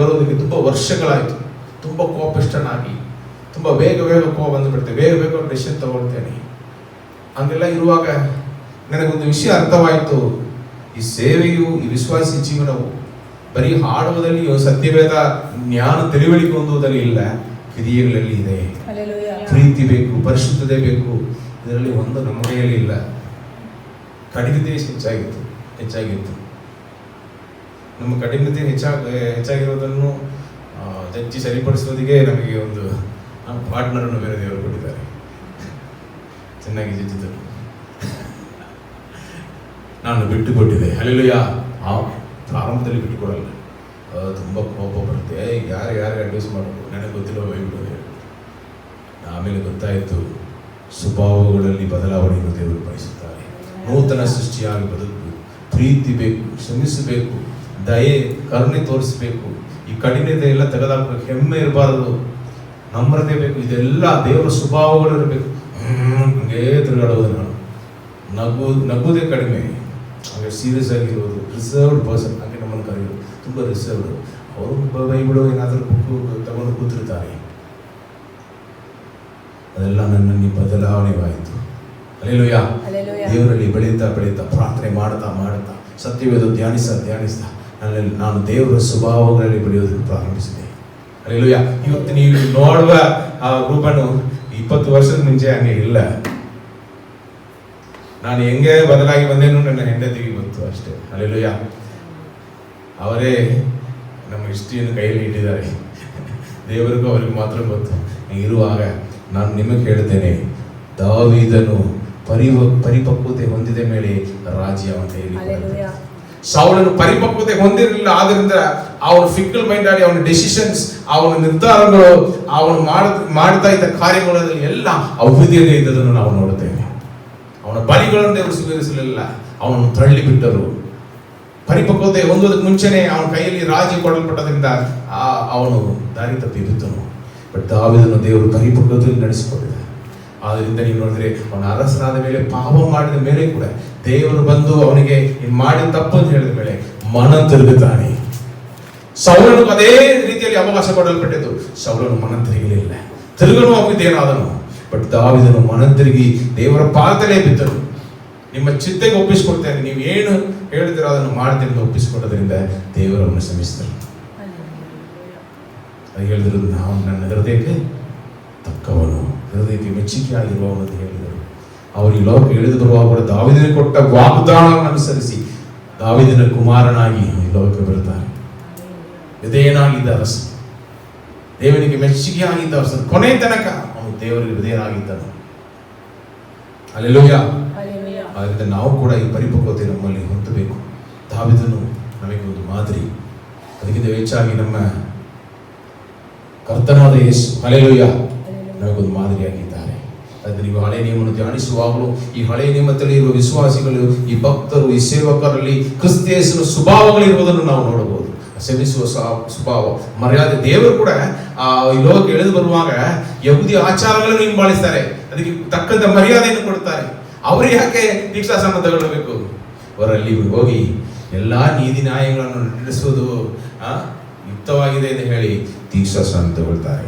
ಬರೋದಕ್ಕೆ ತುಂಬ ವರ್ಷಗಳಾಯಿತು. ತುಂಬ ಕೋಪಿಷ್ಟನಾಗಿ, ತುಂಬ ಬೇಗ ಕೋಪ ಬಂದುಬಿಡ್ತೇನೆ, ಬೇಗ ಡಿಸಿಷನ್ ತಗೊಳ್ತೇನೆ. ಹಂಗೆಲ್ಲ ಇರುವಾಗ ನನಗೊಂದು ವಿಷಯ ಅರ್ಥವಾಯಿತು. ಈ ಸೇವೆಯು, ಈ ವಿಶ್ವಾಸಿ ಜೀವನವು ಬರೀ ಹಾಡುವುದಲ್ಲಿ, ಸತ್ಯವೇದ ಜ್ಞಾನ ತಿಳುವಳಿಕೆ ಹೊಂದುವುದರಲ್ಲಿ ಇಲ್ಲ, ಕ್ರಿಯೆಗಳಲ್ಲಿ ಇದೆ. ಪ್ರೀತಿ ಬೇಕು, ಪರಿಶುದ್ಧತೆ ಬೇಕು. ಇದರಲ್ಲಿ ಒಂದು ನಮ್ಮ ಕೈಯಲ್ಲಿ ಇಲ್ಲ. ಕಠಿಣತೆ ಹೆಚ್ಚಾಗಿತ್ತು. ನಮ್ಮ ಕಠಿಣತೆ ಹೆಚ್ಚಾಗಿರೋದನ್ನು ಜಜ್ಜಿ ಸರಿಪಡಿಸೋದಿಗೆ ನಮಗೆ ಒಂದು ಪಾರ್ಟ್ನರನ್ನು ಬೇರೆ ದೇವರು ಕೊಟ್ಟಿದ್ದಾರೆ. ಚೆನ್ನಾಗಿ ಜಜ್ಜಿದರು. ನಾನು ಬಿಟ್ಟುಕೊಟ್ಟಿದ್ದೆ. ಹಲ್ಲೆಲೂಯಾ. ಪ್ರಾರಂಭದಲ್ಲಿ ಬಿಟ್ಟುಕೊಡಲ್ಲ, ತುಂಬ ಕೋಪ ಬರುತ್ತೆ. ಯಾರಿಗೆ ಅಡ್ವೈಸ್ ಮಾಡೋದು ನನಗೆ ಗೊತ್ತಿಲ್ಲ, ಬೈಬಿಡೋದು. ಆಮೇಲೆ ಗೊತ್ತಾಯಿತು, ಸ್ವಭಾವಗಳಲ್ಲಿ ಬದಲಾವಣೆಯನ್ನು ದೇವರು ಬಯಸುತ್ತಾರೆ. ನೂತನ ಸೃಷ್ಟಿಯಾಗಿ ಬದುಕು, ಪ್ರೀತಿ ಬೇಕು, ಶ್ರಮಿಸಬೇಕು, ದಯೆ, ಕರುಣೆ ತೋರಿಸಬೇಕು. ಈ ಕಠಿಣತೆ ಎಲ್ಲ ತೆಗೆದಾಕಬೇಕು. ಹೆಮ್ಮೆ ಇರಬಾರದು, ನಮ್ರತೆ ಬೇಕು. ಇದೆಲ್ಲ ದೇವರ ಸ್ವಭಾವಗಳು ಇರಬೇಕು. ಹಂಗೇ ತಿರುಗಾಡೋದು. ನಾನು ನಗುವುದೇ ಕಡಿಮೆ, ಹಾಗೆ ಸೀರಿಯಸ್ ಆಗಿರೋದು, ರಿಸರ್ವ್ಡ್ ಪರ್ಸನ್ ಹಾಗೆ ನಮ್ಮನ್ನು ಕರೆಯೋದು, ತುಂಬ ರಿಸರ್ವ್ಡ್. ಅವರು ಬೈಬಿಡು ಏನಾದರೂ ಬುಕ್ಕು ತಗೊಂಡು ಕೂತಿರ್ತಾರೆ. ಅದೆಲ್ಲ ನನ್ನಲ್ಲಿ ಬದಲಾವಣೆವಾಯಿತು. ಹಲ್ಲೆಲೂಯಾ. ದೇವರಲ್ಲಿ ಬೆಳೀತಾ ಪ್ರಾರ್ಥನೆ ಮಾಡ್ತಾ ಸತ್ಯವೇದ ಧ್ಯಾನಿಸ್ತಾ ನಾನು ದೇವರ ಸ್ವಭಾವಗಳಲ್ಲಿ ಬೆಳೆಯೋದಕ್ಕೆ ಪ್ರಾರಂಭಿಸಿದೆ. ಹಲ್ಲೆಲೂಯಾ. ಇವತ್ತು ನೀವು ನೋಡುವ ಆ ರೂಪನು 20 ವರ್ಷದ ಮುಂಚೆ ಹಂಗೆ ಇಲ್ಲ. ನಾನು ಹೆಂಗೆ ಬದಲಾಗಿ ಬಂದೇನು ನನ್ನ ಹೆಂಡತಿಗೆ ಗೊತ್ತು ಅಷ್ಟೇ. ಹಲ್ಲೆಲೂಯಾ. ಅವರೇ ನಮ್ಮ ಹಿಸ್ಟ್ರಿಯನ್ನು ಕೈಯಲ್ಲಿ ಇಟ್ಟಿದ್ದಾರೆ. ದೇವರಿಗೂ ಅವರಿಗೆ ಮಾತ್ರ ಗೊತ್ತು. ಇರುವಾಗ ನಾನು ನಿಮಗೆ ಹೇಳ್ತೇನೆ, ದಾವೀದನು ಪರಿಪಕ್ವತೆ ಹೊಂದಿದ ಮೇಲೆ ರಾಜ್ಯ ಅಂತ ಹೇಳಿ ಸೌಲನು ಪರಿಪಕ್ವತೆ ಹೊಂದಿರಲಿಲ್ಲ. ಆದ್ದರಿಂದ ಅವನು ಫಿಕ್ಕಲ್ ಮೈಂಡ್ ಆಗಿ ಅವನ ಡೆಸಿಷನ್ಸ್, ಅವನ ನಿರ್ಧಾರಗಳು, ಅವನು ಮಾಡ್ತಾ ಇದ್ದ ಕಾರ್ಯಗಳಲ್ಲಿ ಎಲ್ಲ ಅವಿಧಿಯಲ್ಲೇ ಇದ್ದದನ್ನು ನಾವು ನೋಡುತ್ತೇವೆ. ಅವನ ಬಲಿಗಳನ್ನು ದೇವರು ಸ್ವೀಕರಿಸಲಿಲ್ಲ, ಅವನನ್ನು ತಳ್ಳಿ ಬಿಟ್ಟರು. ಪರಿಪಕ್ವತೆ ಹೊಂದೋದಕ್ಕೆ ಮುಂಚೆನೆ ಅವನ ಕೈಯಲ್ಲಿ ರಾಜ್ಯ ಕೊಡಲ್ಪಟ್ಟದ್ರಿಂದ ಅವನು ದಾರಿ ತಪ್ಪಿ ಬಿದ್ದನು. ಬಟ್ ದಾವೀದನು ದೇವರು ಪರಿಪಕ್ವತೆಯಲ್ಲಿ ನಡೆಸಿಕೊಂಡಿದ್ದ. ಆದ್ದರಿಂದ ನೀವು ನೋಡಿದ್ರೆ ಅವನ ಅರಸನಾದ ಮೇಲೆ ಪಾಪ ಮಾಡಿದ ಮೇಲೆ ಕೂಡ ದೇವರು ಬಂದು ಅವನಿಗೆ ಮಾಡಿದ ತಪ್ಪು ಅಂತ ಹೇಳಿದ ಮೇಲೆ ಮನ ತಿರುಗುತ್ತಾನೆ. ಸೌಲನು ಅದೇ ರೀತಿಯಲ್ಲಿ ಅವಕಾಶ ಕೊಡಲ್ಪಟ್ಟಿದ್ದು, ಸೌಲನು ಮನ ತಿರುಗಲಿಲ್ಲ, ತಿರುಗನು ಆಗಿದ್ದೇನಾದನು. ಬಟ್ ದಾವೀದನು ಮನ ತಿರುಗಿ ದೇವರ ಪಾದದಲ್ಲೇ ಬಿದ್ದನು. ನಿಮ್ಮ ಚಿಂತೆಗೆ ಒಪ್ಪಿಸಿಕೊಡ್ತೇನೆ, ನೀವು ಏನು ಹೇಳಿದಿರೋ ಅದನ್ನು ಮಾಡ್ತೇನೆ ಅಂತ ಒಪ್ಪಿಸಿಕೊಟ್ಟದ್ರಿಂದ ದೇವರನ್ನು ಶ್ರಮಿಸಿದರು. ಅದು ಹೇಳಿದ್ರು, ನಾವು ನನ್ನ ಹೃದಯಕ್ಕೆ ತಕ್ಕವನು, ಹೃದಯಕ್ಕೆ ಮೆಚ್ಚುಗೆಯಾಗಿರುವವನು ಅಂತ ಹೇಳಿದರು. ಅವರು ಈ ಲೋಕ ಇಳಿದು ಬರುವಾಗ ಕೂಡ ದಾವೀದನಿಗೆ ಕೊಟ್ಟ ವಾಗ್ದಾನವನ್ನು ಅನುಸರಿಸಿ ದಾವೀದನ ಕುಮಾರನಾಗಿ ಈ ಲೋಕಕ್ಕೆ ಬರುತ್ತಾರೆ. ವಿಧೇಯನಾಗಿದ್ದ ಅರಸ, ದೇವನಿಗೆ ಮೆಚ್ಚುಗೆಯಾಗಿದ್ದ ಅರಸ, ಕೊನೆ ತನಕ ಅವನು ದೇವರಿಗೆ ವಿಧೇಯನಾಗಿದ್ದನು. ಹಲ್ಲೆಲೂಯಾ. ಆದ್ದರಿಂದ ನಾವು ಕೂಡ ಈ ಪರಿಪಕ್ವತೆ ನಮ್ಮಲ್ಲಿ ಹೊಂದಬೇಕು. ದಾವೀದನು ನಮಗೆ ಒಂದು ಮಾದರಿ. ಅದಕ್ಕಿಂತ ಹೆಚ್ಚಾಗಿ ನಮ್ಮ ಕರ್ತನಾದ ಯೇಸು, ಹಲ್ಲೆಲೂಯಾ, ನಮಗೊಂದು ಮಾದರಿಯಾಗಿದ್ದಾರೆ. ಅದು ನೀವು ಹಳೆಯ ನಿಯಮವನ್ನು ಧ್ಯಾನಿಸುವಾಗಲೂ ಈ ಹಳೆಯ ನಿಯಮದಲ್ಲಿ ಇರುವ ವಿಶ್ವಾಸಿಗಳು, ಈ ಭಕ್ತರು, ಈ ಸೇವಕರಲ್ಲಿ ಕ್ರಿಸ್ತೇಸನ ಸ್ವಭಾವಗಳಿರುವುದನ್ನು ನಾವು ನೋಡಬಹುದು. ಶ್ರಮಿಸುವ ಸ್ವಭಾವ, ಮರ್ಯಾದೆ. ದೇವರು ಕೂಡ ಈ ಲೋಕಕ್ಕೆ ಇಳಿದು ಬರುವಾಗ ಯಹೂದಿ ಆಚಾರಗಳನ್ನು ಹಿಂಬಾಲಿಸ್ತಾರೆ, ಅದಕ್ಕೆ ತಕ್ಕಂತ ಮರ್ಯಾದೆಯನ್ನು ಕೊಡುತ್ತಾರೆ. ಅವರು ಯಾಕೆ ದೀಕ್ಷಾಸ್ನಾನ ತಗೊಳ್ಳಬೇಕು? ಅವರಲ್ಲಿ ಹೋಗಿ ಎಲ್ಲಾ ನೀತಿ ನ್ಯಾಯಗಳನ್ನು ನಡೆಸುವುದು ಯುಕ್ತವಾಗಿದೆ ಎಂದು ಹೇಳಿ ದೀಕ್ಷಾಸ್ನಾನ ತಗೊಳ್ತಾರೆ.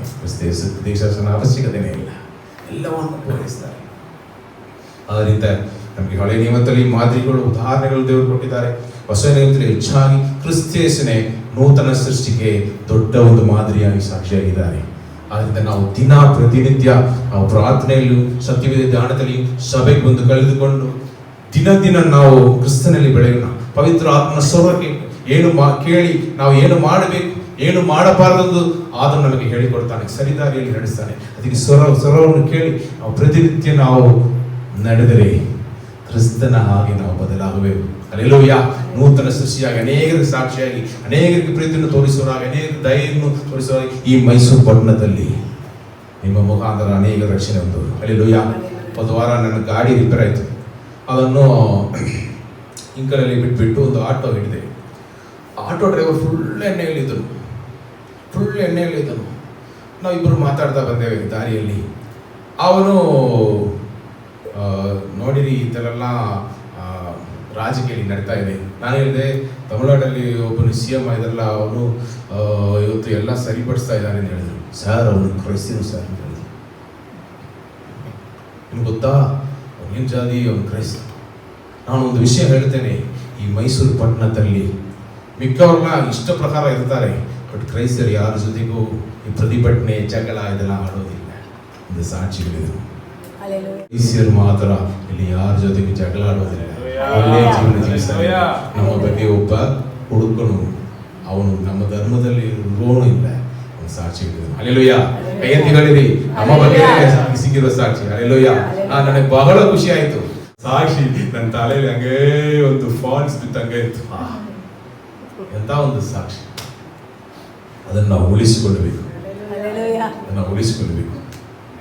ದೀಕ್ಷಾಸ್ನಾನ ಅವಶ್ಯಕತೆನೇ ಇಲ್ಲ, ಎಲ್ಲವನ್ನು ಪೂರೈಸ್ತಾರೆ. ಆದ್ದರಿಂದ ನಮಗೆ ಹಳೆ ನಿಯಮದಲ್ಲಿ ಮಾದರಿಗಳು, ಉದಾಹರಣೆಗಳು ದೇವರು ಕೊಟ್ಟಿದ್ದಾರೆ. ಹೊಸ ನಿಯಮದಲ್ಲಿ ಹೆಚ್ಚಾಗಿ ಕ್ರಿಸ್ತೇಸನೇ ನೂತನ ಸೃಷ್ಟಿಗೆ ದೊಡ್ಡ ಒಂದು ಮಾದರಿಯಾಗಿ ಸಾಕ್ಷಿಯಾಗಿದ್ದಾರೆ. ಆದ್ದರಿಂದ ನಾವು ಪ್ರತಿನಿತ್ಯ ನಾವು ಪ್ರಾರ್ಥನೆಯಲ್ಲೂ ಸತ್ಯವೇದ ಧ್ಯಾನದಲ್ಲಿ ಸಭೆಗೆ ಬಂದು ಕಳೆದುಕೊಂಡು ದಿನ ನಾವು ಕ್ರಿಸ್ತನಲ್ಲಿ ಬೆಳೆಯೋಣ. ಪವಿತ್ರ ಆತ್ಮನ ಸ್ವರಕ್ಕೆ ಕೇಳಿ ನಾವು ಏನು ಮಾಡಬೇಕು, ಏನು ಮಾಡಬಾರದು ಆದರೂ ನಮಗೆ ಹೇಳಿಕೊಡ್ತಾನೆ, ಸರಿದಾರಿಯಲ್ಲಿ ನಡೆಸ್ತಾನೆ. ಅದಕ್ಕೆ ಸ್ವರವನ್ನು ಕೇಳಿ ನಾವು ಪ್ರತಿನಿತ್ಯ ನಾವು ನಡೆದರೆ ಕ್ರಿಸ್ತನ ಹಾಗೆ ನಾವು ಬದಲಾಗಬೇಕು. ಹಲ್ಲೆಲೂಯಾ. ನೂತನ ಸೃಷ್ಟಿಯಾಗಿ ಅನೇಕರ ಸಾಕ್ಷಿಯಾಗಿ ಅನೇಕರಿಗೆ ಪ್ರೀತಿಯನ್ನು ತೋರಿಸುವರಾಗಿ ಅನೇಕ ದಯೆಯನ್ನು ತೋರಿಸುವರಾಗಿ ಈ ಮೈಸೂರು ಪಟ್ಟಣದಲ್ಲಿ ನಿಮ್ಮ ಮುಖಾಂತರ ಅನೇಕ ರಕ್ಷಣೆ ಹೊಂದೋದು. ಹಲ್ಲೆಲೂಯಾ. ಒಂದು ವಾರ ನನ್ನ ಗಾಡಿ ರಿಪೇರ್ ಆಯಿತು. ಅದನ್ನು ಇಂಕಲಲ್ಲಿ ಬಿಟ್ಬಿಟ್ಟು ಒಂದು ಆಟೋ ಹಿಡಿದೆ. ಆಟೋ ಡ್ರೈವರ್ ಫುಲ್ ಎಣ್ಣೆಯಲ್ಲಿದ್ದನು. ನಾವು ಇಬ್ಬರು ಮಾತಾಡ್ತಾ ಬಂದೇವೆ ದಾರಿಯಲ್ಲಿ. ಅವನು ನೋಡಿರಿ ಈ ಥರ ಎಲ್ಲ ರಾಜಕೀಯ ನಡೀತಾ ಇದೆ. ನಾನು ಹೇಳಿದೆ, ತಮಿಳುನಾಡಲ್ಲಿ ಒಬ್ಬನು CM ಇದೆಲ್ಲ, ಅವನು ಇವತ್ತು ಎಲ್ಲ ಸರಿಪಡಿಸ್ತಾ ಇದ್ದಾನೆ ಅಂತ ಹೇಳಿದ್ರು. ಸರ್, ಅವನು ಕ್ರೈಸ್ತನು ಸರ್ ಅಂತ ಹೇಳಿದ್ರು. ನಿಮ್ಗೆ ಗೊತ್ತಾ ಅವನೇನು ಜಾತಿ? ಅವನು ಕ್ರೈಸ್ತ. ನಾನು ಒಂದು ವಿಷಯ ಹೇಳ್ತೇನೆ, ಈ ಮೈಸೂರು ಪಟ್ಟಣದಲ್ಲಿ ಮಿಕ್ಕವ್ರನ್ನ ಇಷ್ಟ ಪ್ರಕಾರ ಇರ್ತಾರೆ, ಬಟ್ ಕ್ರೈಸ್ತರು ಯಾರ ಜೊತೆಗೂ ಈ ಪ್ರತಿಭಟನೆ, ಜಗಳ ಇದೆಲ್ಲ ಆಡೋದಿಲ್ಲ. ಒಂದು ಸಾಕ್ಷಿಗಳಿದೆ. ಕ್ರೈಸ್ತರು ಮಾತ್ರ ಇಲ್ಲಿ ಯಾರ ಜೊತೆಗೂ ಜಗಳ ಆಡೋದಿಲ್ಲ, ಒಳ್ಳೆಯ ಜೀವನ ಜೀವಿಸ್ತಾರೆ. ನಮ್ಮ ಬಗ್ಗೆ ಒಬ್ಬ ಹುಡುಕನು, ಅವನು ನಮ್ಮ ಧರ್ಮದಲ್ಲಿ ರೋಣು ಇಲ್ಲ, ಅವನು ಸಾಕ್ಷಿಗಳಿದೆ. ಹಲ್ಲೆಲೂಯಾ. ಕೈ ಎತ್ತಿಗಳಿರಿ, ನಮ್ಮ ಬಗ್ಗೆ ಸಿಕ್ಕಿರೋ ಸಾಕ್ಷಿ. ಹಲ್ಲೆಲೂಯಾ. ನನಗೆ ಬಹಳ ಖುಷಿ ಆಯ್ತು. ಸಾಕ್ಷಿ ನನ್ನ ತಲೆಯಲ್ಲಿ ಹಂಗೇ ಒಂದು ಫಾಲ್ಸ್ ಬಿತ್ತಂಗೆ ಇತ್ತು. ಎಂತ ಒಂದು ಸಾಕ್ಷಿ. ಅದನ್ನು ನಾವು ಉಳಿಸಿಕೊಳ್ಳಬೇಕು.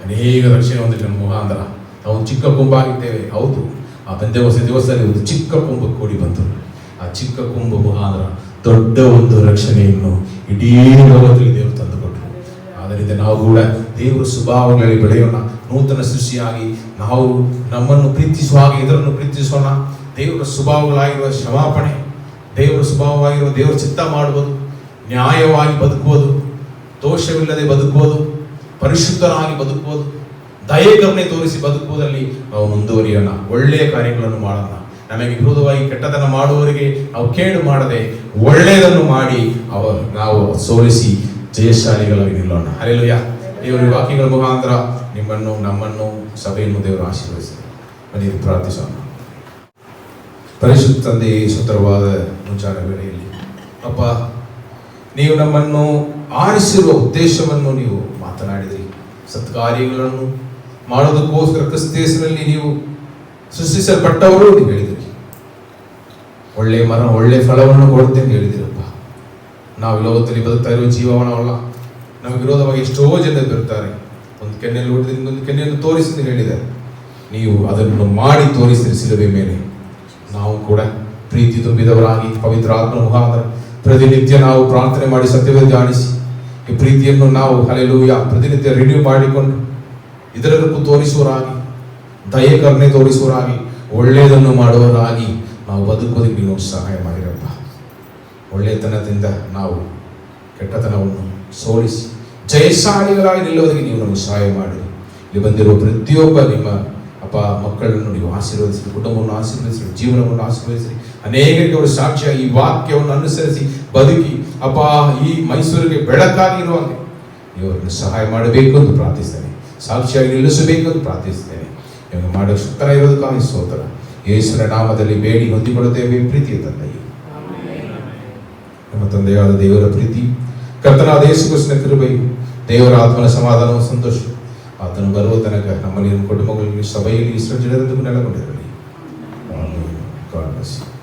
ಅನೇಕ ರಕ್ಷಣೆ ಹೊಂದಿದೆ ನಮ್ಮ ಮುಖಾಂತರ. ನಾವು ಚಿಕ್ಕ ಕೊಂಬಾಗಿದ್ದೇವೆ, ಹೌದು. ಆ ಪಂಚವರ್ಷ ದಿವಸದಲ್ಲಿ ಒಂದು ಚಿಕ್ಕ ಕೊಂಬ ಕೂಡಿ ಬಂತು. ಆ ಚಿಕ್ಕ ಕೊಂಬ ಮುಖಾಂತರ ದೊಡ್ಡ ಒಂದು ರಕ್ಷಣೆಯನ್ನು ಇಡೀ ಲೋಕದಲ್ಲಿ ದೇವರು ತಂದುಕೊಟ್ಟರು. ಆದ್ದರಿಂದ ನಾವು ಕೂಡ ದೇವರ ಸ್ವಭಾವಗಳಲ್ಲಿ ಬೆಳೆಯೋಣ. ನೂತನ ಸೃಷ್ಟಿಯಾಗಿ ನಾವು ನಮ್ಮನ್ನು ಪ್ರೀತಿಸುವ ಹಾಗೆ ಇದರನ್ನು ಪ್ರೀತಿಸೋಣ. ದೇವರ ಸ್ವಭಾವಗಳಾಗಿರುವ ಕ್ಷಮಾಪಣೆ, ದೇವರ ಸ್ವಭಾವವಾಗಿರುವ ದೇವರ ಚಿತ್ತ ಮಾಡುವುದು, ನ್ಯಾಯವಾಗಿ ಬದುಕುವುದು, ದೋಷವಿಲ್ಲದೆ ಬದುಕುವುದು, ಪರಿಶುದ್ಧರಾಗಿ ಬದುಕುವುದು, ದಯೆ ಕರುಣೆ ತೋರಿಸಿ ಬದುಕುವುದರಲ್ಲಿ ನಾವು ಮುಂದುವರಿಯೋಣ. ಒಳ್ಳೆಯ ಕಾರ್ಯಗಳನ್ನು ಮಾಡೋಣ. ನಮಗೆ ವಿರೋಧವಾಗಿ ಕೆಟ್ಟತನ ಮಾಡುವವರಿಗೆ ನಾವು ಕೇಡು ಮಾಡದೆ ಒಳ್ಳೆಯದನ್ನು ಮಾಡಿ ನಾವು ಸೋಲಿಸಿ ಜಯಶಾಲಿಗಳಾಗಿ ನಿಲ್ಲೋಣ. ಹಲ್ಲೆಲೂಯಾ. ದೇವರ ವಾಕ್ಯಗಳ ಮುಖಾಂತರ ನಿಮ್ಮನ್ನು, ನಮ್ಮನ್ನು, ಸಭೆಯನ್ನು ದೇವರು ಆಶೀರ್ವದಿಸಲಿ. ಬನ್ನಿರಿ ಪ್ರಾರ್ಥಿಸೋಣ. ಪರಿಶುದ್ಧ ತಂದೆ, ಸುಂದರವಾದ ಮುಂಚಾದ ವೇಳೆಯಲ್ಲಿ ಅಪ್ಪ, ನೀವು ನಮ್ಮನ್ನು ಆರಿಸಿರುವ ಉದ್ದೇಶವನ್ನು ನೀವು ಮಾತನಾಡಿದ್ರಿ. ಸತ್ಕಾರ್ಯಗಳನ್ನು ಮಾಡೋದಕ್ಕೋಸ್ಕರ ಕ್ರಿಸ್ತೇಸನಲ್ಲಿ ನೀವು ಸೃಷ್ಟಿಸಲ್ಪಟ್ಟವರು ನೀವು ಹೇಳಿದ್ರಿ. ಒಳ್ಳೆ ಮರ ಒಳ್ಳೆ ಫಲವನ್ನು ಕೊಡುತ್ತೆ ಅಂತ ಹೇಳಿದಿರಪ್ಪ. ನಾವು ಲೋಕದಲ್ಲಿ ಬದುಕ್ತಾ ಇರುವ ಜೀವನವಲ್ಲ, ನಮಗೆ ವಿರೋಧವಾಗಿ ಎಷ್ಟೋ ಜನ ಬರ್ತಾರೆ. ಒಂದು ಕೆನ್ನೆಯಲ್ಲಿ ಹೊಡೆದು ಇನ್ನೊಂದು ಕೆನ್ನೆಯನ್ನು ತೋರಿಸಿ ಅಂತ ಹೇಳಿದ್ದಾರೆ. ನೀವು ಅದನ್ನು ಮಾಡಿ ತೋರಿಸಿರಿ ಶಿಲುಬೆ ಮೇಲೆ. ನಾವು ಕೂಡ ಪ್ರೀತಿ ತುಂಬಿದವರಾಗಿ ಪವಿತ್ರ ಆತ್ಮ ಮುಖಾಂತರ ಪ್ರತಿನಿತ್ಯ ನಾವು ಪ್ರಾರ್ಥನೆ ಮಾಡಿ ಸತ್ಯವನ್ನು ಧ್ಯಾನಿಸಿ ಈ ಪ್ರೀತಿಯನ್ನು ನಾವು ಹಲ್ಲೆಲೂಯಾ ಪ್ರತಿನಿತ್ಯ ರಿನ್ಯೂ ಮಾಡಿಕೊಂಡು ಇದರಕ್ಕೂ ತೋರಿಸುವರಾಗಿ, ದಯೆ ಕರುಣೆ ತೋರಿಸುವರಾಗಿ, ಒಳ್ಳೆಯದನ್ನು ಮಾಡುವವರಾಗಿ ನಾವು ಬದುಕೋದಕ್ಕೆ ನೀವು ಸಹಾಯ ಮಾಡಿರಪ್ಪ. ಒಳ್ಳೆಯತನದಿಂದ ನಾವು ಕೆಟ್ಟತನವನ್ನು ಸೋಲಿಸಿ ಜಯಶಾಲಿಗಳಾಗಿ ನಿಲ್ಲುವುದಕ್ಕೆ ನೀವು ನಮಗೆ ಸಹಾಯ ಮಾಡಿರಿ. ಇಲ್ಲಿ ಬಂದಿರುವ ಪ್ರತಿಯೊಬ್ಬ ನಿಮ್ಮ ಅಪ್ಪ ಮಕ್ಕಳನ್ನು ನೀವು ಆಶೀರ್ವದಿಸಿರಿ, ಕುಟುಂಬವನ್ನು ಆಶೀರ್ವದಿಸಿರಿ, ಜೀವನವನ್ನು ಆಶೀರ್ವದಿಸಿರಿ. ಅನೇಕರಿಗೆ ಅವರು ಸಾಕ್ಷಿಯಾಗಿ ಈ ವಾಕ್ಯವನ್ನು ಅನುಸರಿಸಿ ಬದುಕಿ ಅಪ್ಪ ಈ ಮೈಸೂರಿಗೆ ಬೆಳಕಾಗಿ ಇರುವಂತೆ ನೀವು ಅವರನ್ನು ಸಹಾಯ ಮಾಡಬೇಕು ಎಂದು ಪ್ರಾರ್ಥಿಸ್ತೇನೆ. ಸಾಕ್ಷಿಯಾಗಿ ನಿಲ್ಲಿಸಬೇಕು ಎಂದು ಪ್ರಾರ್ಥಿಸ್ತೇನೆ. ನೀವು ಮಾಡೋ ಶಕ್ತರ ಇರೋದಕ್ಕಾಗಿ ಸ್ತೋತ್ರ. ಯೇಸುವಿನ ನಾಮದಲ್ಲಿ ಬೇಡಿ ಹೊಂದಿಕೊಳ್ಳುತ್ತೇವೆ ಪ್ರೀತಿಯ ತಂದೆಯೇ. ನಮ್ಮ ತಂದೆಯಾದ ದೇವರ ಪ್ರೀತಿ, ಕರ್ತನಾದ ಯೇಸು ಕ್ರಿಸ್ತನ ಕೃಪೆಯು, ದೇವರ ಆತ್ಮನ ಸಮಾಧಾನವು ಸಂತೋಷ ಆತನು ಬರುವ ತನಕ ನಮ್ಮಲ್ಲಿ ಕುಟುಂಬಗಳಲ್ಲಿ ಸಭೆಯಲ್ಲಿ ಇಷ್ಟು ಜನರನ್ನು ನೆಲೆಗೊಂಡಿರಲಿ. God bless you.